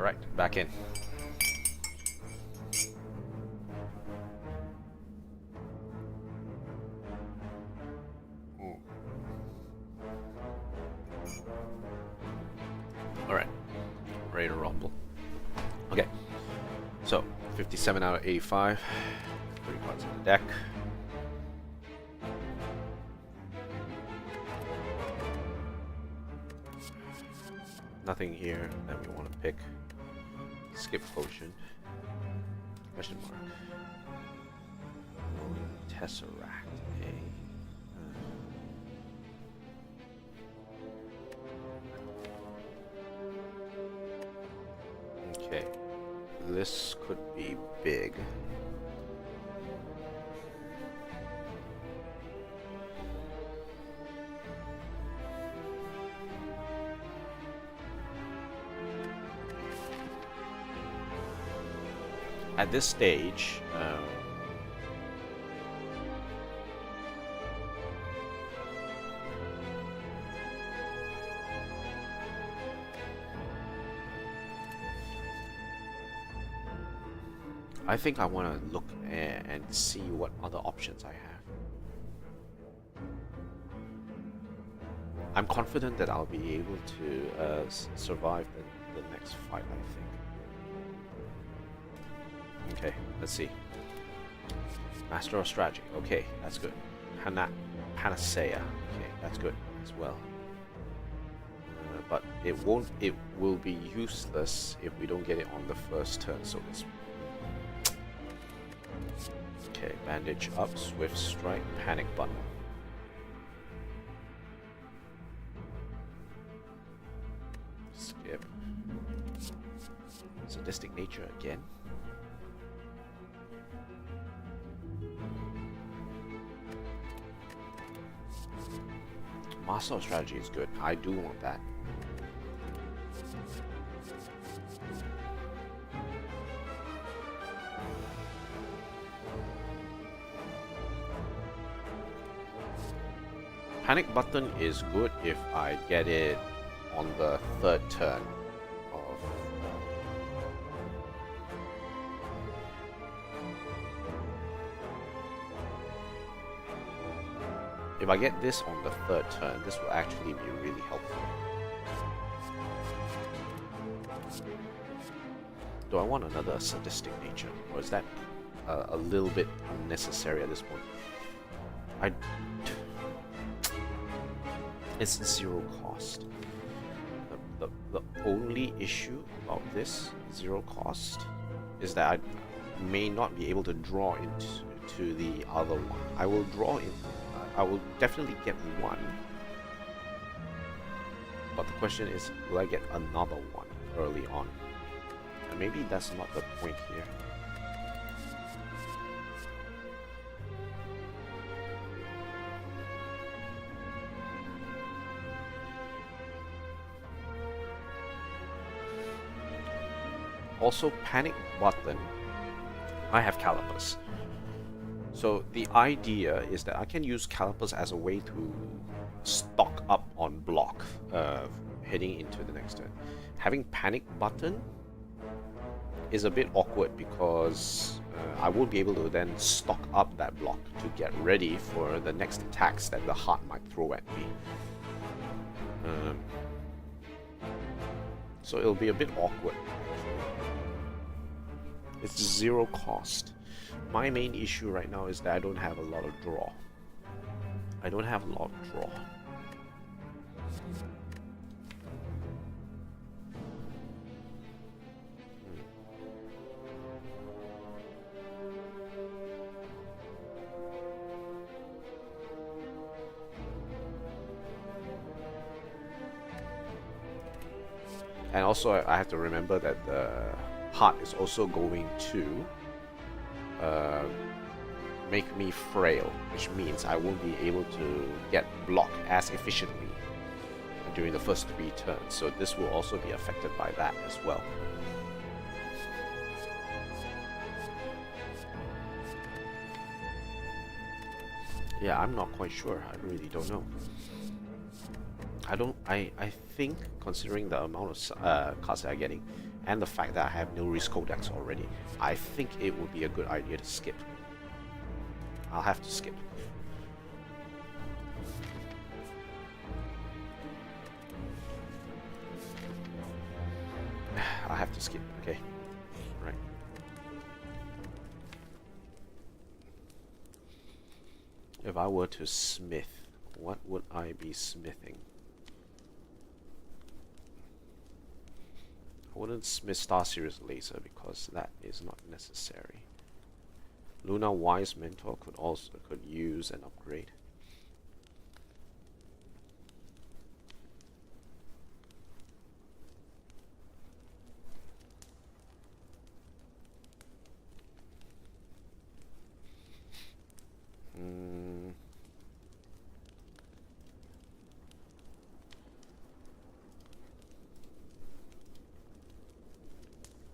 Alright, back in. Alright, ready to rumble. Okay, so 57 out of 85. 3 cards in the deck. Nothing here that we want to pick. Skip potion. Question mark. Tesseract. Okay. This could be big. At this stage, I think I want to look and see what other options I have. I'm confident that I'll be able to survive the next fight, I think. Okay, let's see. Master of Strategy. Okay, that's good. Panacea. Okay, that's good as well. But it will be useless if we don't get it on the first turn. So this. Okay, bandage up, swift strike, panic button. Skip. Sadistic nature again. Master of Strategy is good. I do want that. Panic button is good if I get it on the third turn of if I get this on the third turn, this will actually be really helpful. Do I want another sadistic nature, or is that a little bit unnecessary at this point? It's 0 cost. The only issue about this 0 cost is that I may not be able to draw into the other one. I will draw in. I will definitely get one. But the question is, will I get another one early on? And maybe that's not the point here. Also, panic button. I have calipers. So the idea is that I can use calipers as a way to stock up on block heading into the next turn. Having panic button is a bit awkward because I won't be able to then stock up that block to get ready for the next attacks that the heart might throw at me. So it'll be a bit awkward. It's 0 cost. My main issue right now is that I don't have a lot of draw. I don't have a lot of draw. And also I have to remember that the heart is also going to make me frail, which means I won't be able to get block as efficiently during the first 3 turns. So this will also be affected by that as well. Yeah, I'm not quite sure. I really don't know. I think, considering the amount of cards that I'm getting, and the fact that I have no risk codex already, I think it would be a good idea to skip. I'll have to skip. I have to skip, okay. Right. If I were to smith, what would I be smithing? I wouldn't smith Star Series laser because that is not necessary. Luna Wise Mentor could use an upgrade.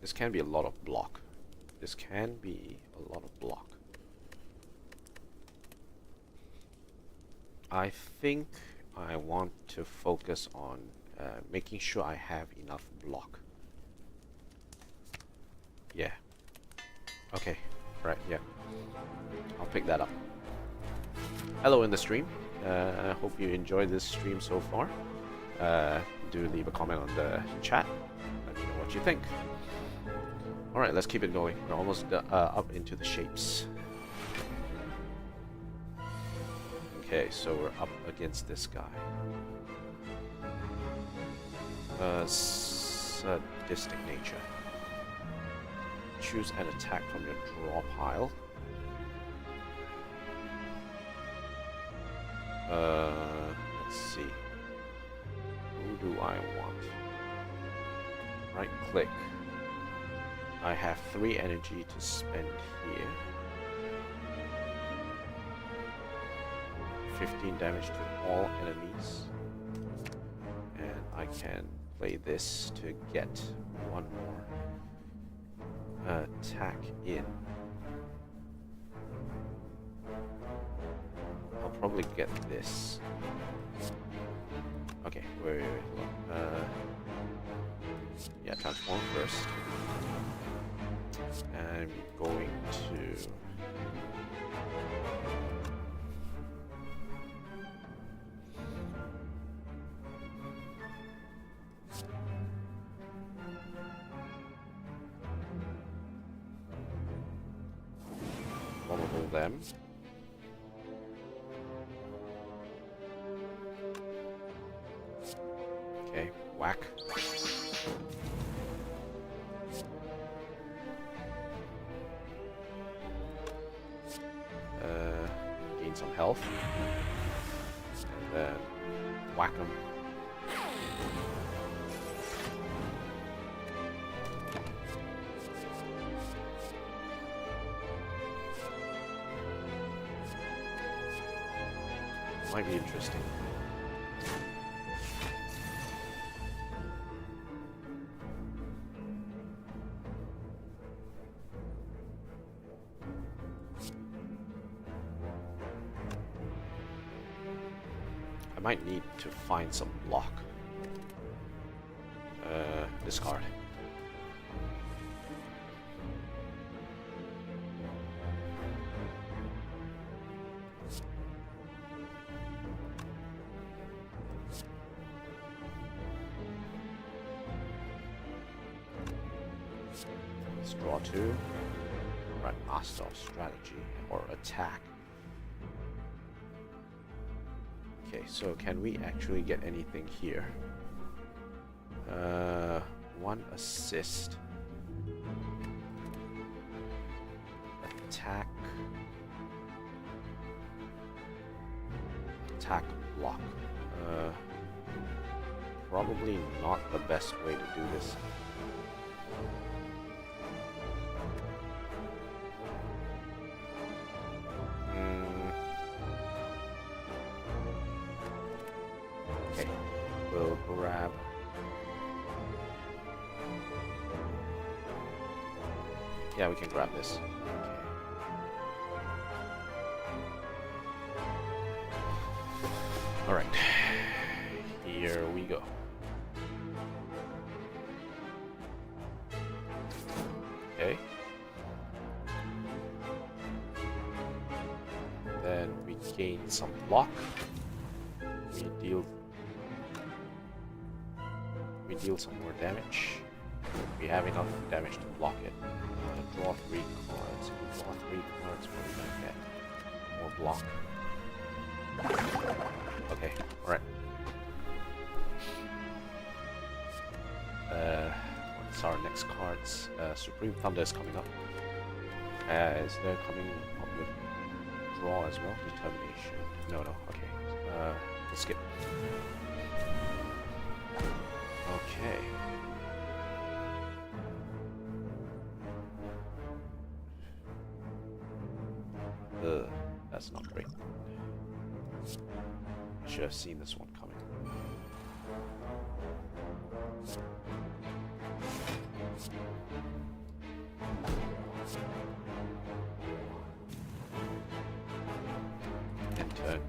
This can be a lot of block. This can be a lot of block. I think I want to focus on making sure I have enough block. Yeah. Okay. Right, yeah. I'll pick that up. Hello in the stream. I hope you enjoyed this stream so far. Do leave a comment on the chat. Let me know what you think. Alright, let's keep it going. We're almost up into the shapes. Okay, so we're up against this guy. Sadistic nature. Choose an attack from your draw pile. Let's see. Who do I want? Right click. I have 3 energy to spend here. 15 damage to all enemies. And I can play this to get one more attack in. I'll probably get this. Okay, wait. Yeah, transform first. I'm going to vulnerable them. Okay, whack. Gain some health. And then whack them. Might be interesting. I might need to find some block. Discard. Let's draw 2. Right, master of strategy or attack. Okay, so can we actually get anything here? 1 assist. Attack. Attack block. Probably not the best way to do this. Okay, we'll grab. Yeah, we can grab this. Okay. All right, here we go. gain some block. We deal some more damage. We have enough damage to block it. Draw 3 cards. If we draw 3 cards, what are we gonna get? More block. Okay, alright. What's our next cards? Supreme Thunder is coming up. Is there coming up with draw as well? Determination. No, okay. Let's skip. Okay. That's not great. I should have seen this one coming. And turn.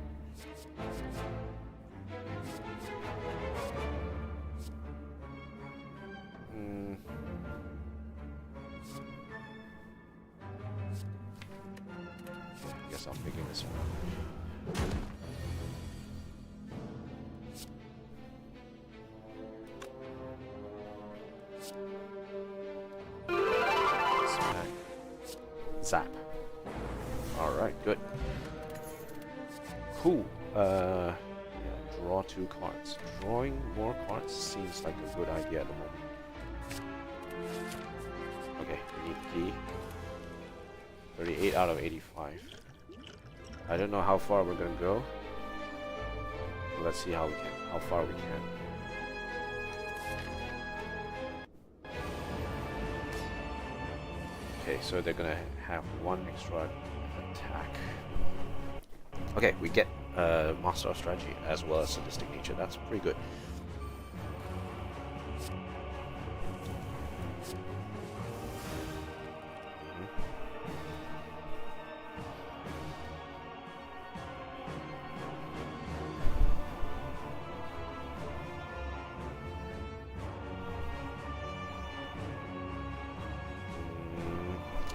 Guess I'm picking this one. Smack. Zap. Alright, good. Cool. Yeah, draw 2 cards. Drawing more cards seems like a good idea at the moment. Okay, we need D. 38 out of 85. I don't know how far we're gonna go. But let's see how far we can. Okay, so they're gonna have 1 extra attack. Okay, we get Master of Strategy as well as Sadistic Nature. That's pretty good.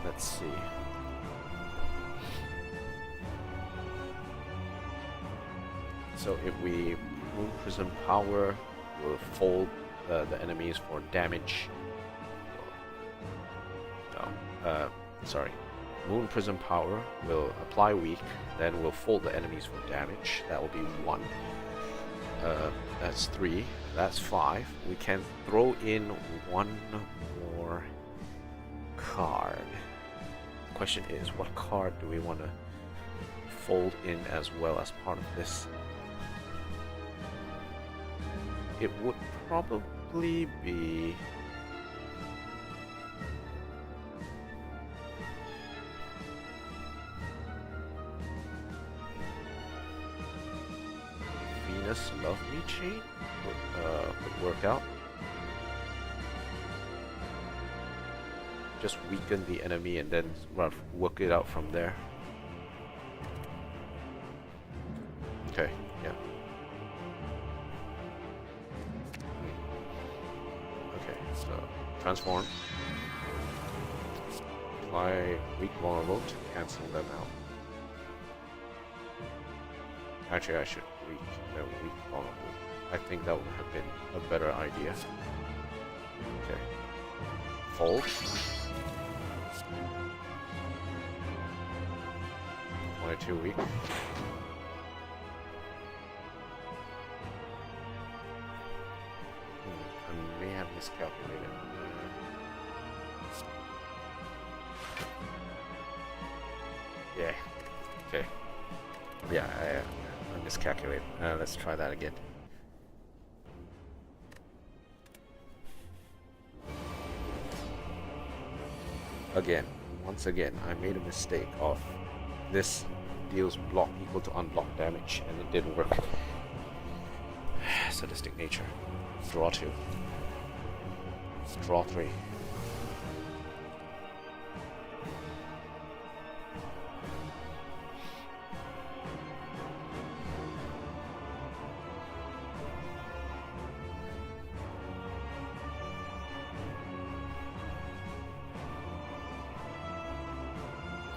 Let's see. So if we Moon Prism Power, we'll fold the enemies for damage. No, sorry. Moon Prism Power will apply weak, then we'll fold the enemies for damage. That will be 1. That's 3. That's 5. We can throw in 1 more card. Question is, what card do we want to fold in as well as part of this? It would probably be Venus Love Me Chain would work out. Just weaken the enemy and then work it out from there. Okay, yeah. Okay, so transform. Apply weak vulnerable to cancel them out. Actually, I should weak vulnerable. I think that would have been a better idea. Okay. Fold. 2 weak. I may have miscalculated. Yeah. Okay. Yeah, I miscalculated. Let's try that again. Once again, I made a mistake of this deals block equal to unblock damage, and it didn't work. Sadistic Nature. Draw 2. Draw 3.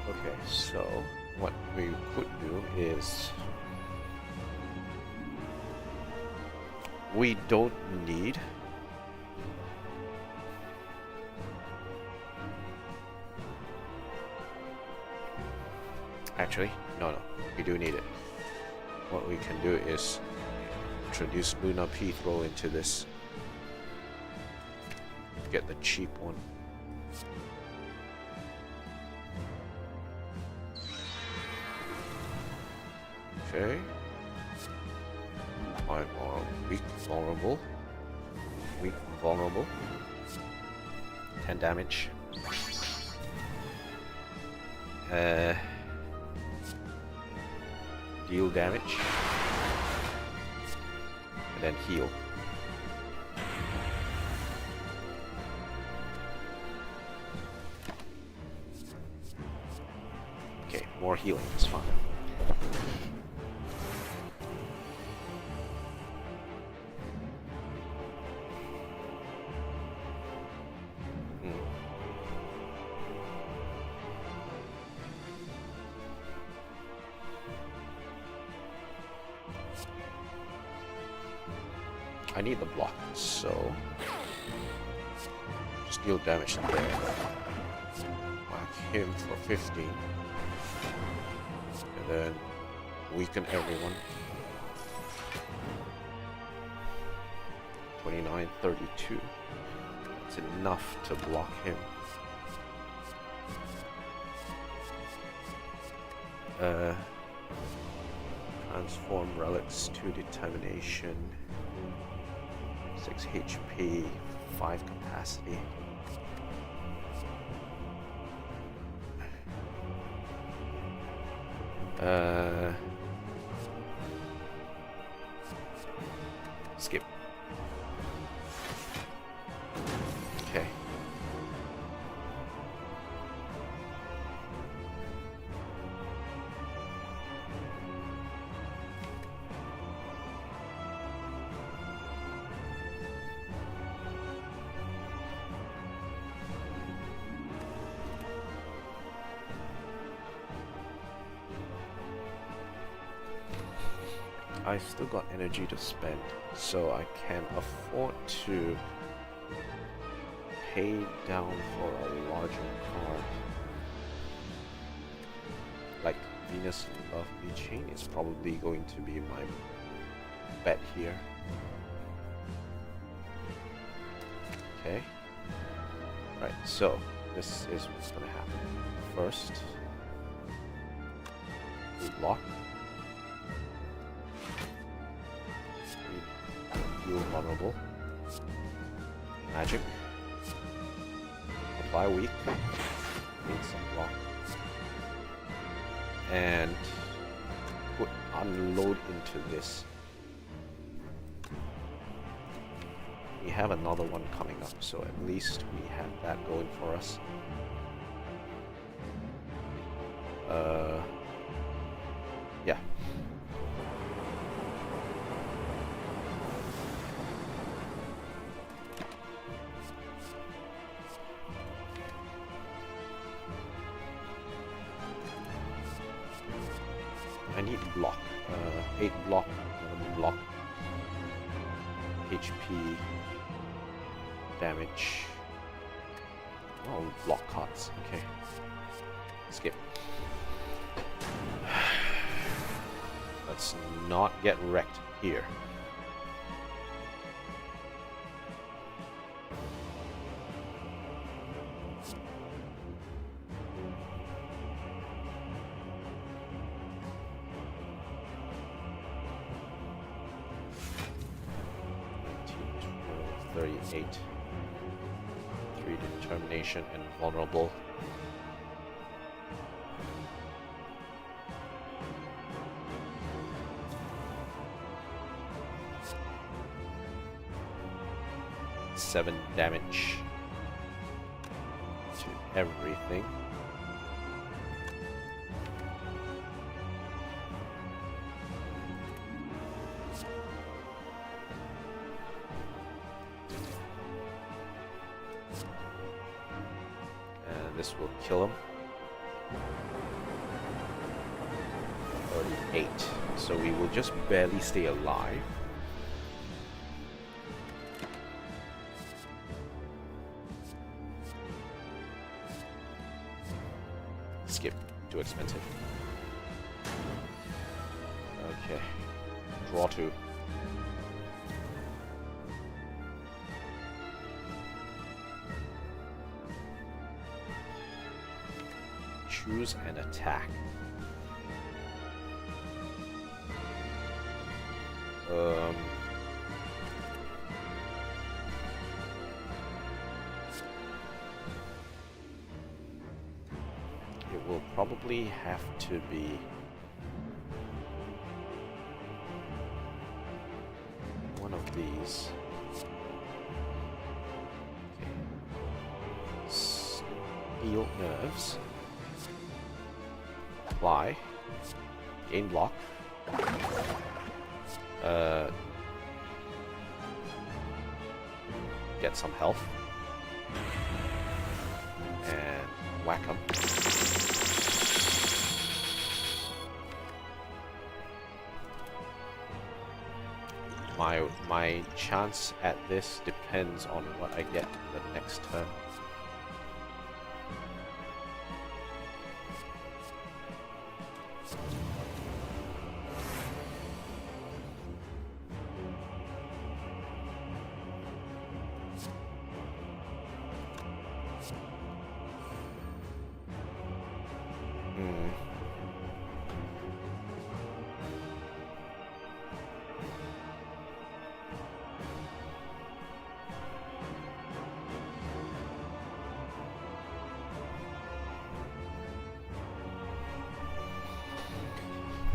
Okay, so what we could do is we don't need actually no, we do need it. What we can do is introduce Luna P throw into this, get the cheap one. Okay. 5 more weak vulnerable. Weak vulnerable. 10 damage. Deal damage. And then heal. Okay, more healing is fine. I need the block, so just deal damage there. Whack him for 15. And then weaken everyone. 29, 32. That's enough to block him. Transform relics to determination. 6 HP, 5 capacity. Skip. Okay. I still got energy to spend, so I can afford to pay down for a larger card. Like Venus Love Me Chain is probably going to be my bet here. Okay. Right, so this is what's gonna happen. First, we block. Vulnerable. Magic. Apply weak. Need some block. And put unload into this. We have another one coming up, so at least we have that going for us. Yeah. I need block. 8 block, 1 block. HP, damage. Oh, block cards. Okay. Skip. Let's not get wrecked here. Eight. 3 determination and vulnerable. Seven damage to everything. This will kill him. 8. So we will just barely stay alive. Skip. Too expensive. Okay. Draw 2. Choose an attack. It will probably have to be one of these. Okay. Steel nerves. Apply. Gain block. Get some health. And whack 'em. My chance at this depends on what I get the next turn.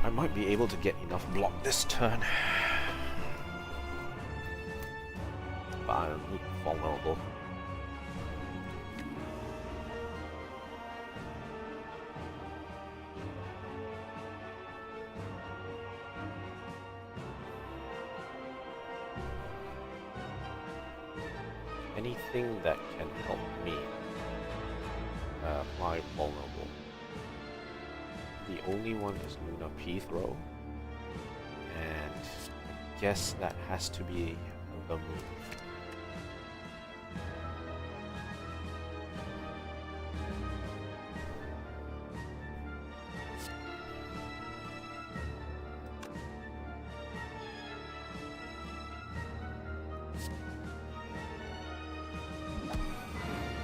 I might be able to get enough block this turn. But I'm vulnerable. Anything that can help me apply vulnerable. The only one is Luna P throw, and I guess that has to be the move.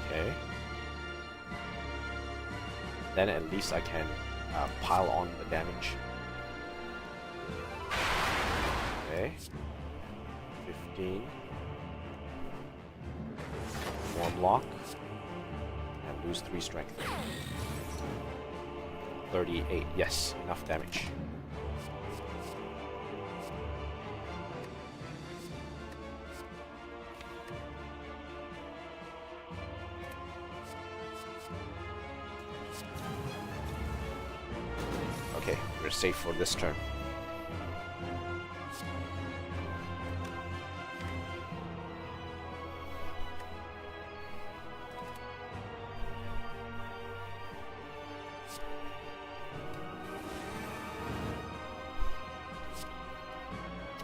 Okay. Then at least I can pile on the damage. Okay. 15. More block. And lose 3 strength. 38. Yes, enough damage. Okay, we're safe for this turn.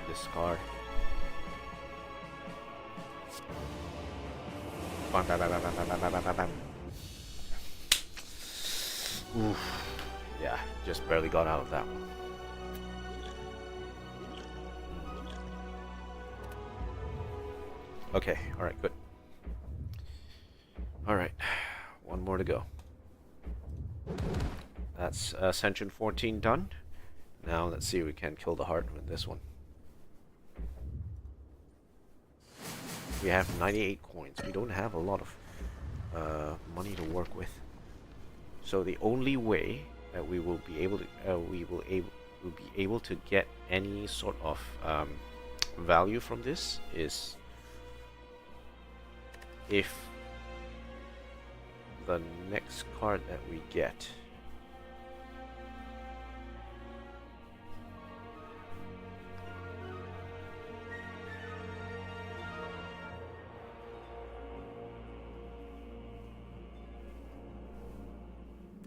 Discard. Bam, bam, bam, bam, bam, bam, bam, bam, bam. Oof. Yeah, just barely got out of that one. Okay, alright, good. Alright, one more to go. That's Ascension 14 done. Now let's see if we can kill the heart with this one. We have 98 coins. We don't have a lot of money to work with. So the only way that we will be able to we'll be able to get any sort of value from this is if the next card that we get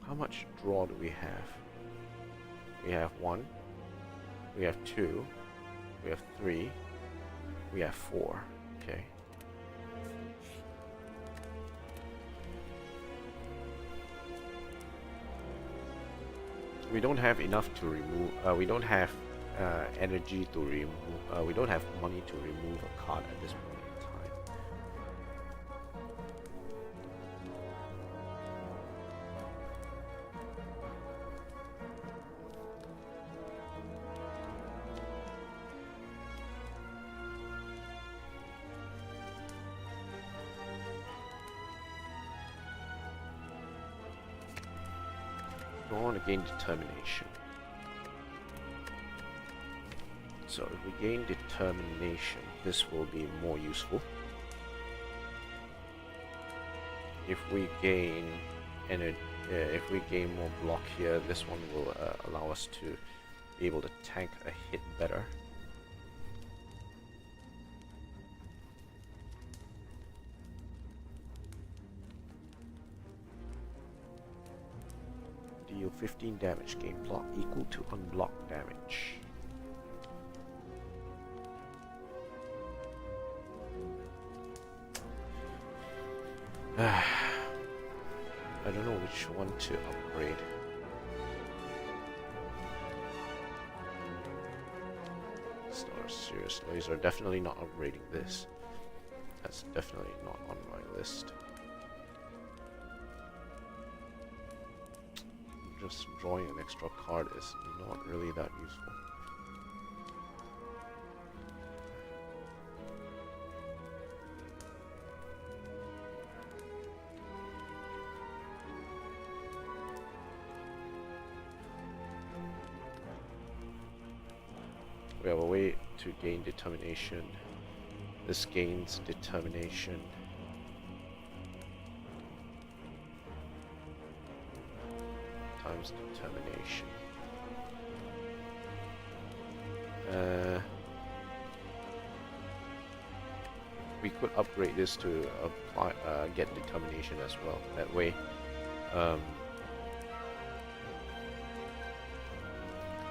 how much draw do we have? We have 1, We have 2. We have 3. We have 4. Okay. We don't have enough to remove. We don't have energy to remove. We don't have money to remove a card at this point in time. We want to gain determination. So if we gain determination, this will be more useful. If we gain if we gain more block here, this one will allow us to be able to tank a hit better. Deal 15 damage, gain block equal to unblocked damage. I don't know which one to upgrade. Star Serious Laser, definitely not upgrading this. That's definitely not on my list. Just drawing an extra card is not really that useful. We have a way to gain determination. This gains determination. Times determination. We could upgrade this to apply, get determination as well. That way,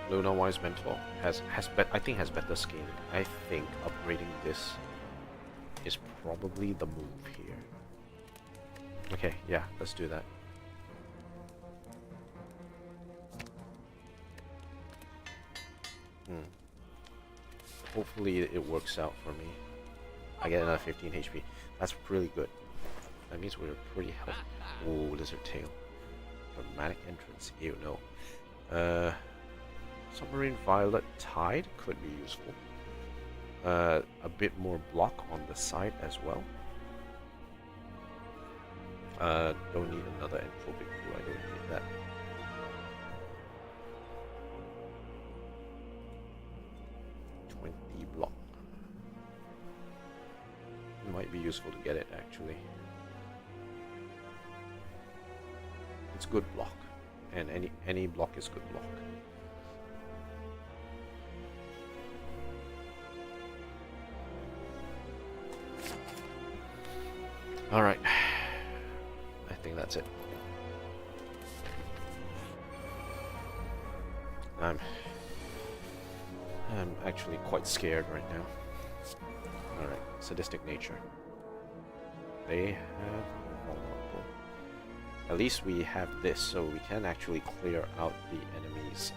Luna Wise Mentor I think has better scaling. I think upgrading this is probably the move here. Okay, yeah, let's do that. Hopefully it works out for me. I get another 15 HP. That's really good. That means we're pretty healthy. Oh, Lizard Tail. Dramatic entrance. Ew, no. Submarine Violet Tide could be useful. A bit more block on the side as well. Don't need another Entropic Pool. I don't need that. Block. It might be useful to get it actually. It's good block, and any block is good block. All right, I think that's it. I'm actually quite scared right now. Alright, Sadistic Nature. They have vulnerable. At least we have this, so we can actually clear out the enemy's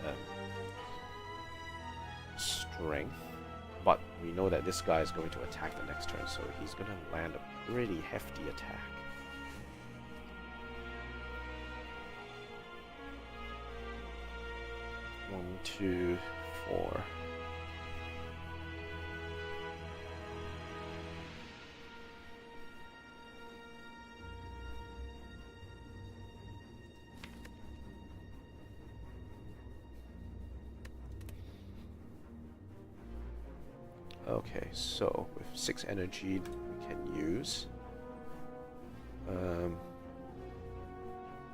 strength. But we know that this guy is going to attack the next turn, so he's going to land a pretty hefty attack. One, two, 4. Okay, so with 6 energy we can use.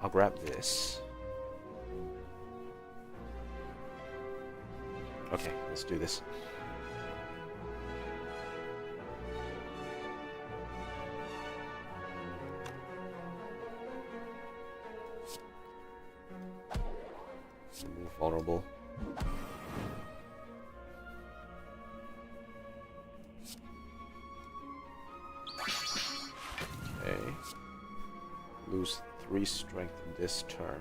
I'll grab this. Okay, let's do this. Remove vulnerable. 3 strength this turn.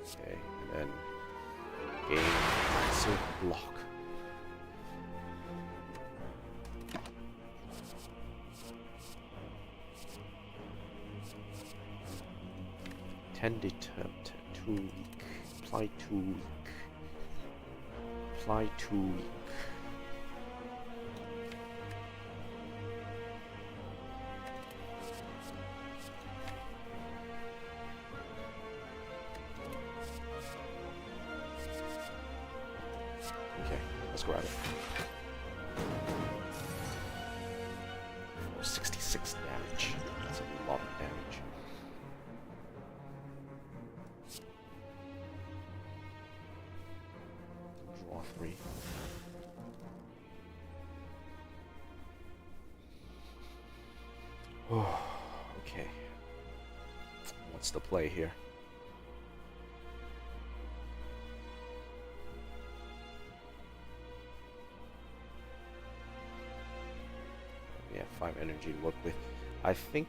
Okay, and then gain massive block. Determined, 2 weak. Apply 2 weak. Apply 2 weak. Okay, let's grab it. Oh, 66 damage. That's a lot of damage. Draw 3. Oh, okay. What's the play here? Yeah, 5 energy to work with. I think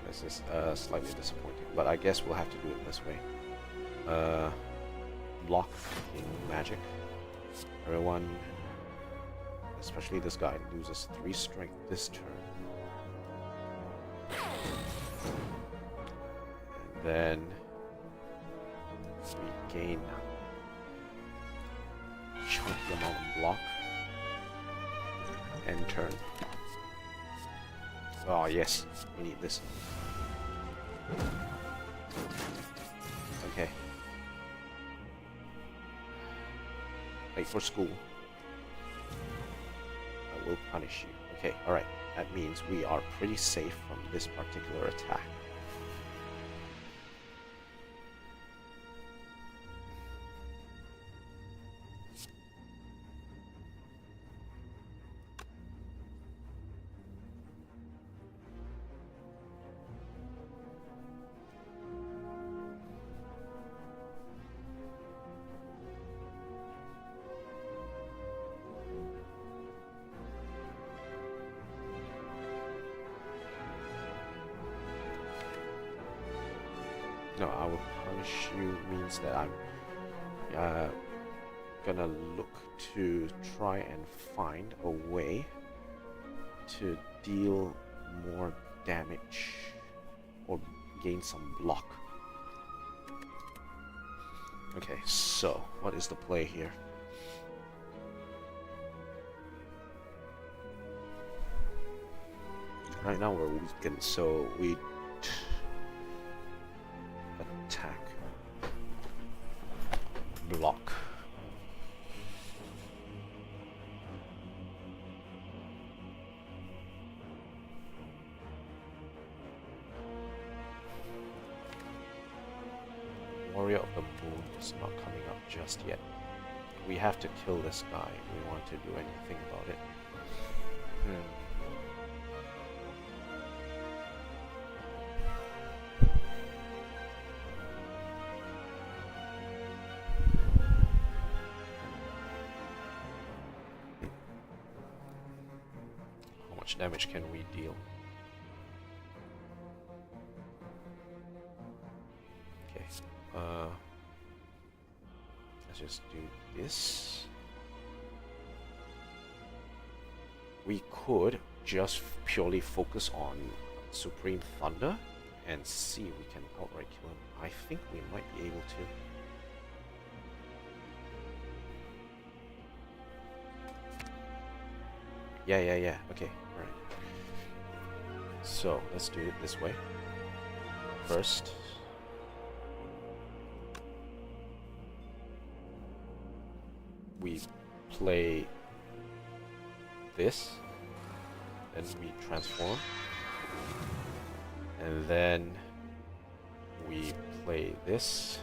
this is slightly disappointing, but I guess we'll have to do it this way. Block in magic. Everyone, especially this guy, loses 3 strength this turn. And then we gain a chunky amount of block. End turn. Oh yes, we need this. Okay. Wait for school. I will punish you. Okay, alright. That means we are pretty safe from this particular attack. No, I will punish you means that I'm gonna look to try and find a way to deal more damage or gain some block. Okay, so what is the play here? Right now we're weakened, so we attack, block. Warrior of the Moon is not coming up just yet. We have to kill this guy if we want to do anything about it. How much damage can we deal? Okay. Let's just do this. We could just purely focus on Supreme Thunder and see if we can outright kill him. I think we might be able to. Yeah. Okay, alright. So, let's do it this way. First, we play this, then we transform, And then we play this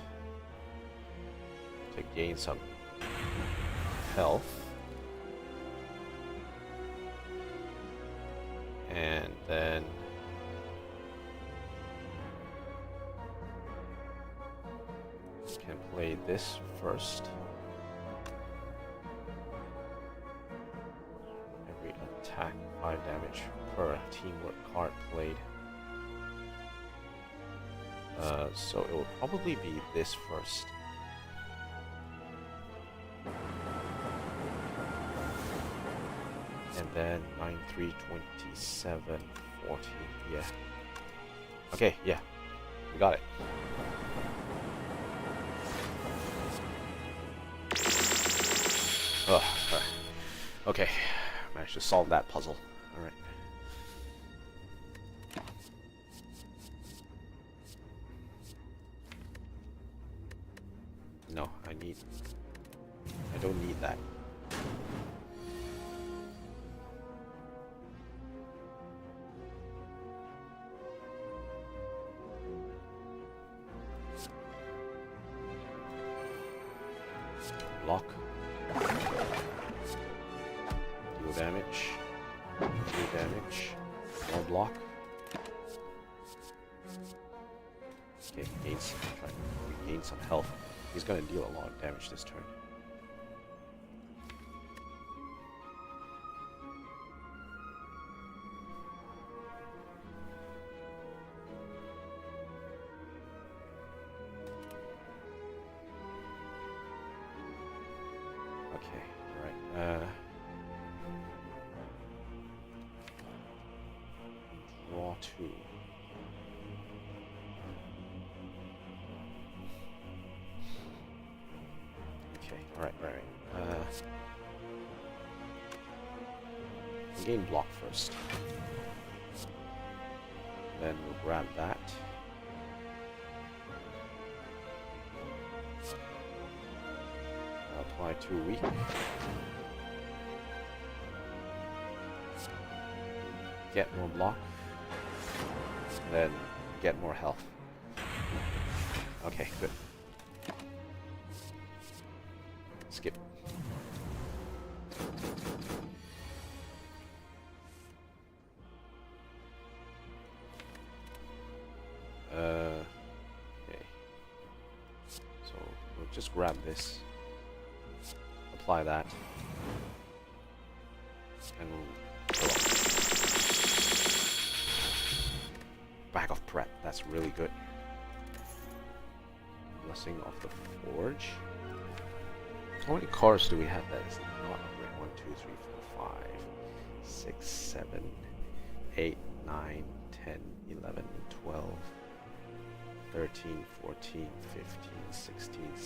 to gain some health. And then we can play this first. Every attack, 5 damage per teamwork card played. So it will probably be this first. And then 9, 3, 27, 40, yeah. Okay, yeah, we got it. Oh, okay, managed to solve that puzzle. All right. No, I don't need that. Block. Deal damage. Deal damage. More block. Okay, try to regain some health. He's gonna deal a lot of damage this turn. Okay, alright. Draw 2. Okay, alright. Gain block first. Then we'll grab that. Apply 2 weak. Get more block. Then get more health. Okay, good. Skip. Okay. So we'll just grab this. Apply that. And we'll go up. Bag of prep. That's really good. Blessing of the Forge. How many cards do we have that is not upgrade? 1, 2, 3, 4, 5, 6, 7, 8, 9, 10, 11, 12, 13, 14, 15, 16,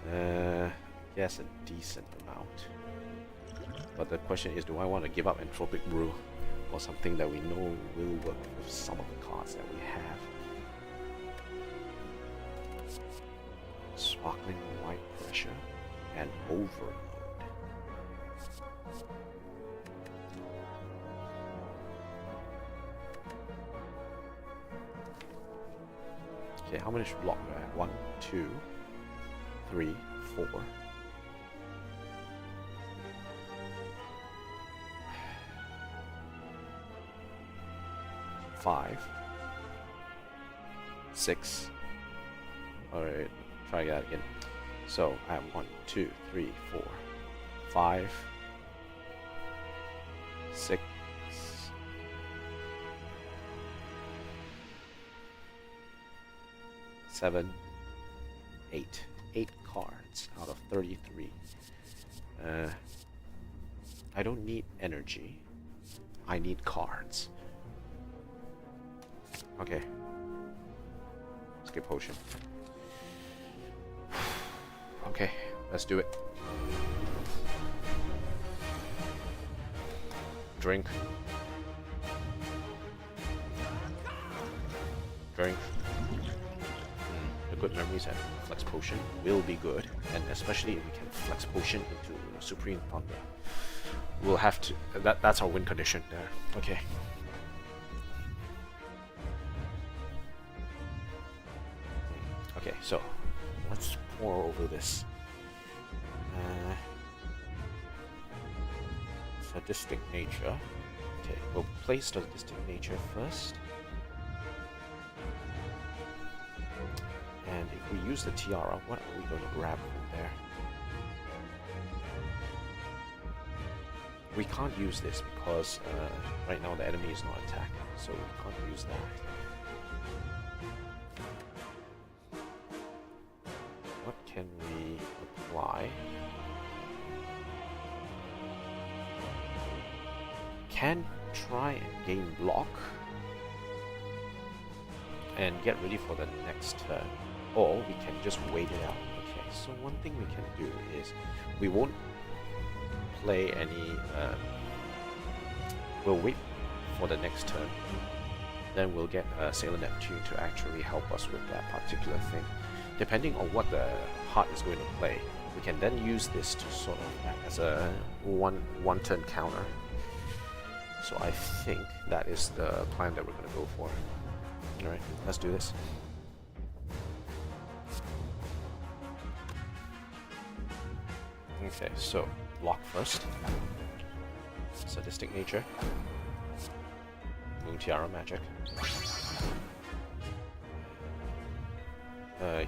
17. Yes, a decent amount. But the question is, do I want to give up Entropic Brew or something that we know will work with some of the cards that we have? Sparkling White Pressure and Overload. Okay, how much block do I have? 1, 2, 3, 4. 5, 6. Alright, try that again. So I have 1, 2, 3, 4, 5, 6, 7, 8. 8 cards out of 33. I don't need energy. I need cards. Okay. Skip potion. Okay, let's do it. Drink. Drink. The good memories and flex potion will be good, and especially if we can flex potion into Supreme Thunder. We'll have to. That's our win condition there. Okay. Okay, so let's pour over this. Sadistic nature. Okay, we'll place sadistic nature first. And if we use the tiara, what are we going to grab from there? We can't use this because right now the enemy is not attacking, so we can't use that. What can we apply? Can try and gain block and get ready for the next turn, or we can just wait it out. Okay, so one thing we can do is we won't play any we'll wait for the next turn, then we'll get Sailor Neptune to actually help us with that particular thing. Depending on what the heart is going to play, we can then use this to sort of act as a one turn counter. So I think that is the plan that we're going to go for. Alright, let's do this. Okay, so block first. Sadistic nature. Moon Tiara magic.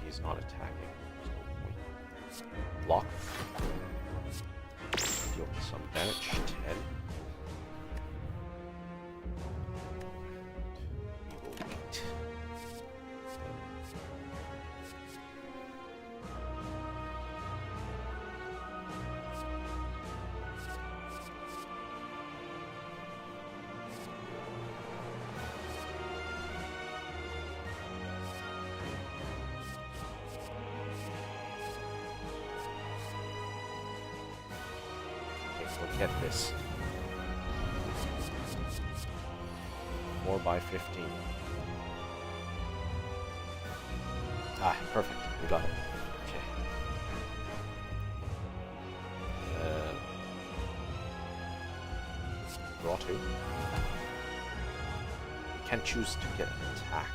He's not attacking. So block. Deal some damage. 10. We'll get this. 4 by 15. Ah, perfect. We got it. Okay. Draw 2. We can choose to get an attack.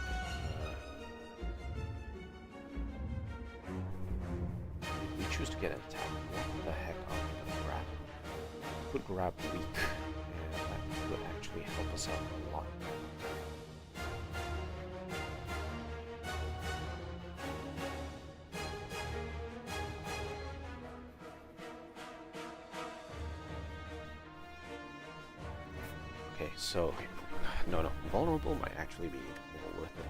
We choose to get an attack. What the heck are we going to grab? Could grab weak, and that would actually help us out a lot. Okay, so no, vulnerable might actually be more worth it.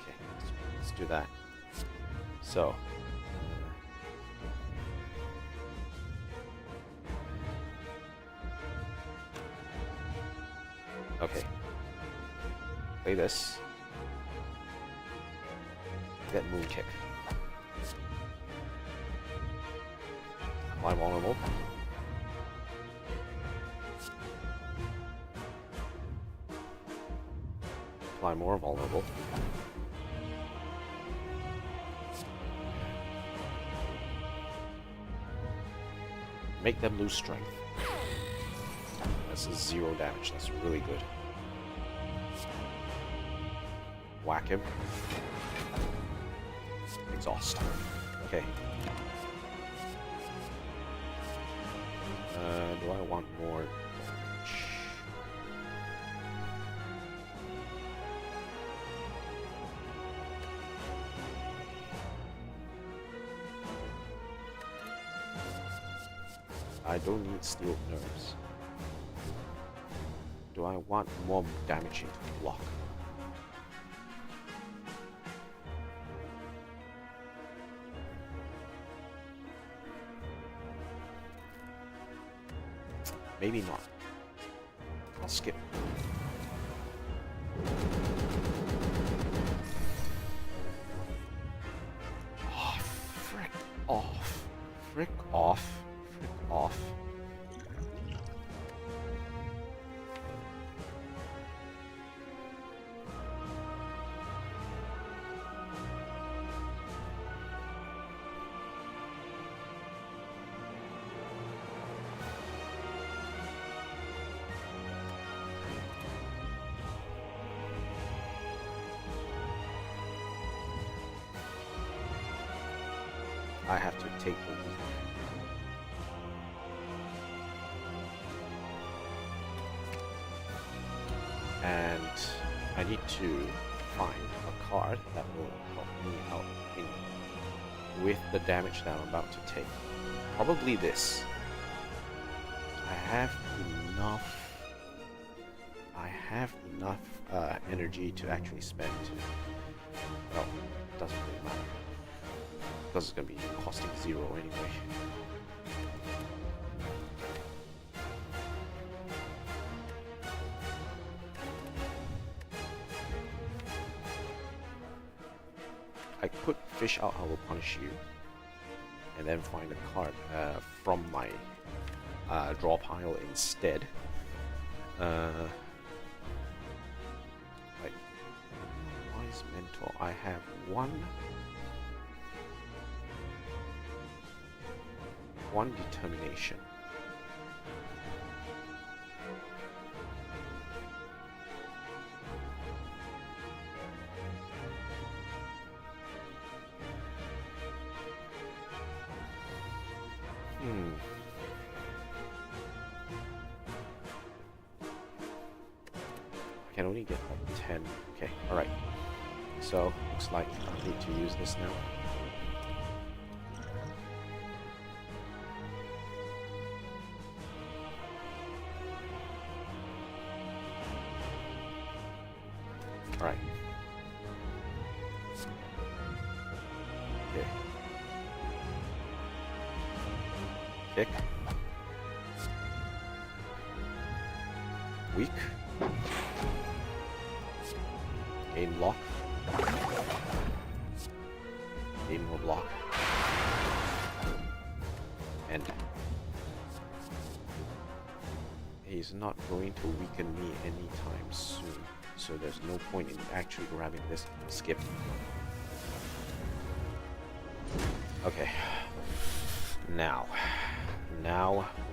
Okay, let's do that. So. Okay. Play this. Get moon kick. Apply vulnerable. Apply more vulnerable. Make them lose strength. That's 0 damage. That's really good. Whack him. Exhaust. Okay. Do I want more damage? I don't need steel nerves. Do I want more damaging to block? Maybe not. I'll skip. Oh, frick off. Frick off. Frick off. I have to take the weak. And I need to find a card that will help me out with the damage that I'm about to take. Probably this. I have enough energy to actually spend to... Well, it doesn't really matter. Because it's going to be costing 0 anyway. I could fish out I will punish you, and then find a card from my draw pile instead. Like Wise Mentor, I have one determination. I can only get like 10. Okay, alright. So, looks like I need to use this now. Alright. Okay. Kick. Weak. Gain block. Gain more block. And he's not going to weaken me anytime soon, so there's no point in actually grabbing this skip. Okay. Now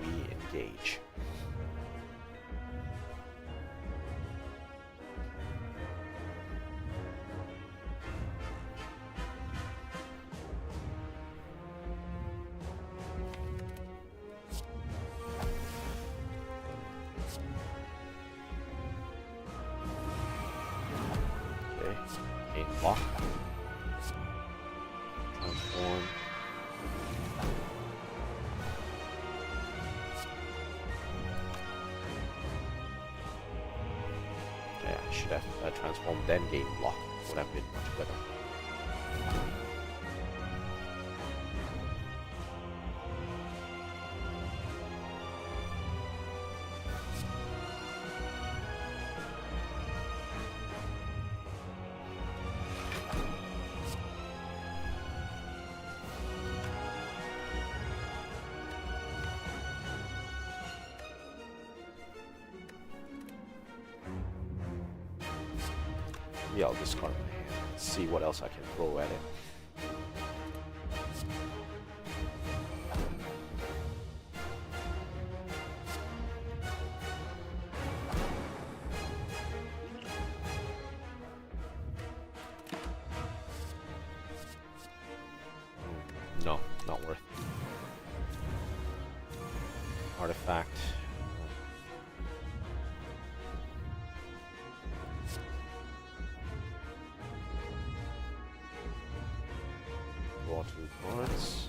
we engage. Gain block. Transform. Yeah, I should have transformed then gain block. Would have been much better. Yeah, I'll discard my hand. See what else I can throw at it. No, not worth. Artifact. Draw 2 cards.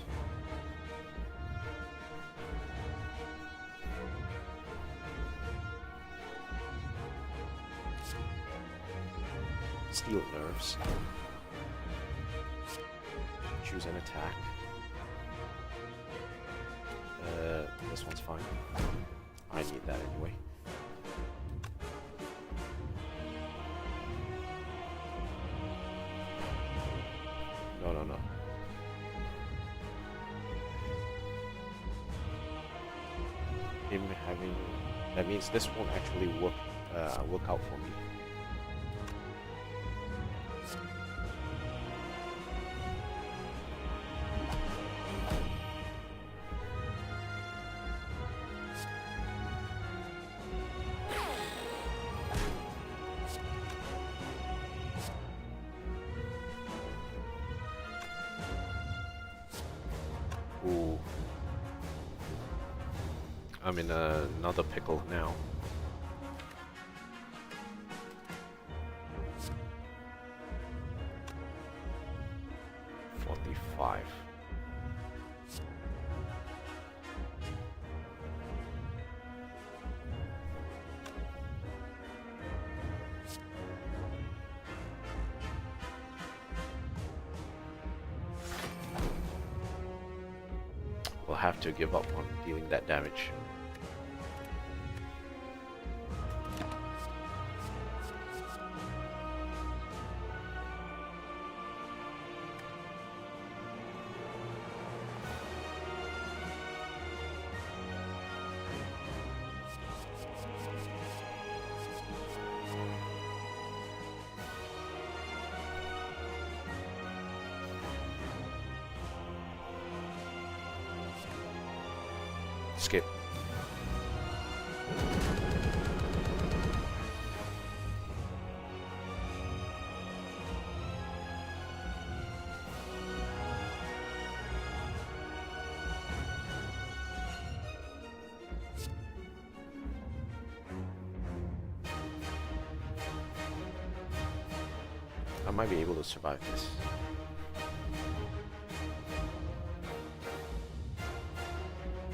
Steel nerves. Choose an attack. This one's fine. I need that anyway. No. Him having... That means this won't actually work out for me. Ooh. I'm in another pickle now. We'll have to give up on dealing that damage. Skip. I might be able to survive this.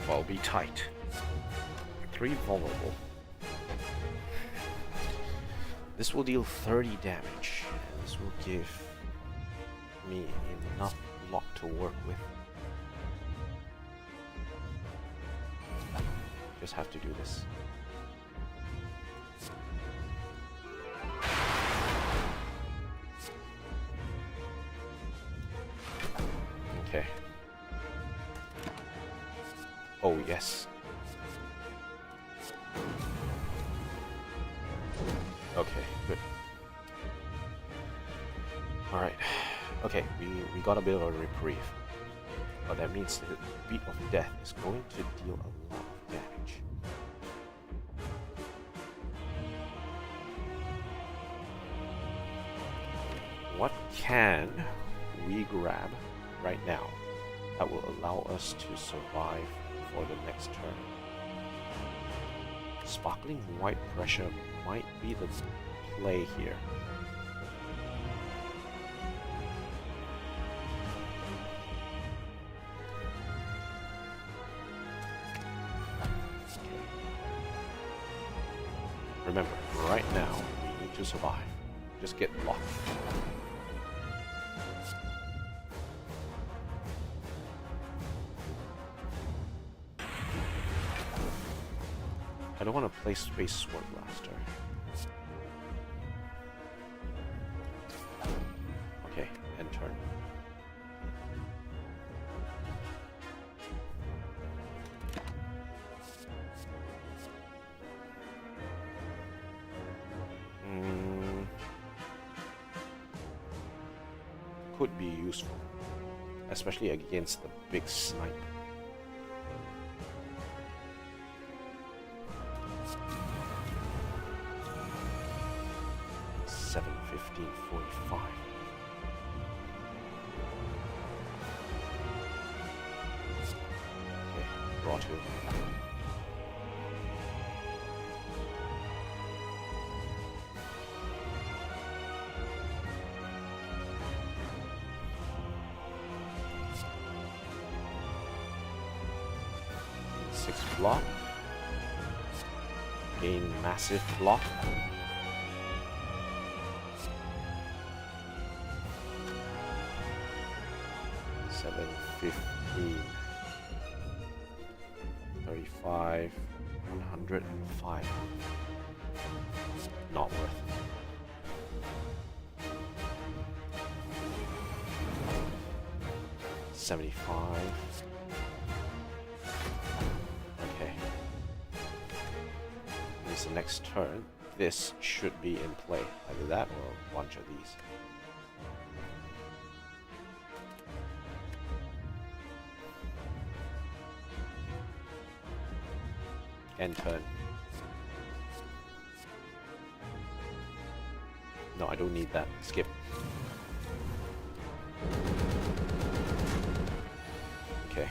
I'll be tight. 3 vulnerable. This will deal 30 damage. This will give me enough block to work with. Just have to do this. Okay. Oh, yes. Okay, good. Alright. Okay, we got a bit of a reprieve. But that means the beat of death is going to deal a lot of damage. What can we grab right now that will allow us to survive for the next turn? Sparkling white pressure might be the play here. Remember, right now we need to survive. Just get blocked. I don't want to play Space Sword Blaster. Okay, end turn. Could be useful, especially against the big snipe. $7.15.45. Okay, draw 2. Block. Gain massive block. $7.15. 35. 105. Not worth. $75. The next turn, this should be in play. Either that or a bunch of these. End turn. No, I don't need that. Skip. Okay.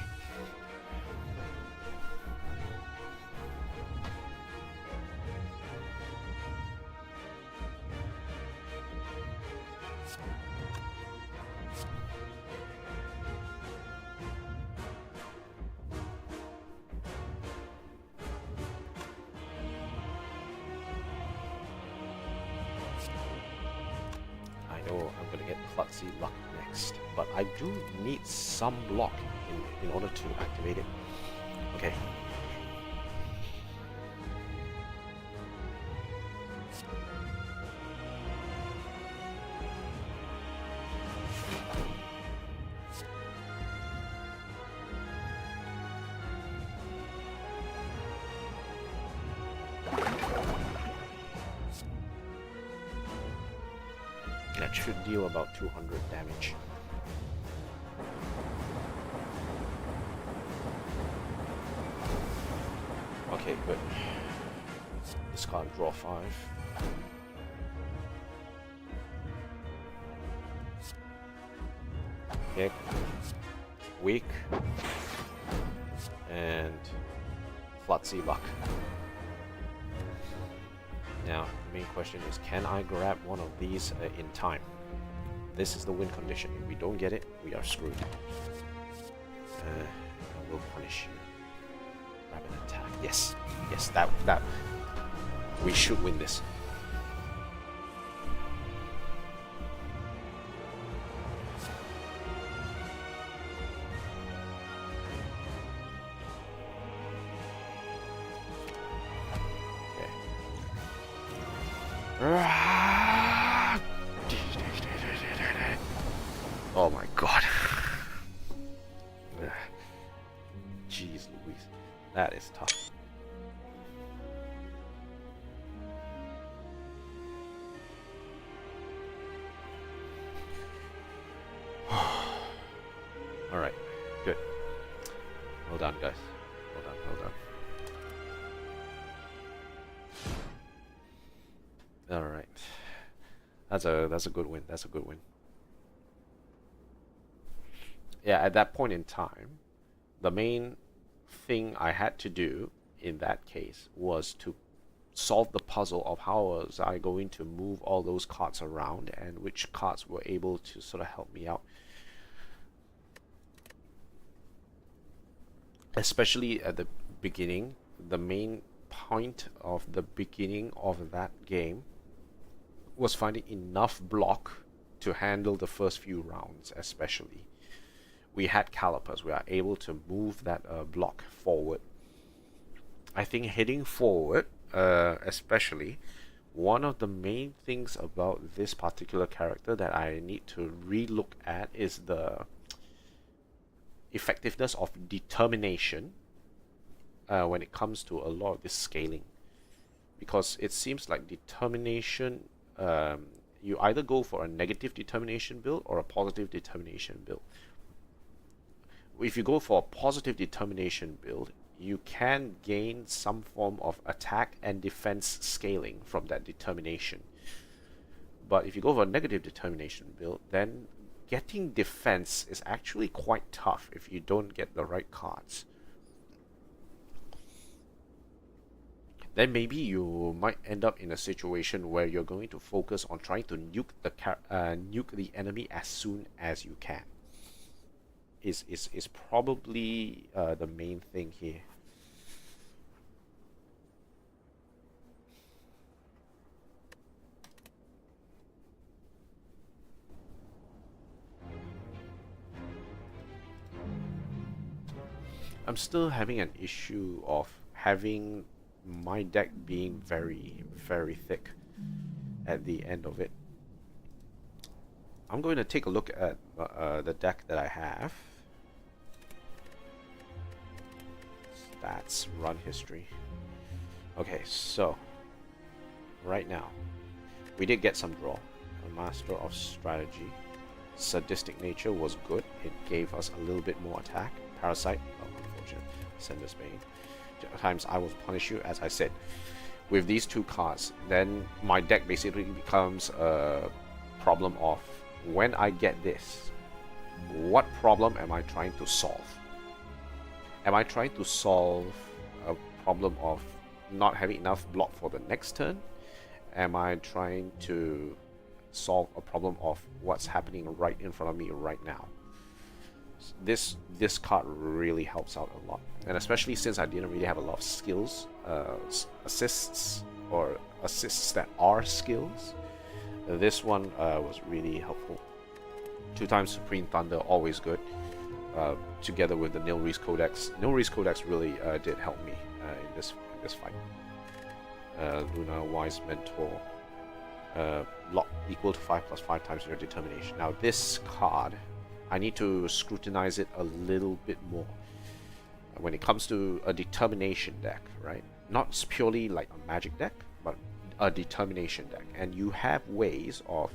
I'm gonna get klutzy luck next, but I do need some block in order to activate it. Okay. That should deal about 200 damage. Okay, good. Discard, draw 5. Okay. Weak. And klutzy luck. Now, the main question is, can I grab one of these in time? This is the win condition. If we don't get it, we are screwed. And we'll punish you. Grab an attack. Yes. Yes, that. We should win this. Oh my god. Jeez Louise. That is tough. Alright, good. Well done, guys. Well done, well done. Alright. That's a good win. That's a good win. Yeah, at that point in time, the main thing I had to do in that case was to solve the puzzle of how was I going to move all those cards around and which cards were able to sort of help me out. Especially at the beginning, the main point of the beginning of that game was finding enough block to handle the first few rounds, especially. We had calipers, we are able to move that block forward. I think heading forward, especially, one of the main things about this particular character that I need to relook at is the effectiveness of determination when it comes to a lot of this scaling. Because it seems like determination, you either go for a negative determination build or a positive determination build. If you go for a positive determination build, you can gain some form of attack and defense scaling from that determination. But if you go for a negative determination build, then getting defense is actually quite tough if you don't get the right cards. Then maybe you might end up in a situation where you're going to focus on trying to nuke the enemy as soon as you can. Is probably the main thing here. I'm still having an issue of having my deck being very, very thick at the end of it. I'm going to take a look at the deck that I have. Stats, run history. Okay, so right now we did get some draw. A Master of Strategy. Sadistic Nature was good. It gave us a little bit more attack. Parasite, oh, unfortunate. Sender's Bane. At times I will punish you, as I said. With these two cards, then my deck basically becomes a problem of, when I get this, what problem am I trying to solve? Am I trying to solve a problem of not having enough block for the next turn? Am I trying to solve a problem of what's happening right in front of me right now? This card really helps out a lot, and especially since I didn't really have a lot of skills, assists, or assists that are skills. This one was really helpful. 2 times Supreme Thunder, always good. Together with the Nilri's Codex. Nilri's Codex really did help me in this fight. Luna Wise Mentor. Lock equal to 5 plus 5 times your determination. Now this card, I need to scrutinize it a little bit more. When it comes to a determination deck, right? Not purely like a magic deck, but a determination deck. And you have ways of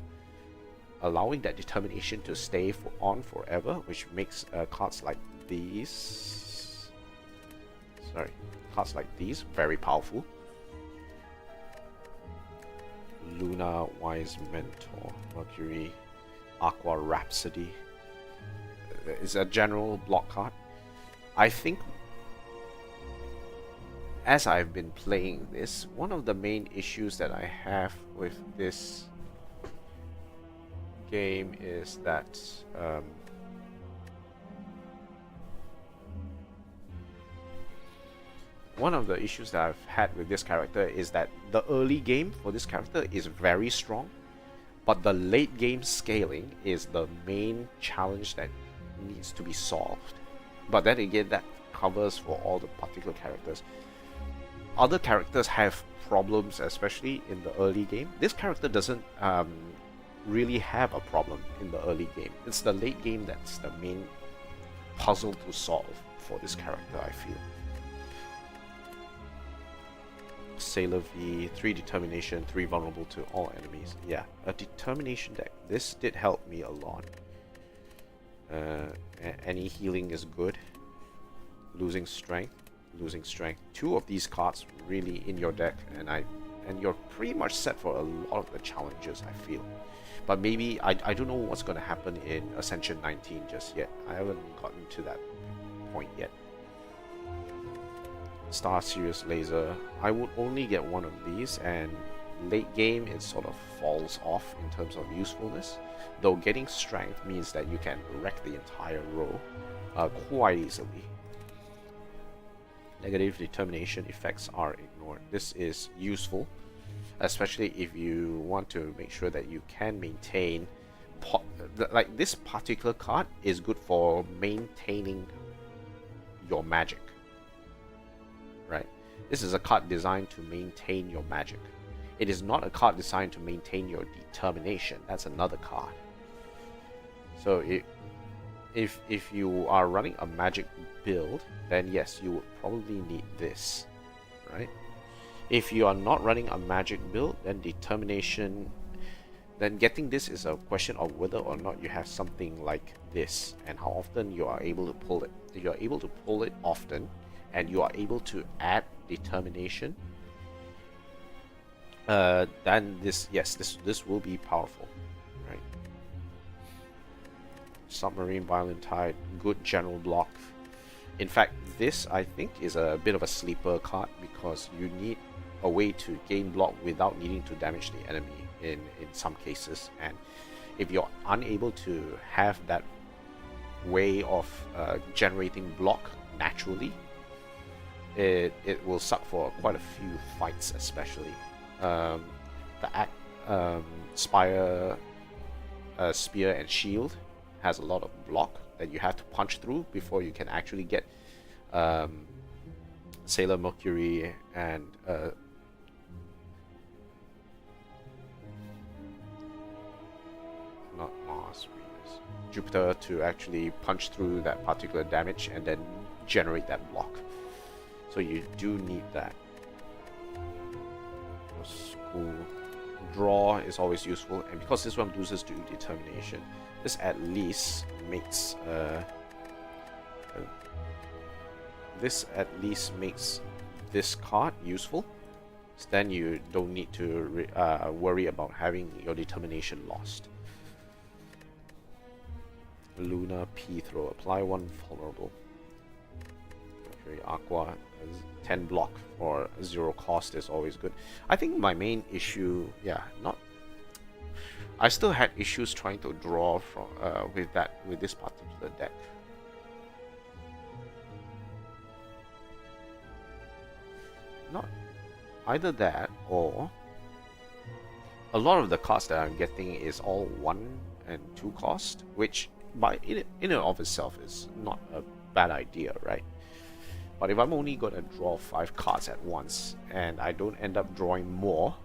allowing that determination to stay on forever, which makes cards like these, cards like these very powerful. Luna Wise Mentor, Mercury, Aqua Rhapsody is a general block card. I think as I've been playing this, one of the main issues that I have with this game is that one of the issues that I've had with this character is that the early game for this character is very strong, but the late game scaling is the main challenge that needs to be solved. But then again, that covers for all the particular characters. Other characters have problems, especially in the early game. This character doesn't really have a problem in the early game. It's the late game that's the main puzzle to solve for this character, I feel. Sailor V, 3 determination, 3 vulnerable to all enemies. Yeah, a determination deck. This did help me a lot. Any healing is good. Losing strength. 2 of these cards really in your deck, and you're pretty much set for a lot of the challenges, I feel. But maybe I don't know what's going to happen in Ascension 19 just yet. I haven't gotten to that point yet. Star Sirius Laser. I would only get one of these, and late game it sort of falls off in terms of usefulness. Though getting strength means that you can wreck the entire row quite easily. Negative determination effects are ignored. This is useful, especially if you want to make sure that you can maintain. Like this particular card is good for maintaining your magic. Right? This is a card designed to maintain your magic. It is not a card designed to maintain your determination. That's another card. So if you are running a magic build, then yes, you would probably need this, right? If you are not running a magic build, then determination, then getting this is a question of whether or not you have something like this and how often you are able to pull it. If you are able to pull it often and you are able to add determination, then this will be powerful, right? Submarine Violent Tide, good general block. In fact, this I think is a bit of a sleeper card because you need a way to gain block without needing to damage the enemy in some cases, and if you're unable to have that way of generating block naturally, it will suck for quite a few fights, especially. Spire, Spear and Shield has a lot of block that you have to punch through before you can actually get Sailor Mercury and not Mars, Venus, Jupiter to actually punch through that particular damage and then generate that block. So you do need that. School draw is always useful, and because this one loses to determination, this at least makes this card useful. So then you don't need to worry about having your determination lost. Luna P throw, apply 1 vulnerable. Okay, Aqua 10 block or 0 cost is always good. I think my main issue, I still had issues trying to draw from with this particular deck. Not either that or a lot of the cards that I'm getting is all 1 and 2 cost, which in and of itself is not a bad idea, right? But if I'm only gonna draw 5 cards at once and I don't end up drawing more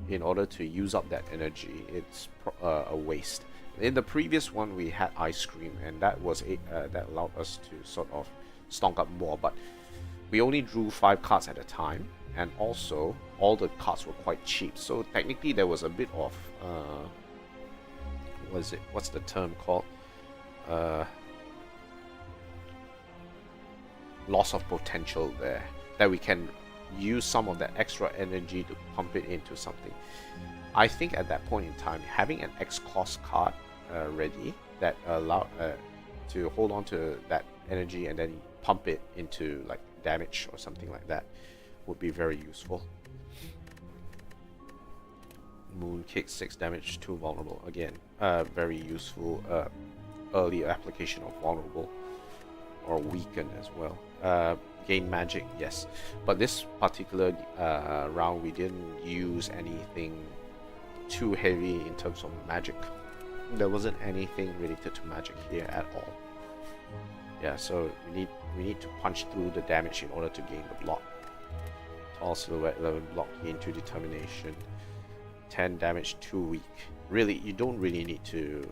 in order to use up that energy, it's a waste. In the previous one we had ice cream, and that was that allowed us to sort of stonk up more, but we only drew 5 cards at a time, and also all the cards were quite cheap, so technically there was a bit of what's the term called, loss of potential there, that we can use some of that extra energy to pump it into something. I think at that point in time, having an X cost card ready that allowed to hold on to that energy and then pump it into like damage or something like that would be very useful. Moon kick 6 damage, 2 vulnerable. Again, very useful early application of vulnerable or weaken as well. Gain magic, yes, but this particular round we didn't use anything too heavy in terms of magic. There wasn't anything related to magic here at all. Yeah, so we need to punch through the damage in order to gain the block. Tall silhouette, 11 block, gain 2 determination, 10 damage, 2 weak. Really, you don't really need to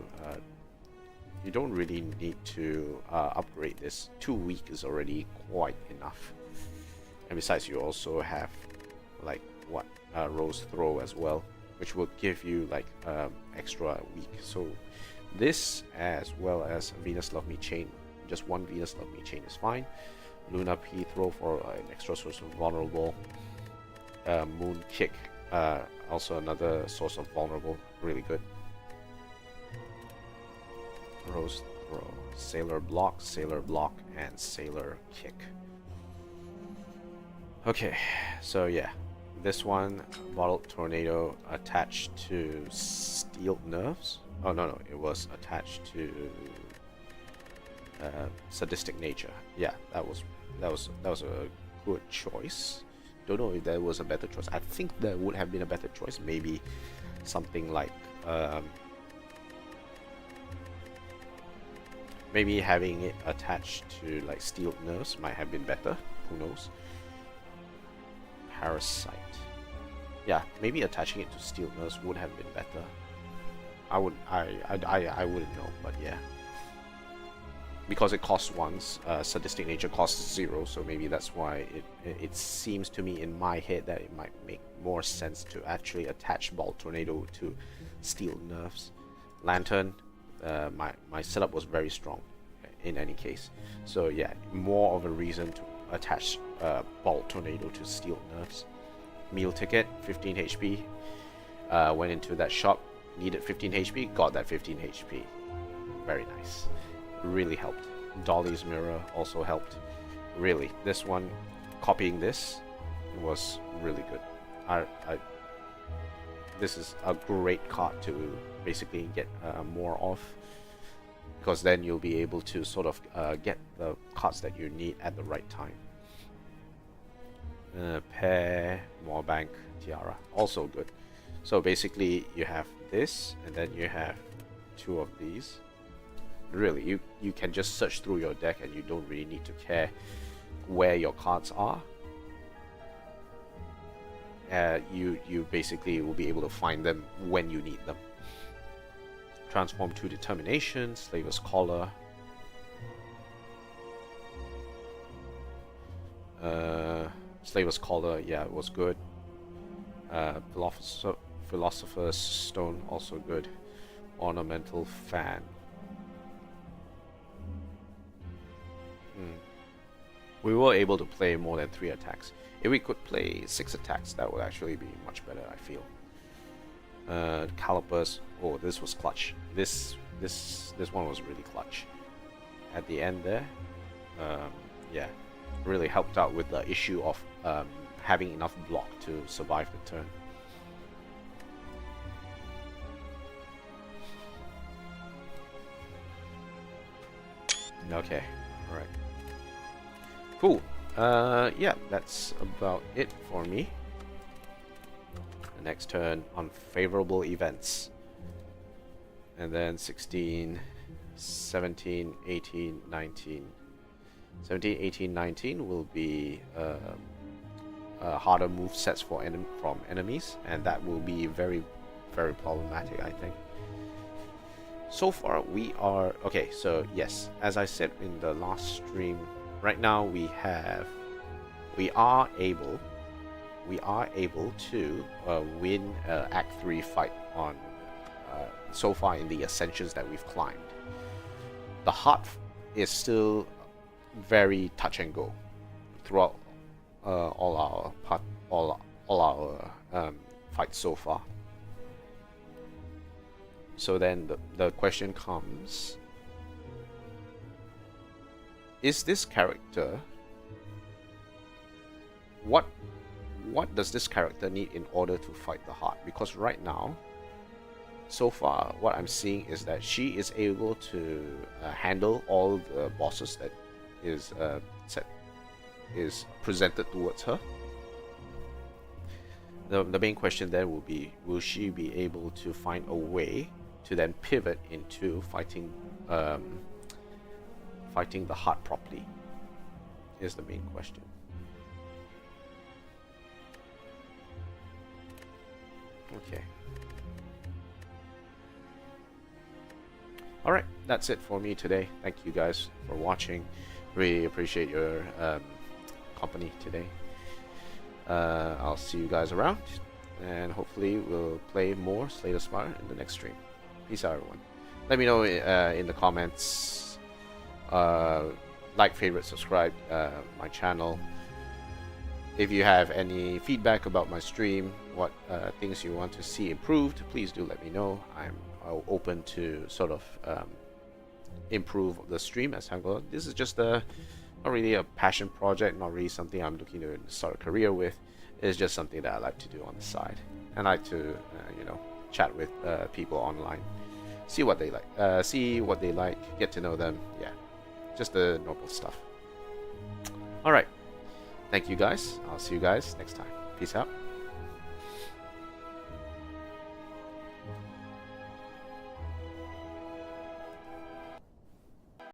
upgrade this. 2 weak is already quite enough. And besides, you also have like Rose Throw as well, which will give you like extra weak. So this, as well as Venus Love Me Chain, just 1 Venus Love Me Chain is fine. Luna P Throw for an extra source of vulnerable. Moon Kick, also another source of vulnerable, really good. Rose Throw, Sailor Block, and Sailor Kick. Okay, so yeah, this one, Bottled Tornado attached to Steeled Nerves. Oh no, it was attached to Sadistic Nature. Yeah, that was a good choice. Don't know if there was a better choice. I think there would have been a better choice. Maybe something like maybe having it attached to like Steeled Nerves might have been better. Who knows? Parasite. Yeah, maybe attaching it to Steeled Nerves would have been better. I wouldn't know, but yeah. Because it costs 1, Sadistic Nature costs 0, so maybe that's why it seems to me in my head that it might make more sense to actually attach Ball Tornado to Steeled Nerves. Lantern, my setup was very strong in any case, so yeah, more of a reason to attach Ball Tornado to Steeled Nerves. Meal Ticket, 15 HP, went into that shop, needed 15 HP, got that 15 HP. Very nice. Really helped. Dolly's Mirror also helped. Really, this one, copying this was really good. This is a great card to basically get more of, because then you'll be able to sort of get the cards that you need at the right time. Pair, Moorbank, Tiara, also good. So basically you have this, and then you have 2 of these. Really, you can just search through your deck and you don't really need to care where your cards are. You basically will be able to find them when you need them. Transform 2 Determination, Slaver's Collar. Slaver's Collar, yeah, it was good. Philosopher's Stone, also good. Ornamental Fan. We were able to play more than 3 attacks. If we could play 6 attacks, that would actually be much better, I feel. Calipers. Oh, this was clutch. This one was really clutch. At the end there, yeah, really helped out with the issue of having enough block to survive the turn. Okay, alright. Cool. Yeah, that's about it for me. The next turn, unfavorable events. And then 16, 17, 18, 19. 17, 18, 19 will be harder move sets for from enemies, and that will be very, very problematic, I think. So far we are okay. So yes, as I said in the last stream, right now we are able to win Act 3 fight on so far in the ascensions that we've climbed. The heart is still very touch and go throughout all our fights so far. So then the question comes: is this character, what does this character need in order to fight the heart? Because right now, so far, what I'm seeing is that she is able to handle all the bosses that is presented towards her. The main question then will be: will she be able to find a way to then pivot into fighting the heart properly? Is the main question. Okay. Alright, that's it for me today. Thank you guys for watching. Really appreciate your company today. I'll see you guys around, and hopefully we'll play more Slay the Spire in the next stream. Peace out, everyone. Let me know in the comments. Like, favorite, subscribe my channel. If you have any feedback about my stream, what things you want to see improved, please do let me know. I'm open to sort of improve the stream as time goes. This is just not really a passion project, not really something I'm looking to start a career with. It's just something that I like to do on the side, and I like to chat with people online, see what they like, get to know them. Yeah, just the normal stuff. All right, thank you guys. I'll see you guys next time. Peace out.